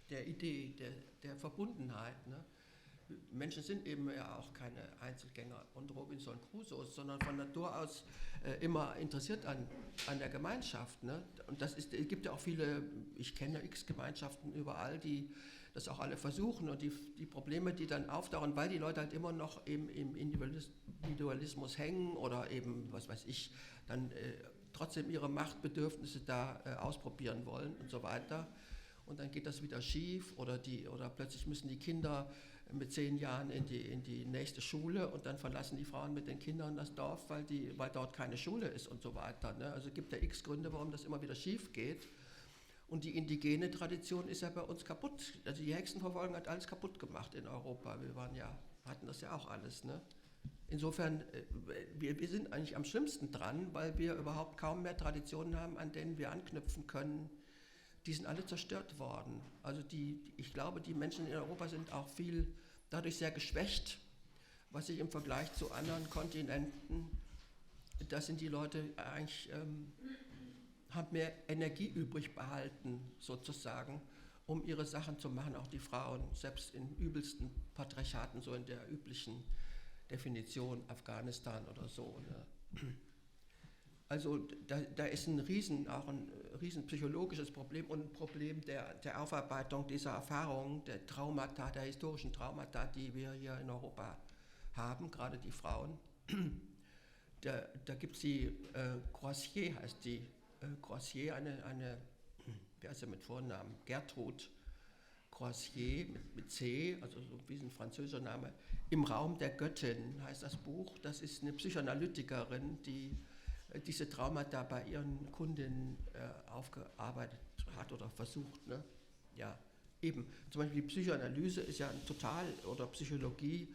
der Idee, der Verbundenheit. Ne? Menschen sind eben ja auch keine Einzelgänger und Robinson Crusoes, sondern von Natur aus immer interessiert an der Gemeinschaft. Ne? Und es gibt ja auch viele, ich kenne x Gemeinschaften überall, die das auch alle versuchen, und die Probleme, die dann auftauchen, weil die Leute halt immer noch im Individualismus hängen oder eben, was weiß ich, dann trotzdem ihre Machtbedürfnisse da ausprobieren wollen und so weiter. und dann geht das wieder schief oder plötzlich müssen die Kinder mit 10 Jahren in die nächste Schule und dann verlassen die Frauen mit den Kindern das Dorf, weil dort keine Schule ist und so weiter. Ne? Also es gibt ja x Gründe, warum das immer wieder schief geht. Und die indigene Tradition ist ja bei uns kaputt. Also die Hexenverfolgung hat alles kaputt gemacht in Europa. Wir hatten das ja auch alles. Ne? Insofern, wir sind eigentlich am schlimmsten dran, weil wir überhaupt kaum mehr Traditionen haben, an denen wir anknüpfen können. Die sind alle zerstört worden. Also ich glaube, die Menschen in Europa sind auch dadurch sehr geschwächt, was sich im Vergleich zu anderen Kontinenten, da sind die Leute eigentlich, haben mehr Energie übrig behalten, sozusagen, um ihre Sachen zu machen, auch die Frauen, selbst in übelsten Patriarchaten, so in der üblichen Definition, Afghanistan oder so. Ne? Also da ist auch ein riesen psychologisches Problem und ein Problem der Aufarbeitung dieser Erfahrungen, der Traumata, der historischen Traumata, die wir hier in Europa haben, gerade die Frauen. Da gibt es die Croisier, heißt die. Croisier, wie heißt sie mit Vornamen? Gertrud Croisier mit C, also so wie ein französischer Name. Im Raum der Göttin heißt das Buch. Das ist eine Psychoanalytikerin, die diese Traumata bei ihren Kundinnen aufgearbeitet hat oder versucht. Ne? Ja, eben. Zum Beispiel die Psychoanalyse ist ja oder Psychologie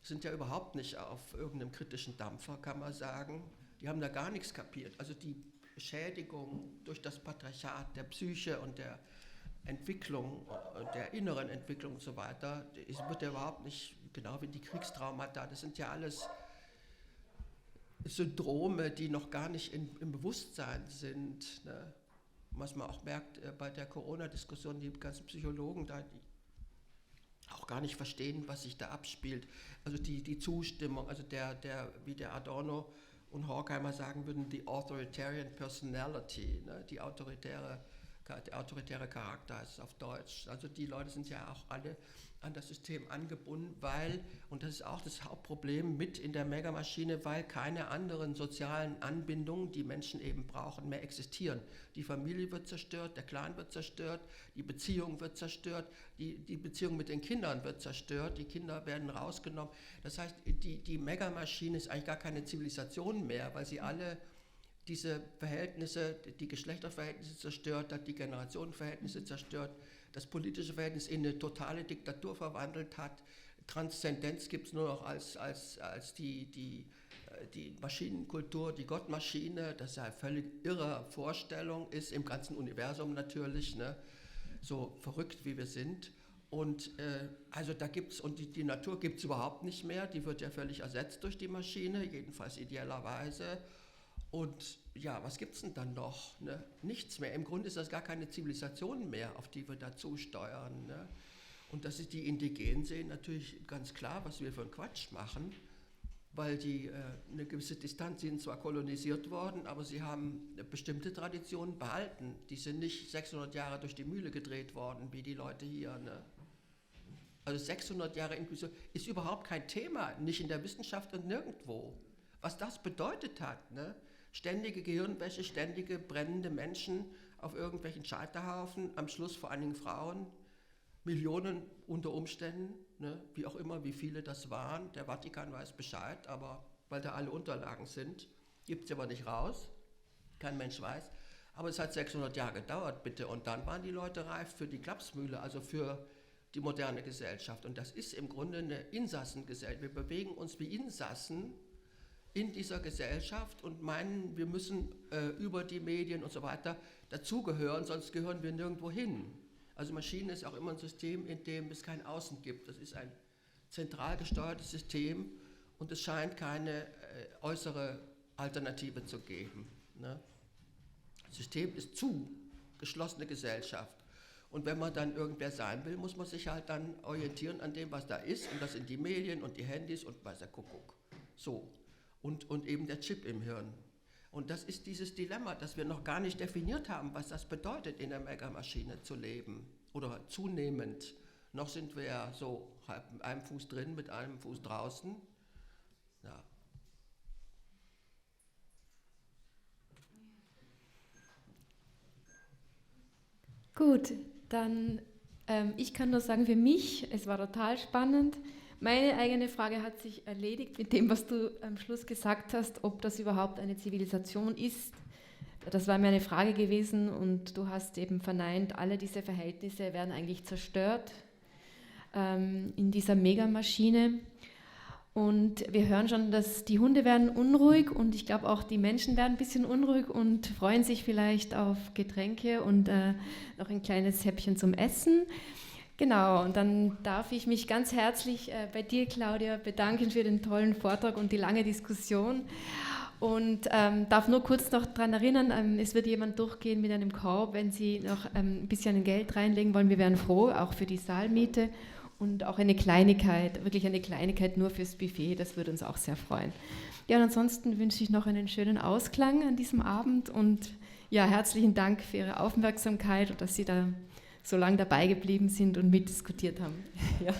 sind ja überhaupt nicht auf irgendeinem kritischen Dampfer, kann man sagen. Die haben da gar nichts kapiert. Also die Schädigung durch das Patriarchat der Psyche und der Entwicklung, der inneren Entwicklung und so weiter, es wird ja überhaupt nicht, genau wie die Kriegstraumata, das sind ja alles Syndrome, die noch gar nicht im Bewusstsein sind. Ne? Was man auch merkt bei der Corona-Diskussion, die ganzen Psychologen da, die auch gar nicht verstehen, was sich da abspielt. Also die Zustimmung, also wie der Adorno und Horkheimer sagen würden, die authoritarian personality, ne? Der autoritäre Charakter heißt es auf Deutsch. Also die Leute sind ja auch alle an das System angebunden, und das ist auch das Hauptproblem mit in der Megamaschine, weil keine anderen sozialen Anbindungen, die Menschen eben brauchen, mehr existieren. Die Familie wird zerstört, der Clan wird zerstört, die Beziehung wird zerstört, die Beziehung mit den Kindern wird zerstört, die Kinder werden rausgenommen. Das heißt, die Megamaschine ist eigentlich gar keine Zivilisation mehr, weil sie alle diese Verhältnisse, die Geschlechterverhältnisse zerstört hat, die Generationenverhältnisse zerstört, das politische Verhältnis in eine totale Diktatur verwandelt hat. Transzendenz gibt es nur noch als die Maschinenkultur, die Gottmaschine, das ja eine völlig irre Vorstellung ist, im ganzen Universum natürlich, ne? So verrückt wie wir sind. Und also da gibt's, und die Natur gibt es überhaupt nicht mehr, die wird ja völlig ersetzt durch die Maschine, jedenfalls idealerweise. Und ja, was gibt es denn dann noch? Ne? Nichts mehr. Im Grunde ist das gar keine Zivilisation mehr, auf die wir dazu steuern. Ne? Und dass die Indigenen sehen natürlich ganz klar, was wir für einen Quatsch machen, weil die eine gewisse Distanz sind zwar kolonisiert worden, aber sie haben bestimmte Traditionen behalten. Die sind nicht 600 Jahre durch die Mühle gedreht worden, wie die Leute hier. Ne? Also 600 Jahre Inklusion ist überhaupt kein Thema, nicht in der Wissenschaft und nirgendwo. Was das bedeutet hat, ne? Ständige Gehirnwäsche, ständige brennende Menschen auf irgendwelchen Scheiterhaufen, am Schluss vor allen Dingen Frauen, Millionen unter Umständen, ne? Wie auch immer, wie viele das waren. Der Vatikan weiß Bescheid, aber weil da alle Unterlagen sind, gibt es aber nicht raus, kein Mensch weiß. Aber es hat 600 Jahre gedauert, bitte, und dann waren die Leute reif für die Klapsmühle, also für die moderne Gesellschaft. Und das ist im Grunde eine Insassengesellschaft. Wir bewegen uns wie Insassen in dieser Gesellschaft und meinen, wir müssen über die Medien und so weiter dazugehören, sonst gehören wir nirgendwo hin. Also Maschine ist auch immer ein System, in dem es kein Außen gibt. Das ist ein zentral gesteuertes System und es scheint keine äußere Alternative zu geben. Ne? Das System ist zu, geschlossene Gesellschaft. Und wenn man dann irgendwer sein will, muss man sich halt dann orientieren an dem, was da ist, und das sind die Medien und die Handys und weiß der Kuckuck. So. Und eben der Chip im Hirn. Und das ist dieses Dilemma, das wir noch gar nicht definiert haben, was das bedeutet, in der Megamaschine zu leben. Oder zunehmend. Noch sind wir ja so halb mit einem Fuß drin, mit einem Fuß draußen. Ja. Gut, Dann, ich kann nur sagen, für mich, es war total spannend. Meine eigene Frage hat sich erledigt mit dem, was du am Schluss gesagt hast, ob das überhaupt eine Zivilisation ist. Das war mir eine Frage gewesen und du hast eben verneint, alle diese Verhältnisse werden eigentlich zerstört in dieser Megamaschine. Und wir hören schon, dass die Hunde werden unruhig und ich glaube auch die Menschen werden ein bisschen unruhig und freuen sich vielleicht auf Getränke und noch ein kleines Häppchen zum Essen. Genau, und dann darf ich mich ganz herzlich bei dir, Claudia, bedanken für den tollen Vortrag und die lange Diskussion. Und darf nur kurz noch daran erinnern, es wird jemand durchgehen mit einem Korb, wenn Sie noch ein bisschen Geld reinlegen wollen. Wir wären froh, auch für die Saalmiete und auch eine Kleinigkeit, wirklich eine Kleinigkeit nur fürs Buffet, das würde uns auch sehr freuen. Ja, und ansonsten wünsche ich noch einen schönen Ausklang an diesem Abend und ja, herzlichen Dank für Ihre Aufmerksamkeit und dass Sie da so lange dabei geblieben sind und mitdiskutiert haben. Ja.